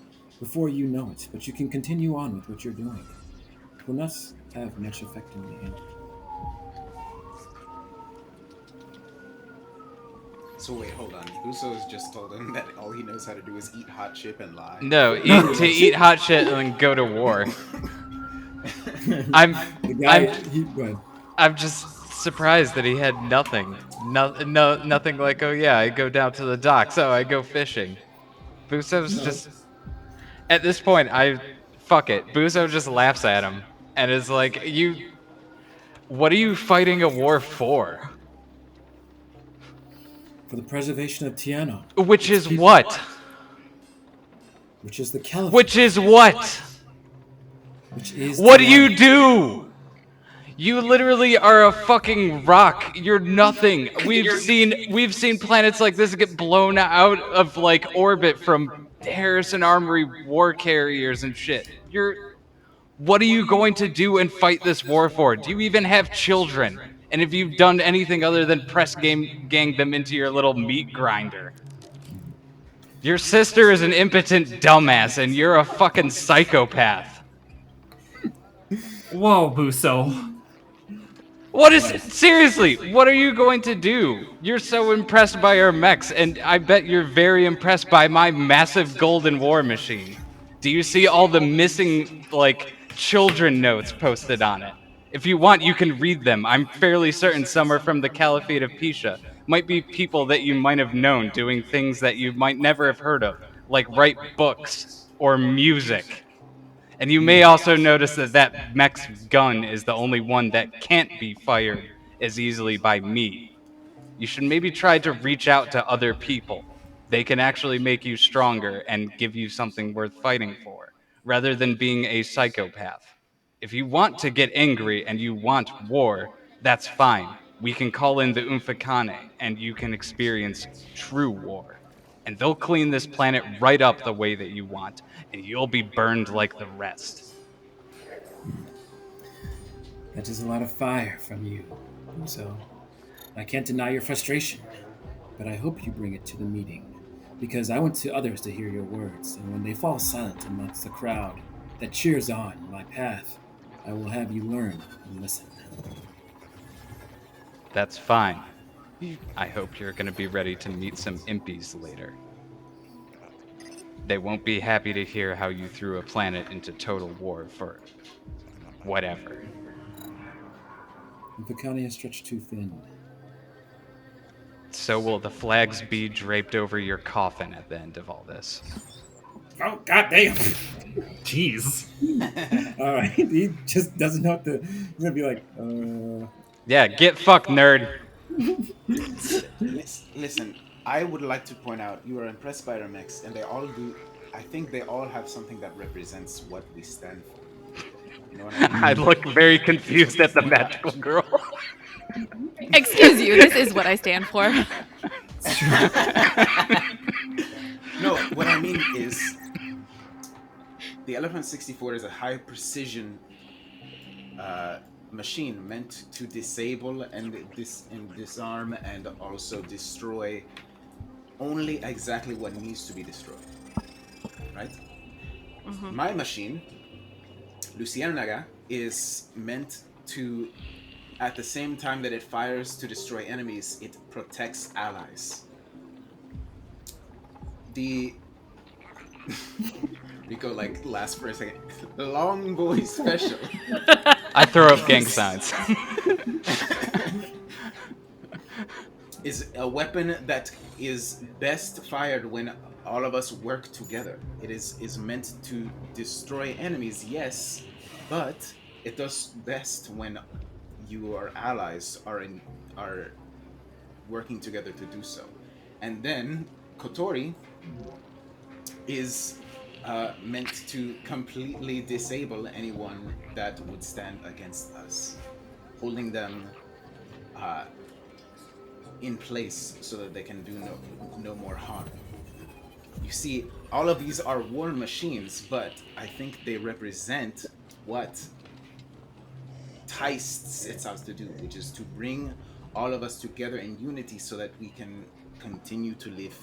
before you know it, but you can continue on with what you're doing. It will not have much effect in the end. So wait, hold on. Uso's just told him that all he knows how to do is eat hot chip and lie. No, eat hot shit and then go to war. I'm just surprised that he had nothing. Nothing like, oh yeah, I go down to the docks. Oh, I go fishing. Buso's just at this point, fuck it. Buso just laughs at him and is like, what are you fighting a war for? For the preservation of Tiano. Which is what? Which is the caliphate. Which is what? Which is What do the you light. do? You literally are a fucking rock. You're nothing. We've seen planets like this get blown out of like orbit from Harrison Armory war carriers and shit. What are you going to do and fight this war for? Do you even have children? And if you've done anything other than gang them into your little meat grinder. Your sister is an impotent dumbass and you're a fucking psychopath. Whoa, Buso. Seriously, what are you going to do? You're so impressed by our mechs, and I bet you're very impressed by my massive golden war machine. Do you see all the missing, like, children notes posted on it? If you want, you can read them. I'm fairly certain some are from the Caliphate of Pisha. Might be people that you might have known doing things that you might never have heard of, like write books or music. And you may also notice that mech's gun is the only one that can't be fired as easily by me. You should maybe try to reach out to other people. They can actually make you stronger and give you something worth fighting for, rather than being a psychopath. If you want to get angry and you want war, that's fine. We can call in the Umfakane and you can experience true war. And they'll clean this planet right up the way that you want, and you'll be burned like the rest. That is a lot of fire from you, so I can't deny your frustration, but I hope you bring it to the meeting, because I want others to hear your words, and when they fall silent amongst the crowd that cheers on my path, I will have you learn and listen. That's fine. I hope you're going to be ready to meet some impies later. They won't be happy to hear how you threw a planet into total war for whatever. The Vakani is stretched too thin. So will the flags be draped over your coffin at the end of all this. Oh, goddamn! Jeez. Alright, he just doesn't know what to... He's gonna be like, Yeah, get fucked, nerd. Listen, I would like to point out you are impressed by our mechs, and they all do. I think they all have something that represents what we stand for. You know what I mean? I look very confused at the magical girl. Excuse you, this is what I stand for. No, what I mean is the Elephant 64 is a high precision machine meant to disable and disarm and also destroy only exactly what needs to be destroyed. Right? Mm-hmm. My machine, Lucianaga, is meant to, at the same time that it fires to destroy enemies, it protects allies. The Rico lasts for a second. The Long Boy Special. I throw up gang signs. Is a weapon that is best fired when all of us work together. It is meant to destroy enemies, yes, but it does best when your allies are working together to do so. And then Kotori is meant to completely disable anyone that would stand against us, holding them in place so that they can do no more harm. You see, all of these are war machines, but I think they represent what Tice sets out to do, which is to bring all of us together in unity so that we can continue to live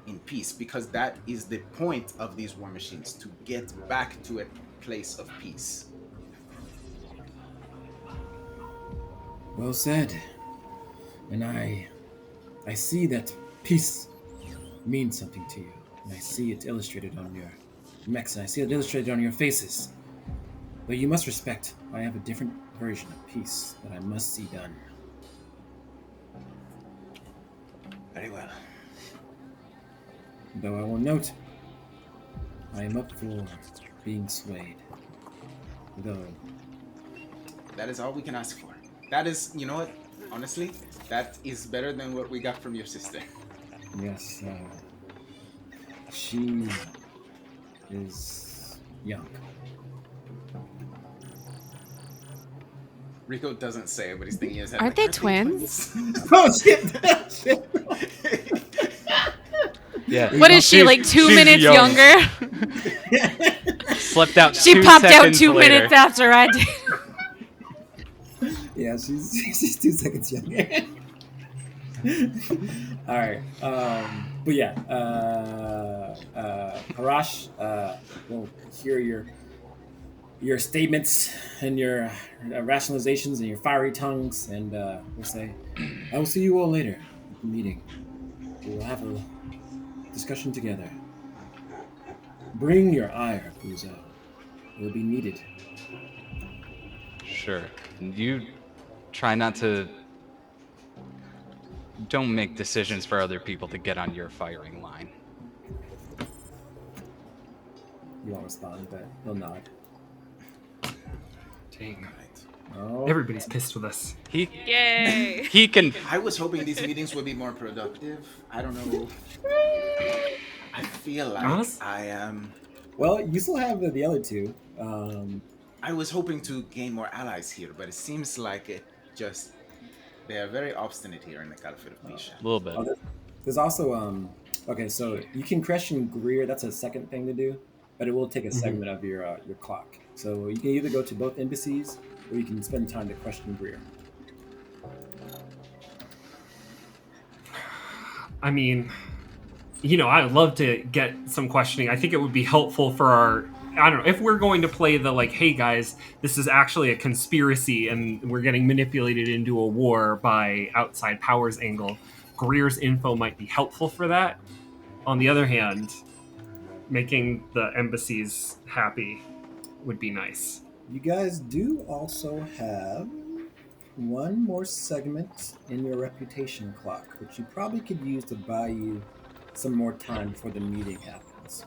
in peace, because that is the point of these war machines, to get back to a place of peace. well said. And I see that peace means something to you. And I see it illustrated on your mechs, and I see it illustrated on your faces. But you must respect, I have a different version of peace that I must see done. Very well. Though I will note, I am up for being swayed. Though... That is all we can ask for. That is, you know what? Honestly, that is better than what we got from your sister. Yes, she is young. Rico doesn't say it, but he's thinking in his head. Aren't like, they twins? Oh shit! Yeah. What is she, like 2 she's minutes young. younger? Slept out. She 2 popped out seconds 2 later. minutes after I did. Yeah, she's 2 seconds younger. All right, but yeah, Harash, we'll hear your statements and your rationalizations and your fiery tongues, and we'll say, I will see you all later at the meeting. We'll have a discussion together. Bring your ire, Buzo. It will be needed. Sure. You try not to. Don't make decisions for other people to get on your firing line. You won't respond, but he'll nod. Dang. Oh, Everybody's pissed with us. Yay! He can. I was hoping these meetings would be more productive. I don't know. I feel like Honest? I am. well, you still have the other two. I was hoping to gain more allies here, but it seems like they are very obstinate here in the Caliphate of Pisha. A little bit. Oh, there's also okay, so you can question Greer. That's a second thing to do, but it will take a segment of your clock. So you can either go to both embassies, or you can spend time to question Greer. I mean, I would love to get some questioning. I think it would be helpful for our. I don't know if we're going to play the like, hey guys, this is actually a conspiracy and we're getting manipulated into a war by outside powers angle. Greer's info might be helpful for that. On the other hand, making the embassies happy would be nice. You guys do also have one more segment in your reputation clock, which you probably could use to buy you some more time before the meeting happens.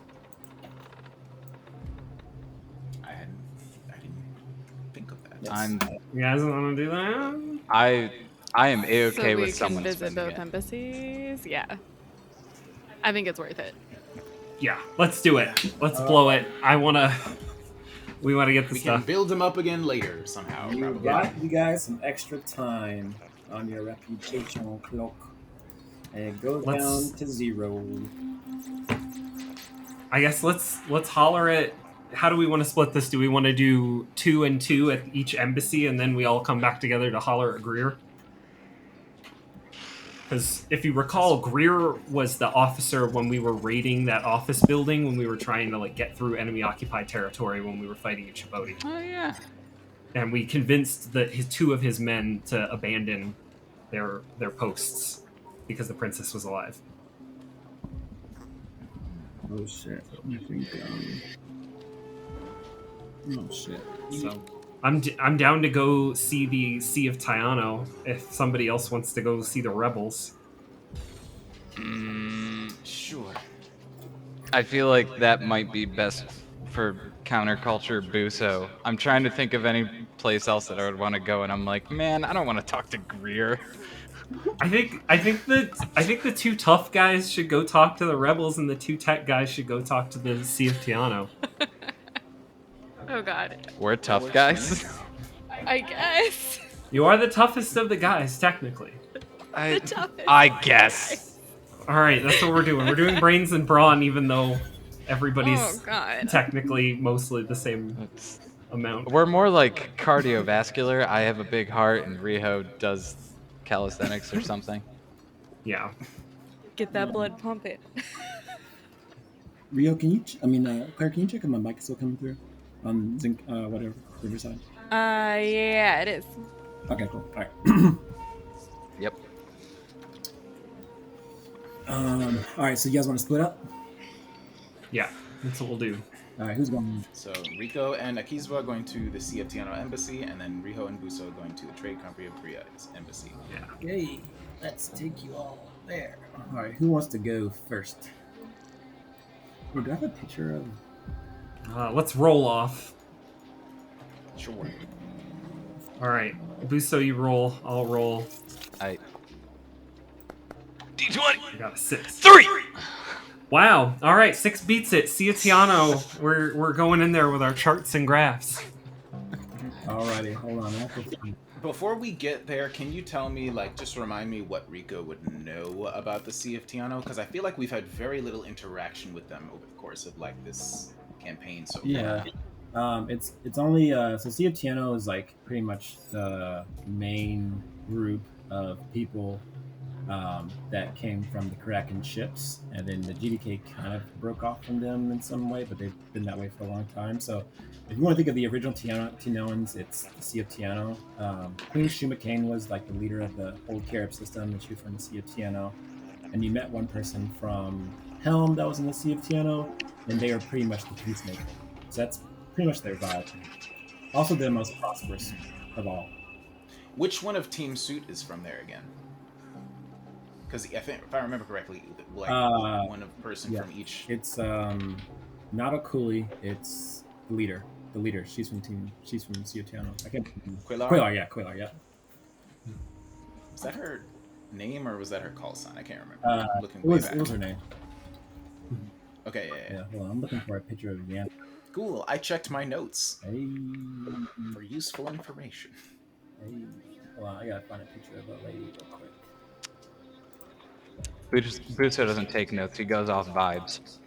I didn't think of that. I'm. You guys want to do that? I am a-okay So we with can someone visit spending both it. embassies. Yeah, I think it's worth it. Yeah, let's do it. Let's blow it. We want to get the We stuff. can build them up again later somehow. You Probably. got you guys some extra time on your reputation clock, and it goes down to 0. I guess let's holler it. How do we want to split this? Do we want to do 2 and 2 at each embassy, and then we all come back together to holler at Greer? Because if you recall, Greer was the officer when we were raiding that office building, when we were trying to get through enemy-occupied territory when we were fighting in Djibouti. Oh yeah. And we convinced two of his men to abandon their posts because the princess was alive. Oh shit! I think. Oh shit! So I'm down to go see the Sea of Tiano if somebody else wants to go see the rebels. Sure. I feel like that might be best for counterculture Buso. I'm trying to think of any place else that I would want to go, and I'm like, man, I don't want to talk to Greer. I think the 2 tough guys should go talk to the rebels, and the 2 tech guys should go talk to the Sea of Tiano. Oh god. We're tough guys. I guess. You are the toughest of the guys, technically. I guess. All right, that's what we're doing. We're doing brains and brawn, even though everybody's Oh god. technically mostly the same It's, amount. we're more like cardiovascular. I have a big heart, and Riho does calisthenics or something. Yeah. Get that blood pumping. Rio, can you? Claire, can you check if my mic is still coming through on Zinc, whatever Riverside? Yeah, it is. Okay, cool. All right. Yep. All right. So you guys want to split up? Yeah, that's what we'll do. All right. Who's going? So Rico and Akizwa going to the Sea of Tiano embassy, and then Riho and Buso going to the Trade Company of Korea's embassy. Yeah. Yay! Let's take you all there. All right. Who wants to go first? Oh, do I have a picture of? Let's roll off. Sure. All right, Buso, you roll. I'll roll. D20. I got a 6. 3. Wow. All right, 6 beats it. Ciatiano, we're going in there with our charts and graphs. Alrighty, hold on. I have to Before we get there, can you tell me, like, just remind me what Rico would know about the Sea of Tiano? Because I feel like we've had very little interaction with them over the course of like this campaign so Yeah. far. It's only so Sea of Tiano is like pretty much the main group of people that came from the Kraken ships, and then the GDK kind of broke off from them in some way, but they've been that way for a long time. So, if you want to think of the original Tianoans, it's the Sea of Tiano. Queen Shumakane was like the leader of the old Carib system, and she was from the Sea of Tiano. And you met one person from Helm that was in the Sea of Tiano, and they are pretty much the peacemaker. So that's pretty much their vibe. Also, the most prosperous of all. Which one of Team Suit is from there again? Because I think, if I remember correctly, like one of person from each. It's not a coolie. It's the leader. The leader. She's from Sea of Tiano. I can't. Quaylar. Yeah. Was that her name or was that her call sign? I can't remember. I'm looking way back. It was her name. Okay, yeah. Hold on, I'm looking for a picture of Yan. Cool. I checked my notes Hey. for useful information. Hey. Hold on, I gotta find a picture of a lady real quick. Buto doesn't take notes. He goes off vibes.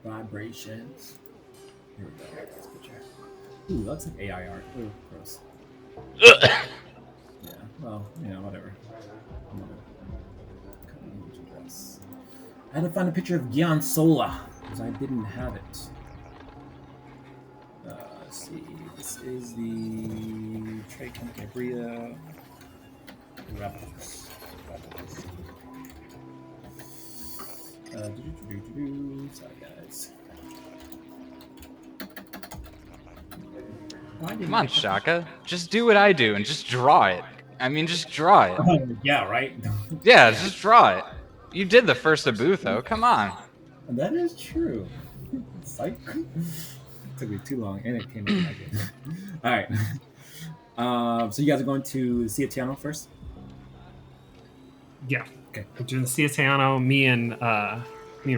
Vibrations. Here we go. This picture. Ooh, that's like AI art. Ooh, gross. Yeah. Well, whatever. I had to find a picture of Gian Sola because I didn't have it. Let's see. This is the trade company Bria Rebels. Sorry, guys. Come on, Shaka. Just do what I do and just draw it. I mean, just draw it. Yeah, right? Yeah, just draw it. You did the first Abutho. Come on. That is true. Psych. It took me too long, and it came out like it. All right. So you guys are going to Sea of Tiano first? Yeah. Okay. We're doing Ciatiano. Me and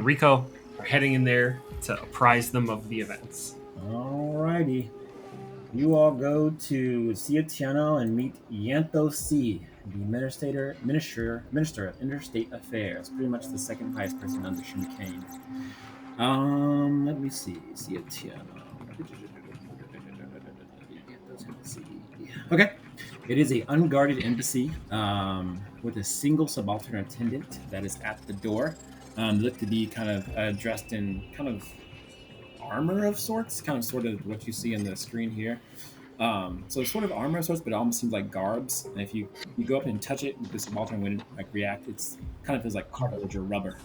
Rico are heading in there to apprise them of the events. Alrighty. You all go to Sea of Tiano and meet Yanto C, the Minister of Interstate Affairs, pretty much the second highest person under Shumakane. Let me see. Sea of Tiano. Okay. It is a unguarded embassy with a single subaltern attendant that is at the door. Look to be kind of dressed in kind of armor of sorts, kind of sort of what you see in the screen here. So it's sort of armor of sorts, but it almost seems like garbs. And if you go up and touch it, the subaltern wouldn't like react. It's kind of feels like cartilage or rubber.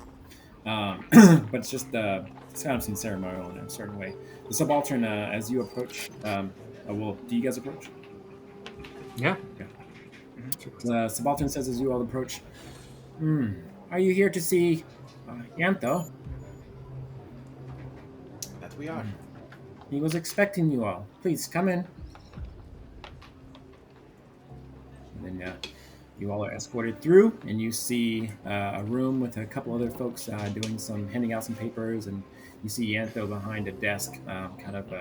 But it's just it's kind of seems ceremonial in a certain way. The subaltern, as you approach, do you guys approach? Yeah. The subaltern says as you all approach, are you here to see Yanto? That we are. He was expecting you all. Please come in. And then you all are escorted through, and you see a room with a couple other folks handing out some papers, and you see Yanto behind a desk, kind of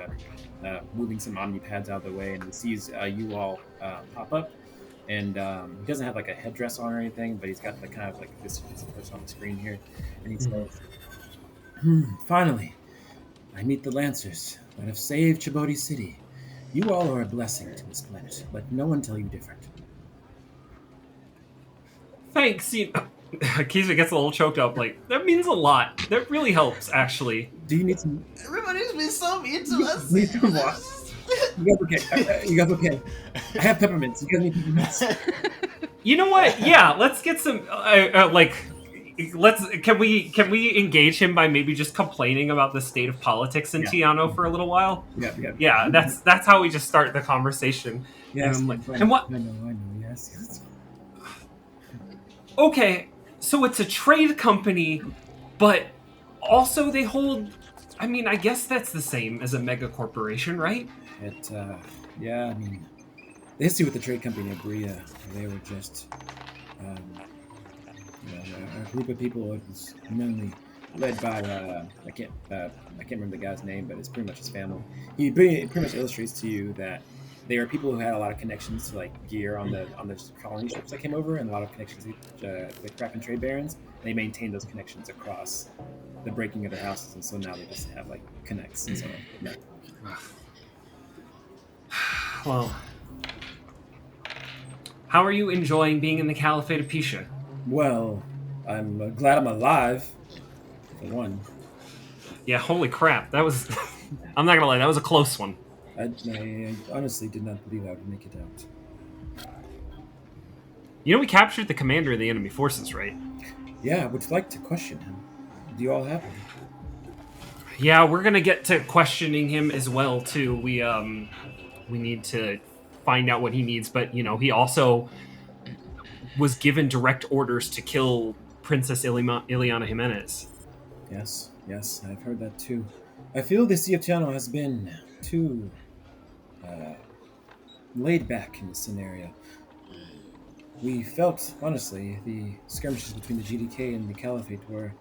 moving some omnipads out of the way, and he sees you all pop up. And he doesn't have like a headdress on or anything, but he's got the kind of like this person on the screen here, and he says, "Finally, I meet the Lancers that have saved Chibodi City. You all are a blessing to this planet. Let no one tell you different." Thanks. Kiza gets a little choked up. Like, that means a lot. That really helps, actually. Do you need some? Everybody's been so mean to us. Need some water? You guys okay? I have peppermints. You guys need peppermints? You know what? Yeah, let's get some. Can we engage him by maybe just complaining about the state of politics in Tiano for a little while? Yeah. That's how we just start the conversation. Yes. And what? I know. Yes. Okay, so it's a trade company, but also they hold. I mean, I guess that's the same as a mega corporation, right? Yeah. I mean, the history with the trade company of Bria, they were just a group of people. It was mainly led by I can't remember the guy's name, but it's pretty much his family. Pretty much illustrates to you that they are people who had a lot of connections to like gear on the colony ships that came over, and a lot of connections to the craft and trade barons. And they maintained those connections across the breaking of their houses, and so now they just have like connects. And so yeah. Well, how are you enjoying being in the Caliphate of Pisha? Well, I'm glad I'm alive. For one, Yeah, holy crap. That was... I'm not gonna lie, that was a close one. I honestly did not believe I would make it out. You know, we captured the commander of the enemy forces, right? Yeah, I would like to question him. Do you all have him? Yeah, we're gonna get to questioning him as well, too. We need to find out what he needs, but, he also was given direct orders to kill Princess Ileana Jimenez. Yes, I've heard that too. I feel the Sea of Tiano has been too uh, laid back in this scenario. We felt, honestly, the skirmishes between the GDK and the Caliphate were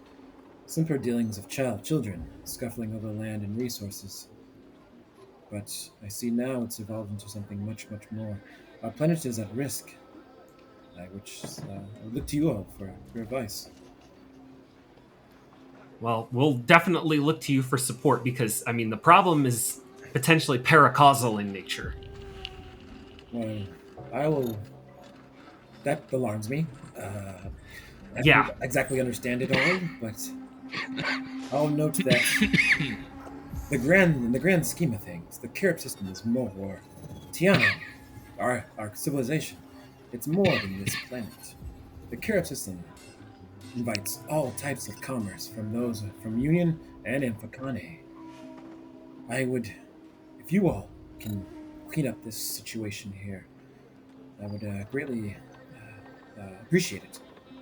simpler dealings of children scuffling over land and resources. But I see now it's evolved into something much, much more. Our planet is at risk, I would look to you all for advice. Well, we'll definitely look to you for support because, the problem is potentially paracausal in nature. Well, I will. That alarms me. I Yeah. don't exactly understand it all, but I'll note that in the grand scheme of things, the Carib system is more, or Tiana, our civilization, it's more than this planet. The Carib system invites all types of commerce from those from Union and Infocane. I would, if you all can clean up this situation here, I would greatly appreciate it,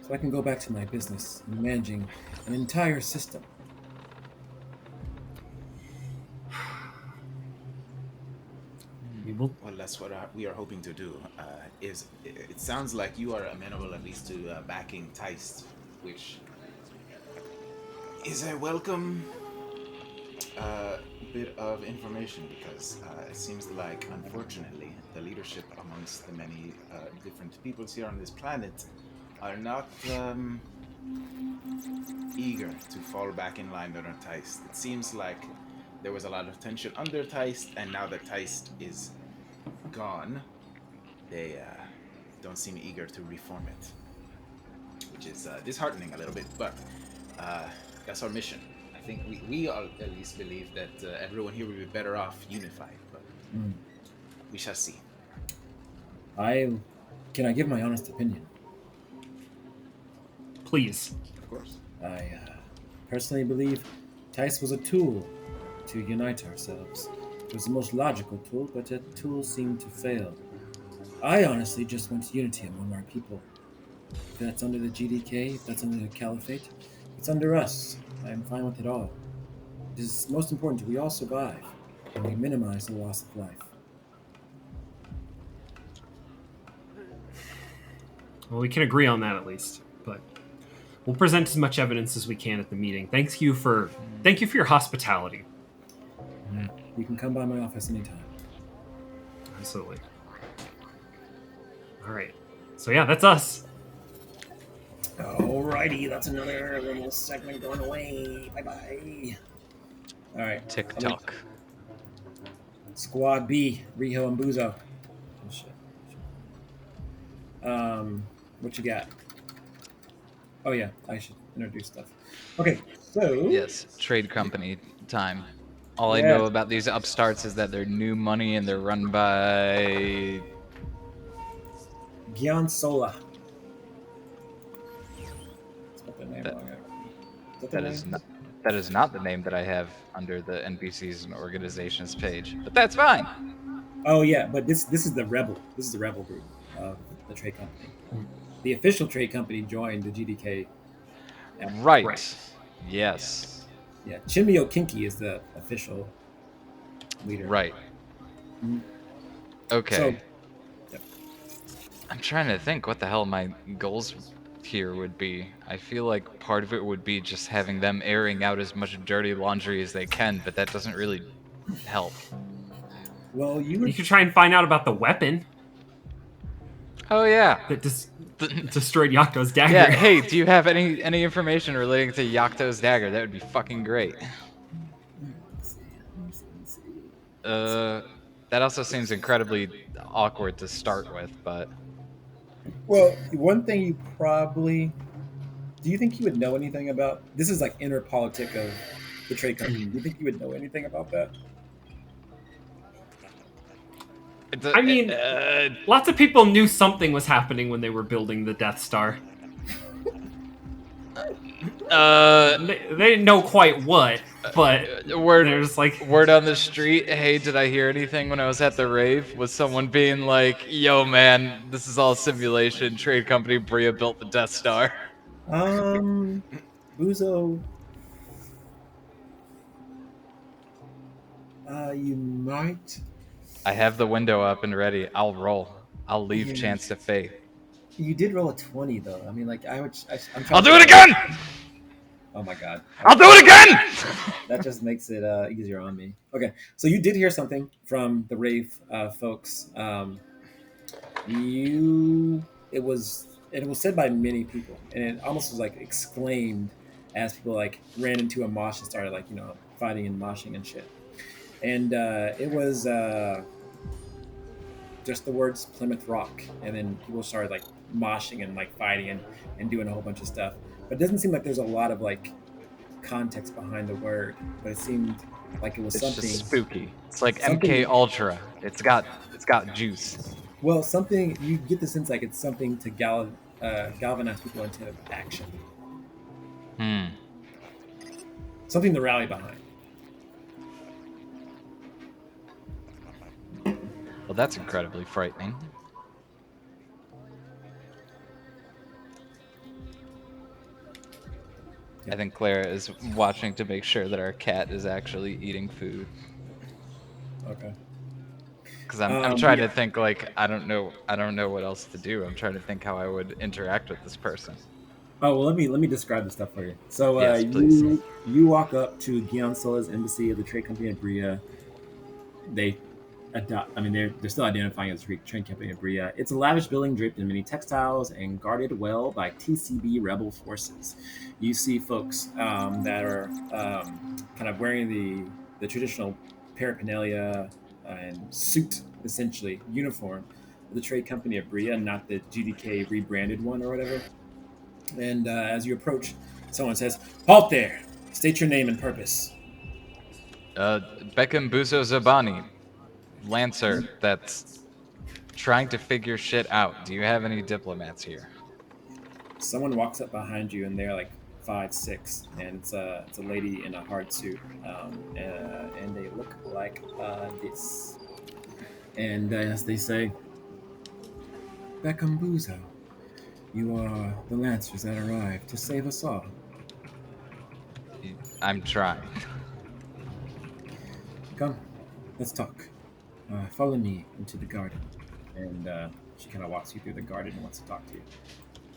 so I can go back to my business and managing an entire system. Well, that's what we are hoping to do. It sounds like you are amenable at least to backing Teist, which is a welcome bit of information because it seems like, unfortunately, the leadership amongst the many different peoples here on this planet are not eager to fall back in line under Teist. It seems like there was a lot of tension under Teist, and now that Teist is gone, they don't seem eager to reform it, which is disheartening a little bit, but that's our mission. I think we all at least believe that everyone here will be better off unified, but we shall see. Can I give my honest opinion? Please. Of course. I personally believe Tice was a tool to unite ourselves. It was the most logical tool, but that tool seemed to fail. I honestly just want unity among our people. If that's under the GDK, if that's under the Caliphate, it's under us. I am fine with it all. It is most important that we all survive, and we minimize the loss of life. Well, we can agree on that at least, but we'll present as much evidence as we can at the meeting. Thank you for your hospitality. You can come by my office anytime. Absolutely. All right. So yeah, that's us. Alrighty, that's another little segment going away. Bye-bye. Alright. TikTok. Squad B, Riho and Buzo. Oh, shit. What you got? Oh yeah, I should introduce stuff. Okay, so Yes, trade company time. All I know about these upstarts is that they're new money and they're run by Gyan Sola. Spelled their name wrong. that is not the name that I have under the NPCs and organizations page. But that's fine. Oh yeah, but this is the rebel. This is the rebel group of the trade company. The official trade company joined the GDK. Right. Yes. Yeah, Chimio Kinky is the official leader. Right. Mhm. Okay. So, I'm trying to think what the hell my goals here would be. I feel like part of it would be just having them airing out as much dirty laundry as they can, but that doesn't really help. Well, you You would. could try and find out about the weapon Oh yeah. that destroyed Yakuto's dagger. Yeah, hey, do you have any information relating to Yakuto's dagger? That would be fucking great. Let's see. That also seems incredibly awkward to start with, but Well, one thing you probably. Do you think you would know anything about? This is like inner politic of the trade company. Do you think you would know anything about that? I mean, lots of people knew something was happening when they were building the Death Star. They didn't know quite what, but there's like word on the street. Hey, did I hear anything when I was at the rave? Was someone being like, "Yo, man, this is all simulation. Trade company Bria built the Death Star." Buzo. You might. I have the window up and ready. I'll roll. I'll leave Yeah. chance to fate. You did roll a 20 though. I mean, like I'm trying. I'll do it again. Oh my god. I'll do it again. That just makes it easier on me. Okay, so you did hear something from the rave folks. It was said by many people, and it almost was like exclaimed as people like ran into a mosh and started like fighting and moshing and shit. And it was just the words Plymouth Rock, and then people started like moshing and like fighting and doing a whole bunch of stuff. But it doesn't seem like there's a lot of like context behind the word, but it seemed like it was It's something just spooky. It's like something- MK Ultra. It's got juice. Well, something you get the sense like it's something to galvanize people into action, something to rally behind. Well, that's incredibly frightening. I think Clara is watching to make sure that our cat is actually eating food. Okay. Because I'm trying to think like I don't know what else to do. I'm trying to think how I would interact with this person. Oh well, let me describe the stuff for you. So Yes, please. you walk up to Gyeonsola's embassy of the trade company of Bria. They're still identifying as the trade company of Bria. It's a lavish building draped in many textiles and guarded well by TCB rebel forces. You see folks that are kind of wearing the traditional paraphernalia and suit, essentially uniform of the trade company of Bria, not the GDK rebranded one or whatever. And as you approach, someone says, "Halt there! State your name and purpose." Beckham Buzo Zabani, Lancer, that's trying to figure shit out. Do you have any diplomats here? Someone walks up behind you, and they're like 5'6", and it's a lady in a hard suit, and they look like this. And as they say, "Beckham Buzo, you are the Lancers that arrived to save us all." I'm trying. Come, let's talk. Follow me into the garden. And she kind of walks you through the garden and wants to talk to you.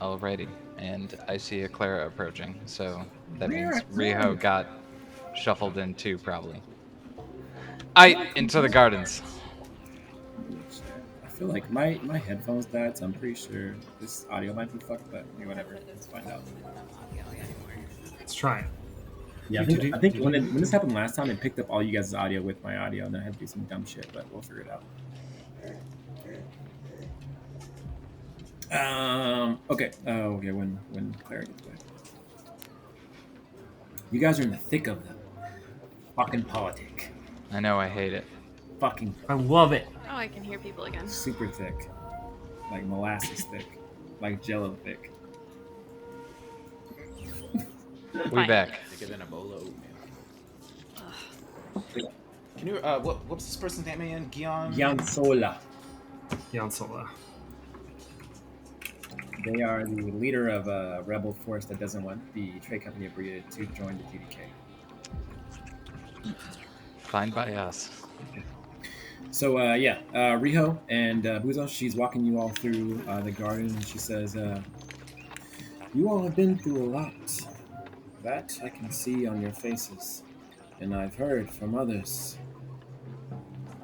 Alrighty, and I see a Clara approaching, so that Clara, means Clara. Riho got shuffled in too, probably. Into the gardens. I feel like my headphones died, so I'm pretty sure this audio might be fucked, but whatever. Let's find out. let's try it. Yeah, I think when this happened last time, it picked up all you guys' audio with my audio, and I had to do some dumb shit, but we'll figure it out. Okay. Okay. When Clara gets back, you guys are in the thick of them. Fucking politic. I know, I hate it. Fucking I love it. Oh, I can hear people again. super thick, like molasses thick, like Jello thick. We back. Thicker than a bowl of oatmeal. Can you what's this person's name again? Gyeonsola. Gyeonsola. They are the leader of a rebel force that doesn't want the trade company of Bria to join the GDK. Fine by us. So Riho and Buzo, she's walking you all through the garden, and she says, You all have been through a lot. That I can see on your faces, and I've heard from others.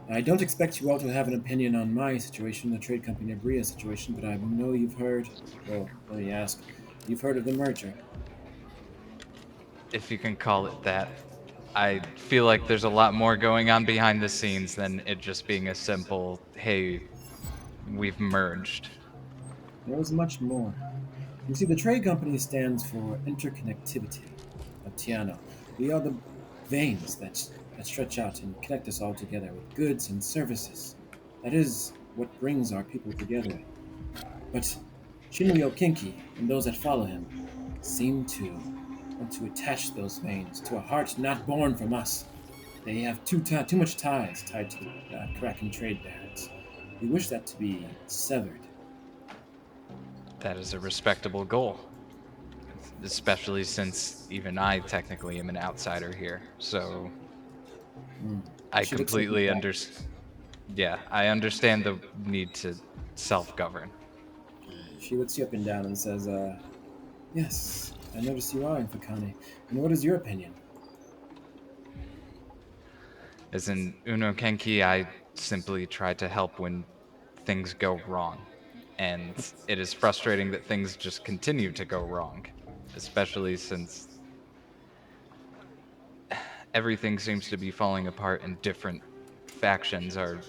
I don't expect you all to have an opinion on my situation, the trade company Abria situation, but I know you've heard. Well, let me ask. You've heard of the merger? If you can call it that. I feel like there's a lot more going on behind the scenes than it just being a simple, hey, we've merged. There is much more. You see, the trade company stands for interconnectivity of Tiano. We are the veins that stretch out and connect us all together with goods and services. That is what brings our people together. But Shinryo Kinki and those that follow him seem to want to attach those veins to a heart not born from us. They have too much ties tied to the Kraken trade barons. We wish that to be severed. That is a respectable goal, especially since even I technically am an outsider here. So Mm. I She looks at you completely back. understand. Yeah, I understand the need to self-govern. She looks you up and down and says, yes, I notice you are in Fakane. And what is your opinion? As in Uno Kenki, I simply try to help when things go wrong. And it is frustrating that things just continue to go wrong, especially since everything seems to be falling apart and different factions are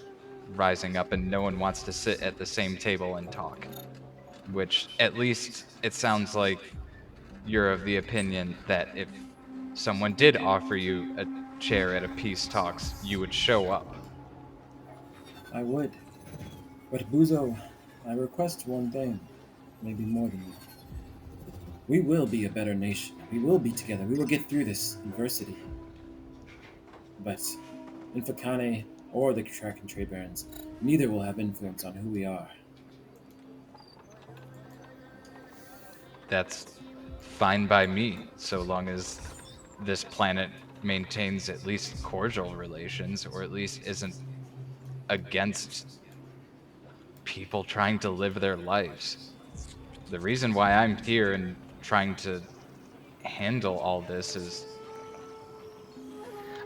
rising up and no one wants to sit at the same table and talk. Which, at least, it sounds like you're of the opinion that if someone did offer you a chair at a peace talks, you would show up. I would. But Buzo, I request one thing, maybe more than that. We will be a better nation. We will be together. We will get through this adversity. But in Fakane or the Track and Trade Barons, neither will have influence on who we are. That's fine by me, so long as this planet maintains at least cordial relations, or at least isn't against people trying to live their lives. The reason why I'm here and trying to handle all this is,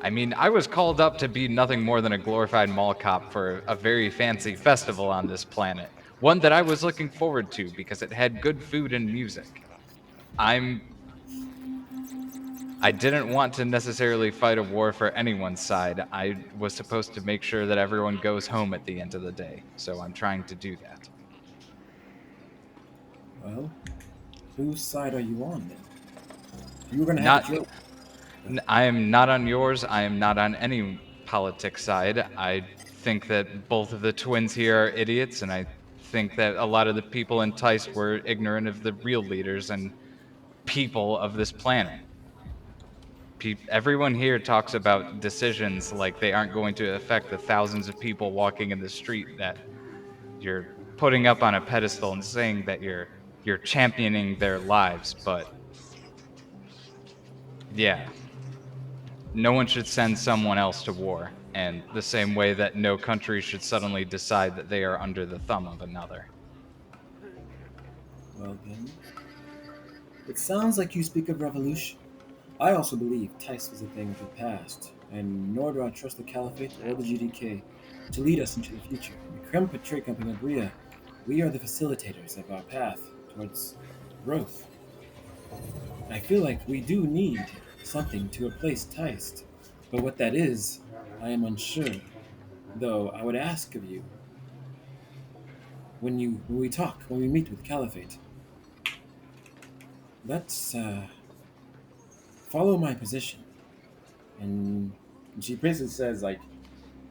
I mean, I was called up to be nothing more than a glorified mall cop for a very fancy festival on this planet, one that I was looking forward to because it had good food and music. I'm I didn't want to necessarily fight a war for anyone's side. I was supposed to make sure that everyone goes home at the end of the day. So I'm trying to do that. Well, whose side are you on then? You were going to have it Not your I am not on yours. I am not on any politics side. I think that both of the twins here are idiots, and I think that a lot of the people enticed were ignorant of the real leaders and people of this planet. Everyone here talks about decisions like they aren't going to affect the thousands of people walking in the street that you're putting up on a pedestal and saying that you're championing their lives, but yeah, no one should send someone else to war, and the same way that no country should suddenly decide that they are under the thumb of another. Well then, it sounds like you speak of revolution. I also believe Tice was a thing of the past, and nor do I trust the Caliphate or the GDK to lead us into the future. In the Krempa Trade Company of Bria, we are the facilitators of our path towards growth. I feel like we do need something to replace Tice, but what that is, I am unsure. Though I would ask of you when we talk, when we meet with Caliphate, let's follow my position. And she basically says like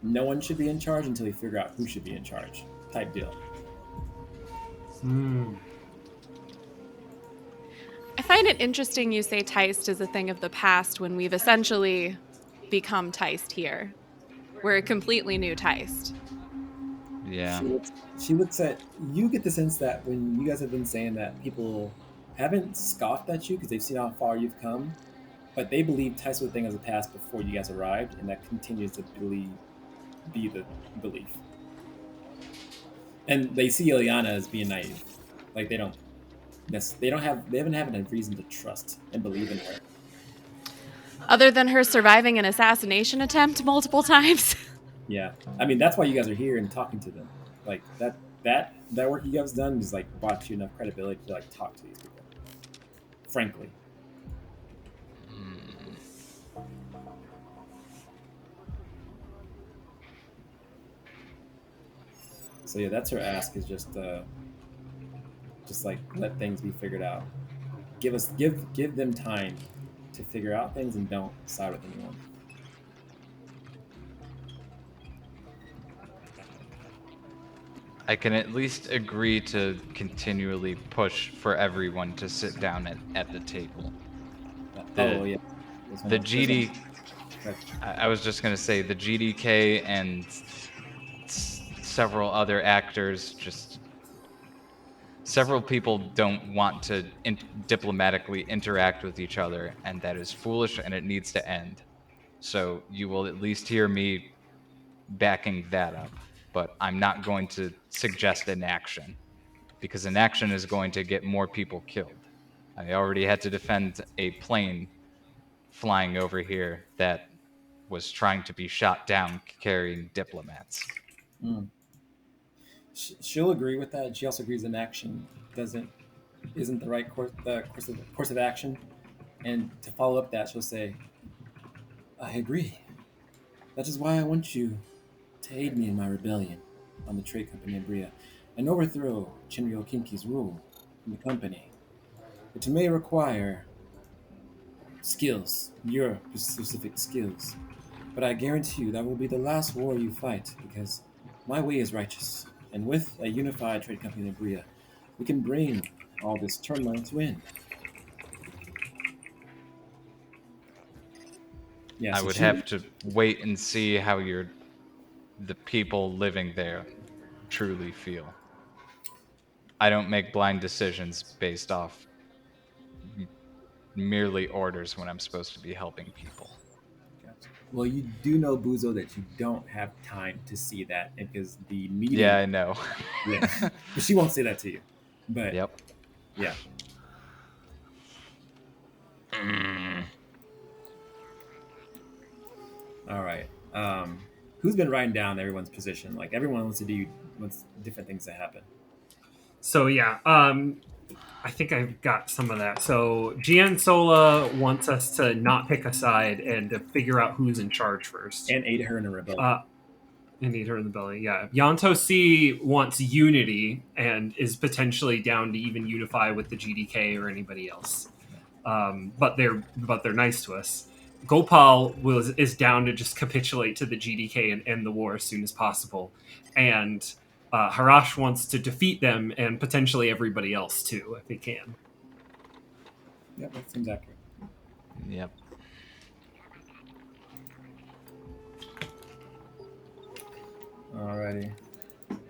no one should be in charge until we figure out who should be in charge, type deal. Hmm. I find it interesting you say Teist is a thing of the past when we've essentially become Teist here. We're a completely new Teist. Yeah. She looks at you. Get the sense that when you guys have been saying that, people haven't scoffed at you because they've seen how far you've come, but they believe Tice was a thing of the past before you guys arrived, and that continues to be the belief. And they see Ileana as being naive, like they don't. they haven't had a reason to trust and believe in her. Other than her surviving an assassination attempt multiple times. Yeah, I mean that's why you guys are here and talking to them. Like that work you guys done is like brought you enough credibility to like talk to these people. Frankly, so yeah, that's her ask is just like let things be figured out. Give them time to figure out things and don't side with anyone. I can at least agree to continually push for everyone to sit down at the table. Oh yeah, The GD. Right. I was just gonna say the GDK and several other actors, just several people don't want to diplomatically interact with each other, and that is foolish and it needs to end. So you will at least hear me backing that up, but I'm not going to suggest inaction because inaction is going to get more people killed. I already had to defend a plane flying over here that was trying to be shot down carrying diplomats. Mm. She'll agree with that. She also agrees that action isn't the right course of action. And to follow up that, she'll say, "I agree. That is why I want you to aid me in my rebellion on the trade company in Bria and overthrow Chinryo Kinki's rule in the company. It may require skills, your specific skills, but I guarantee you that will be the last war you fight because my way is righteous, and with a unified trade company in Bria, we can bring all this turmoil to end." Yeah, I so would she. have to wait and see how the people living there truly feel. I don't make blind decisions based off merely orders when I'm supposed to be helping people. Well, you do know, Buzo, that you don't have time to see that because the Yeah, meeting. I know. Yeah, but she won't say that to you. But Yep. yeah, all right. Who's been writing down everyone's position? Like everyone wants different things to happen. So yeah, I think I've got some of that. So Gian Sola wants us to not pick a side and to figure out who's in charge first. And aid her in a rebellion. And eat her in the belly. Yeah, Yanto C wants unity and is potentially down to even unify with the GDK or anybody else. But they're nice to us. Gopal is down to just capitulate to the GDK and end the war as soon as possible. And Harash wants to defeat them and potentially everybody else too, if he can. Yep, that seems accurate. Yep. Alrighty.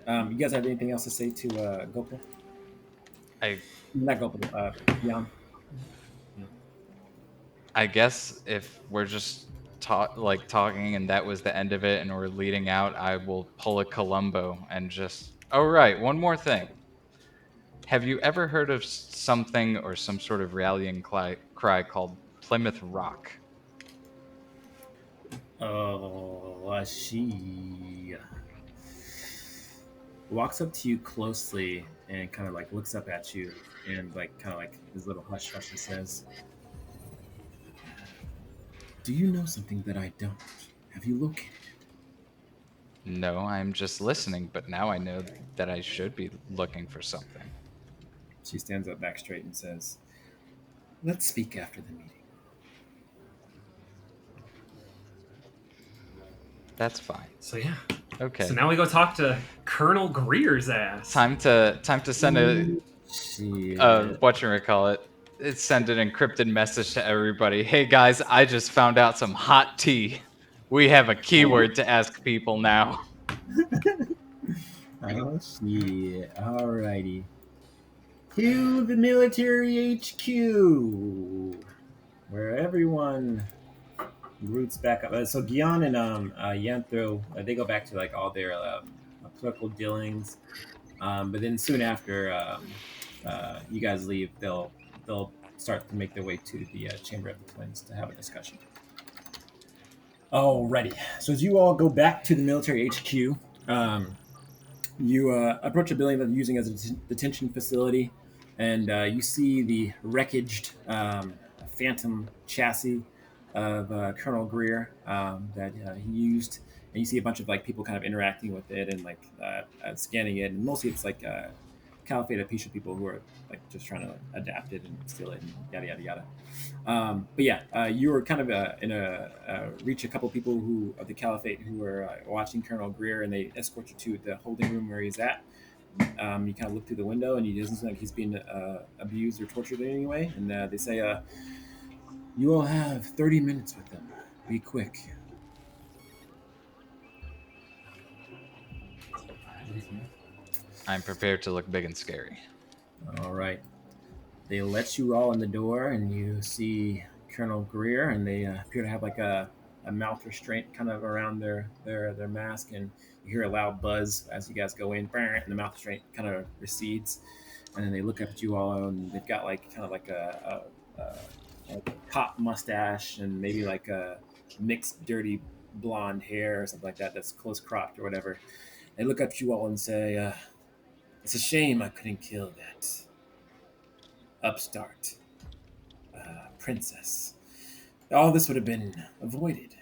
You guys have anything else to say to Gopal? Not Gopal. Jan. I guess if we're just talking and that was the end of it and we're leading out, I will pull a Columbo and just. Oh right, one more thing. Have you ever heard of something or some sort of rallying cry called Plymouth Rock? Oh, she walks up to you closely and kind of like looks up at you and like kind of like this little hush hush and says, "Do you know something that I don't? Have you located it?" No, I'm just listening, but now I know that I should be looking for something. She stands up back straight and says, "Let's speak after the meeting." That's fine. So yeah. Okay. So now we go talk to Colonel Greer's ass. Time to send a Shit. whatchamacallit. Send an encrypted message to everybody. Hey guys, I just found out some hot tea. We have a keyword to ask people now. Oh shit. Alrighty. To the military HQ, where everyone roots back up. So Gian and Yanthro, they go back to like all their political dealings. But then soon after, you guys leave, they'll start to make their way to the Chamber of the Twins to have a discussion. Alrighty. So as you all go back to the military HQ, you approach a building that they're using as a detention facility, and you see the wreckaged phantom chassis of Colonel Greer that he used, and you see a bunch of like people kind of interacting with it and like scanning it, and mostly it's like Caliphate of Pisha people who are like just trying to like, adapt it and steal it and yada yada yada. But yeah, you were kind of in a reach a couple people who of the Caliphate who were watching Colonel Greer, and they escort you to the holding room where he's at. You kind of look through the window, and he doesn't seem like he's being abused or tortured in any way. And they say, "You all have 30 minutes with them. Be quick." I'm prepared to look big and scary. All right. They let you all in the door, and you see Colonel Greer, and they appear to have like a mouth restraint kind of around their mask, and you hear a loud buzz as you guys go in, and the mouth restraint kind of recedes, and then they look up at you all, and they've got like kind of like a cop mustache and maybe like a mixed dirty blonde hair or something like that that's close cropped or whatever. They look up at you all and say, "It's a shame I couldn't kill that upstart princess. All this would have been avoided."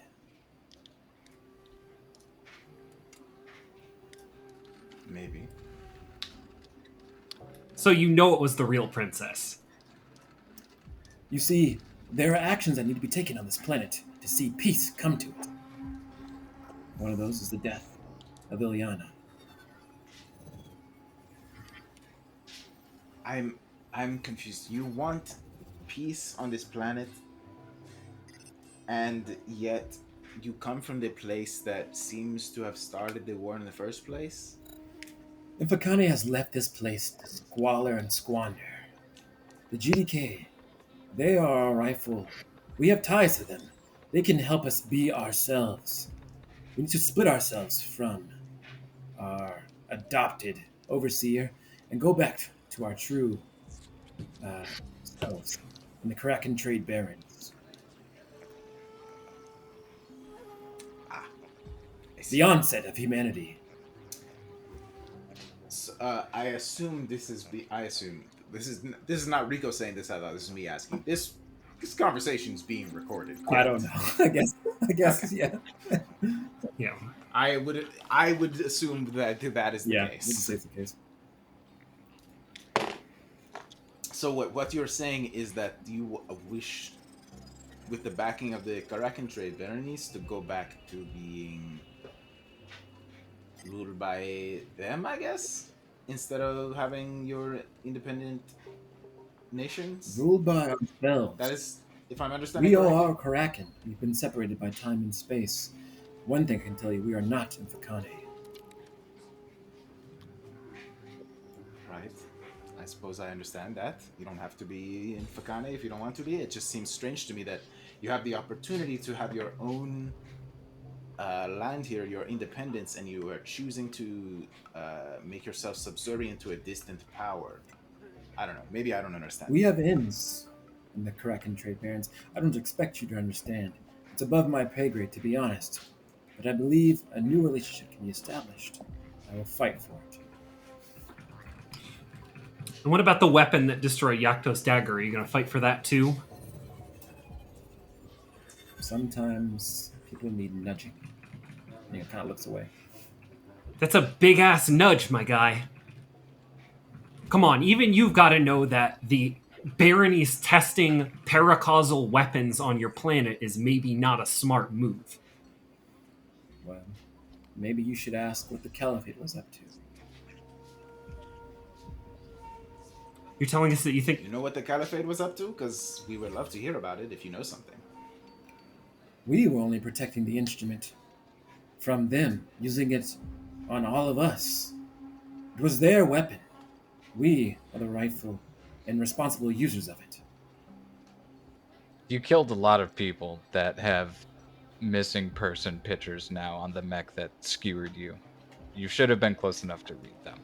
Maybe. So you know it was the real princess. You see, there are actions that need to be taken on this planet to see peace come to it. One of those is the death of Ilyana. I'm confused. You want peace on this planet, and yet you come from the place that seems to have started the war in the first place? Infakane has left this place to squalor and squander. The GDK, they are our rightful. We have ties to them. They can help us be ourselves. We need to split ourselves from our adopted overseer and go back to our true selves in the Karakan trade barons. Ah, I see. The onset of humanity. So, I assume this is this is not Rico saying this out loud. This is me asking. This conversation is being recorded. I Correct? don't know. I guess, yeah. Yeah. I would assume that that is the Yeah, case. this is the case. So what you're saying is that you wish, with the backing of the Karakan trade baronies, to go back to being ruled by them, I guess, instead of having your independent nations. Ruled by ourselves. That is, if I'm understanding We all correctly. are Karakan. We've been separated by time and space. One thing I can tell you, we are not in Fakane. Right. I suppose I understand that. You don't have to be in Fakane if you don't want to be. It just seems strange to me that you have the opportunity to have your own land here, your independence, and you are choosing to make yourself subservient to a distant power. I don't know. Maybe I don't understand. We have ends in the Karakan trade barons. I don't expect you to understand. It's above my pay grade, to be honest. But I believe a new relationship can be established. I will fight for it. And what about the weapon that destroyed Yakto's dagger? Are you going to fight for that too? Sometimes people need nudging. And he kind of looks away. That's a big ass nudge, my guy. Come on, even you've got to know that the baronies testing paracausal weapons on your planet is maybe not a smart move. Well, maybe you should ask what the Caliphate was up to. You're telling us that you think... You know what the Caliphate was up to? Because we would love to hear about it if you know something. We were only protecting the instrument from them, using it on all of us. It was their weapon. We are the rightful and responsible users of it. You killed a lot of people that have missing person pictures now on the mech that skewered you. You should have been close enough to read them.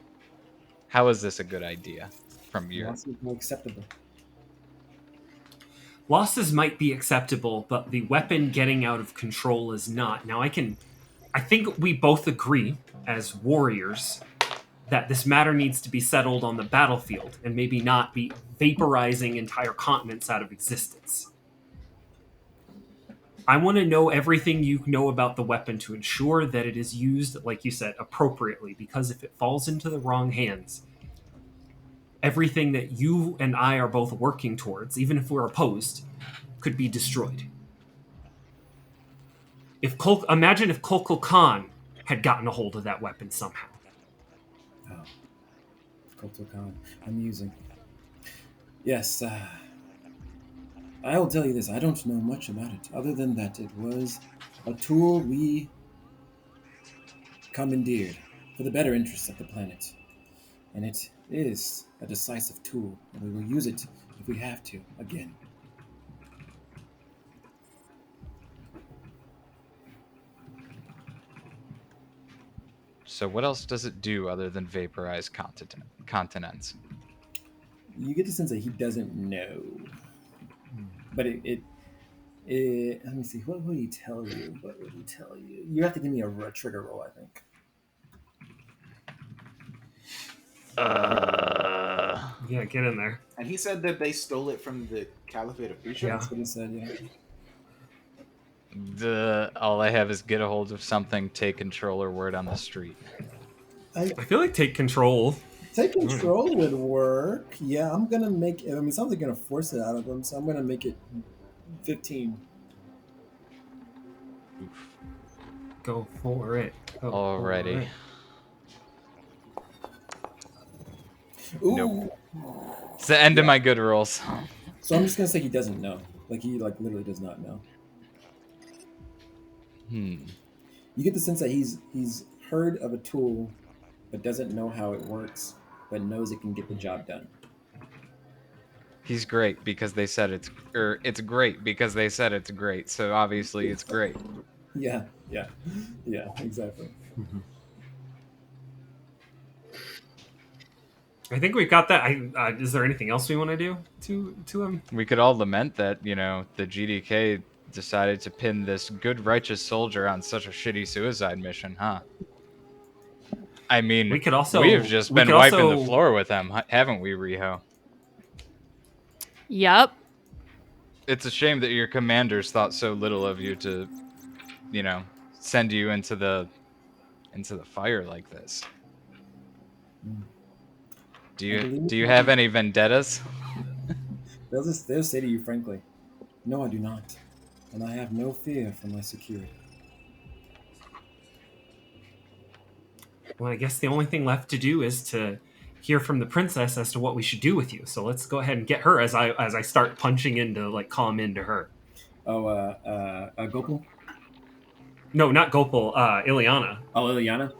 How is this a good idea? from your. Loss is more acceptable. Losses might be acceptable, but the weapon getting out of control is not. Now, I think we both agree as warriors that this matter needs to be settled on the battlefield and maybe not be vaporizing entire continents out of existence. I want to know everything you know about the weapon to ensure that it is used, like you said, appropriately, because if it falls into the wrong hands, everything that you and I are both working towards, even if we're opposed, could be destroyed. Imagine if Kolkal Khan had gotten a hold of that weapon somehow. Oh, Kotokan. Amusing. Yes, I will tell you this. I don't know much about it, other than that it was a tool we commandeered for the better interests of the planet. And it is a decisive tool, and we will use it if we have to, again. So what else does it do other than vaporize continents? You get the sense that he doesn't know. But let me see, what will he tell you? What would he tell you? You have to give me a trigger roll, I think. Yeah, get in there. And he said that they stole it from the Caliphate of Pusha. Yeah. That's what he said, yeah. All I have is get a hold of something, take control, or word on the street. I feel like take control. Take control would work. Yeah, I'm gonna make it. I mean, something's gonna force it out of him, so I'm gonna make it 15. Oof. Go for it. Go Alrighty. For it. Ooh. Nope. It's the end of my good rolls. So I'm just gonna say he doesn't know. Like he literally does not know. You get the sense that he's heard of a tool, but doesn't know how it works, but knows it can get the job done. He's great because they said it's great because they said it's great. So obviously it's great. Yeah, exactly. I think we've got that. Is there anything else we want to do to him? We could all lament that, the GDK decided to pin this good righteous soldier on such a shitty suicide mission, huh? I mean, We could also we have just been wiping the floor with them, haven't we, Riho? Yup. It's a shame that your commanders thought so little of you to, send you into the fire like this. Do you have any vendettas? They'll say to you frankly, no, I do not, and I have no fear for my security. Well, I guess the only thing left to do is to hear from the princess as to what we should do with you. So let's go ahead and get her as I start punching into calm into her. Oh, Gopal? No, not Gopal. Ileana. Oh, Ileana?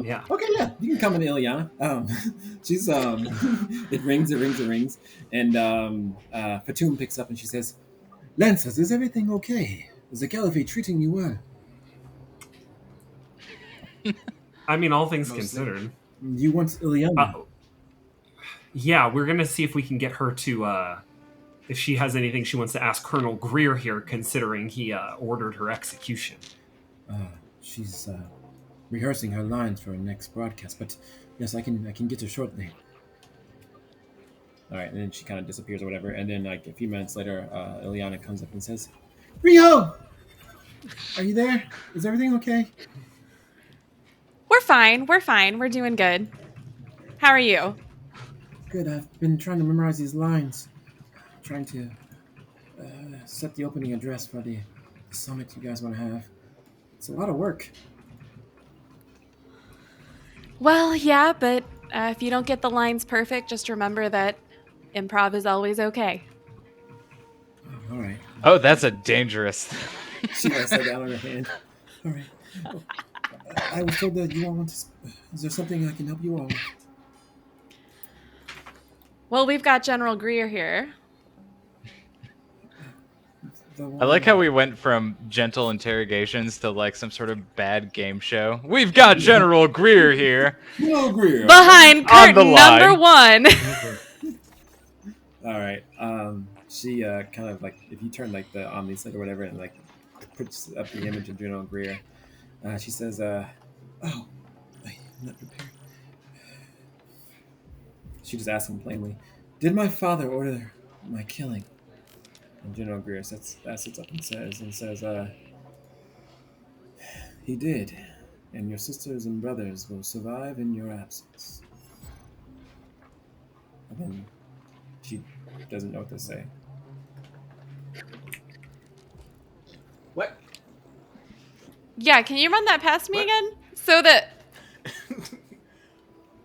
Yeah. Okay, yeah, you can come in, Ileana. She's it rings, and Fatum picks up and she says, "Lancers, is everything okay? Is the Caliphate treating you well?" I mean, all things Mostly. considered. You want Ileana? Yeah, we're gonna see if we can get her to if she has anything she wants to ask Colonel Greer here, considering he ordered her execution. She's rehearsing her lines for her next broadcast, but yes, I can get her shortly. All right, and then she kind of disappears or whatever, and then a few minutes later, Ileana comes up and says, "Rio, are you there? Is everything okay?" We're fine. We're doing good. How are you? Good. I've been trying to memorize these lines, trying to set the opening address for the summit you guys want to have. It's a lot of work. Well, yeah, but if you don't get the lines perfect, just remember that improv is always okay. Oh, all right. Oh, that's a dangerous. She lays that down on her hand. All right. Well, I was told that you all want to. Is there something I can help you all with? Well, we've got General Greer here. I like how we went from gentle interrogations to like some sort of bad game show. We've got General Greer here. No, Greer. Behind On the curtain number line. 1. All right. She kind of like if you turn like the Omni set or whatever and like puts up the image of General Greer, she says, "Oh, I'm not prepared." She just asks him plainly, "Did my father order my killing?" And General Greer sits up and says, "He did, and your sisters and brothers will survive in your absence." And then she doesn't know what to say. What? Yeah, can you run that past me What? again? So that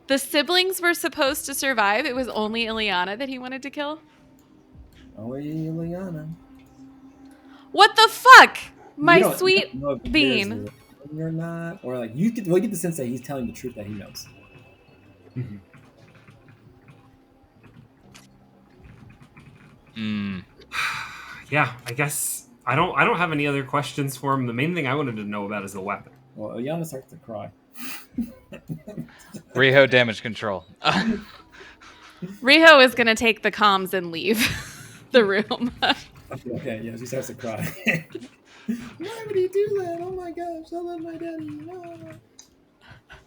the siblings were supposed to survive. It was only Ileana that he wanted to kill. Only Ileana. What the fuck? You My don't sweet know if there's bean. lying or not, or like you get the sense that he's telling the truth that he knows. Mhm. Yeah, I guess I don't have any other questions for him. The main thing I wanted to know about is the weapon. Well, Ileana starts to cry. Riho damage control. Riho is gonna take the comms and leave the room. Okay, yeah, she starts to cry. Why would he do that? Oh my gosh, I love my daddy. No.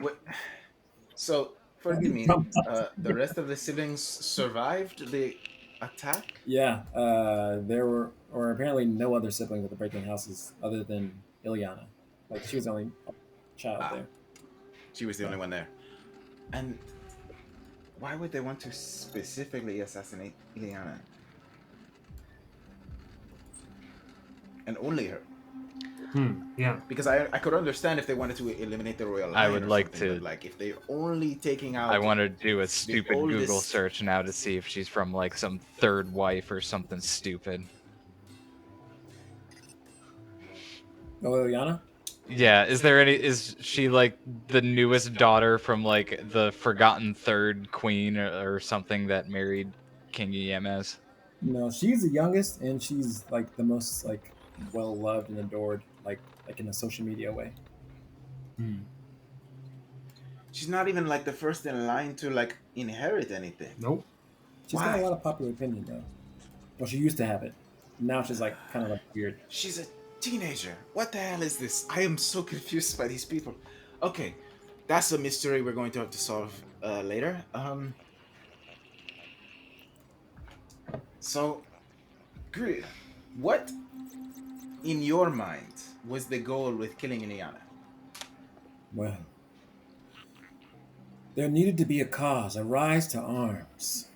What? So, forgive me. The rest of the siblings survived the attack? Yeah, there were, or apparently no other siblings at the breaking houses other than Ileana. Like she was the only child Ah, there. she was the only one there. And why would they want to specifically assassinate Ileana? And only her? Yeah. Because I could understand if they wanted to eliminate the royal line. I would or like something, to- but like if they're only taking out. I want to do a stupid Google oldest- search now to see if she's from like some third wife or something stupid. Oh, Ileana? Yeah, is she like the newest daughter from like the forgotten third queen or something that married King Yemes? No, she's the youngest, and she's like the most like well loved and adored, like in a social media way. She's not even like the first in line to like inherit anything. Nope. She's got a Why? lot of popular opinion though. Well, she used to have it. Now she's like kind of like weird. She's a teenager. What the hell is this? I am so confused by these people. Okay, that's a mystery we're going to have to solve later. So, Gru, what in your mind was the goal with killing Ileana? Well, there needed to be a cause, a rise to arms.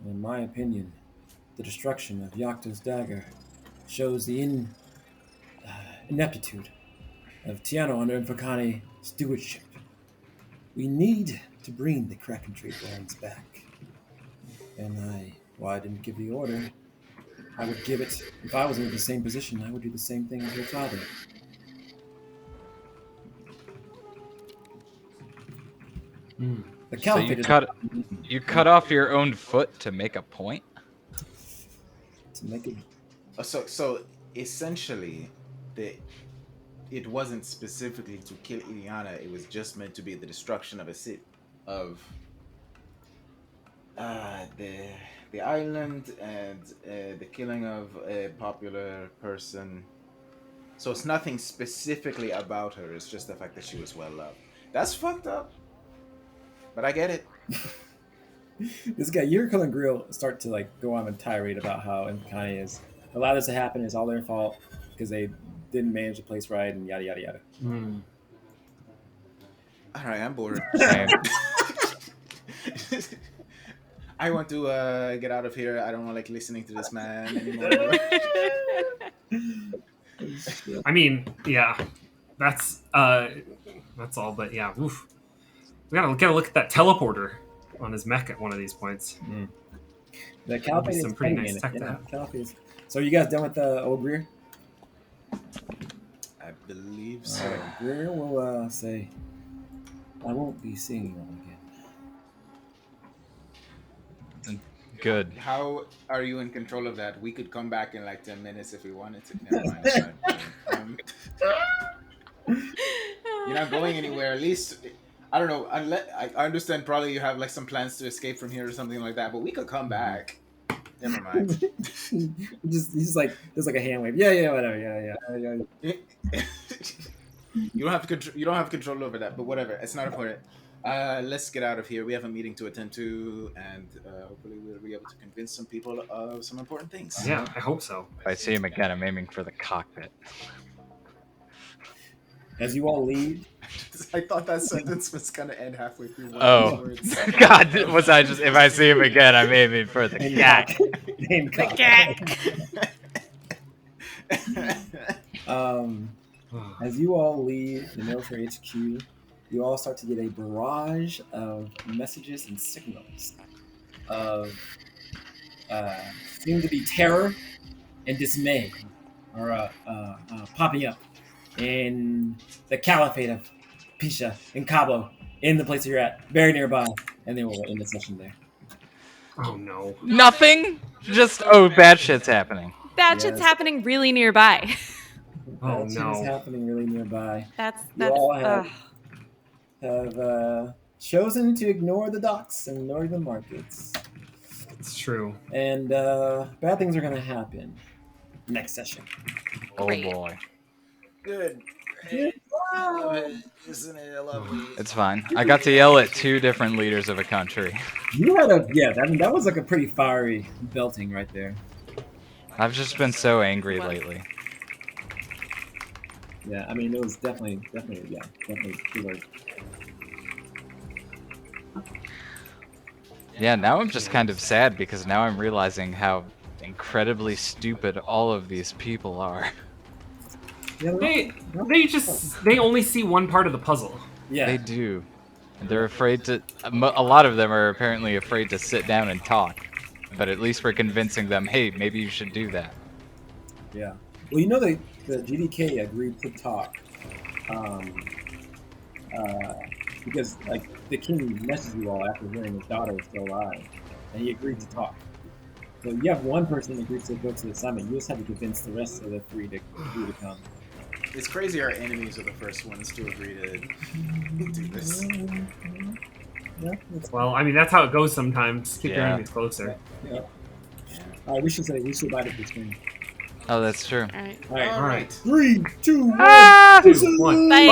And in my opinion, the destruction of Yakto's dagger shows the ineptitude of Tiano under Infocani stewardship. We need to bring the Kraken trade barons back. And I didn't give the order. I would give it, if I was in the same position, I would do the same thing as your father. The So Caliphate you cut off your own foot to make a point? to make it. So essentially, it wasn't specifically to kill Ileana. It was just meant to be the destruction of a city, of the island, and the killing of a popular person. So it's nothing specifically about her. It's just the fact that she was well loved. That's fucked up. But I get it. This guy, Yuriko and Grill start to like go on a tirade about how Infocani is allowed this to happen. It's all their fault because they didn't manage the place right and yada yada yada. All right, I'm bored. Same. I want to get out of here. I don't like listening to this man anymore. I mean, yeah, that's all. But yeah, oof. We gotta look at that teleporter on his mech at one of these points. The Caliphate is some pretty fighting nice in it, tech to yeah, have. Caliphate is- So you guys done with the old Greer? I believe so. Greer will say, "I won't be seeing you all again." Good. How are you in control of that? We could come back in like 10 minutes if we wanted to. Never mind. It's not important. You're not going anywhere. At least I don't know. Unless I understand, probably you have like some plans to escape from here or something like that. But we could come back. Never mind. he's just like there's like a hand wave. Yeah, whatever. Yeah. You don't have control. You don't have control over that. But whatever. It's not important. Let's get out of here. We have a meeting to attend to, and hopefully we'll be able to convince some people of some important things. Yeah, I hope so. If I see him again, I'm aiming for the cockpit. As you all leave, I thought that sentence was gonna end halfway through one Oh. of those words. God, was I just? If I see him again, I'm aiming for the cat. Name The cat. As you all leave the military HQ, you all start to get a barrage of messages and signals of seem to be terror and dismay are popping up in the Caliphate of Pisha in Cabo, in the place you're at, very nearby, and they will end the session there. Oh no. Nothing. Just bad shit's happening. That shit's happening really nearby. Oh, That shit no. is happening really nearby. That's You all ugh. have chosen to ignore the docks and ignore the markets. It's true. And bad things are going to happen next session. Oh Great. boy. Good. Hey, I love it. Isn't it lovely? It's fine. I got to yell at 2 different leaders of a country. You had that was like a pretty fiery belting right there. I've just been so angry lately. Yeah, I mean, it was definitely too late. Yeah, now I'm just kind of sad because now I'm realizing how incredibly stupid all of these people are. Yeah, They only see one part of the puzzle. yeah. They do. And they're afraid to. A lot of them are apparently afraid to sit down and talk. But at least we're convincing them, hey, maybe you should do that. Yeah. Well, you know, the GDK agreed to talk because like the king messaged you all after hearing his daughter was still alive, and he agreed to talk. So you have one person that agrees to go to the summit. You just have to convince the rest of the 3 to come. It's crazy our enemies are the first ones to agree to do this. Yeah, that's Well, I mean, that's how it goes sometimes. Keep your Yeah. enemies closer. yeah. We should light up the screen. Oh, that's true. All right. All right. All right. 3, 2, 1. Ah! 2, 1. Bye.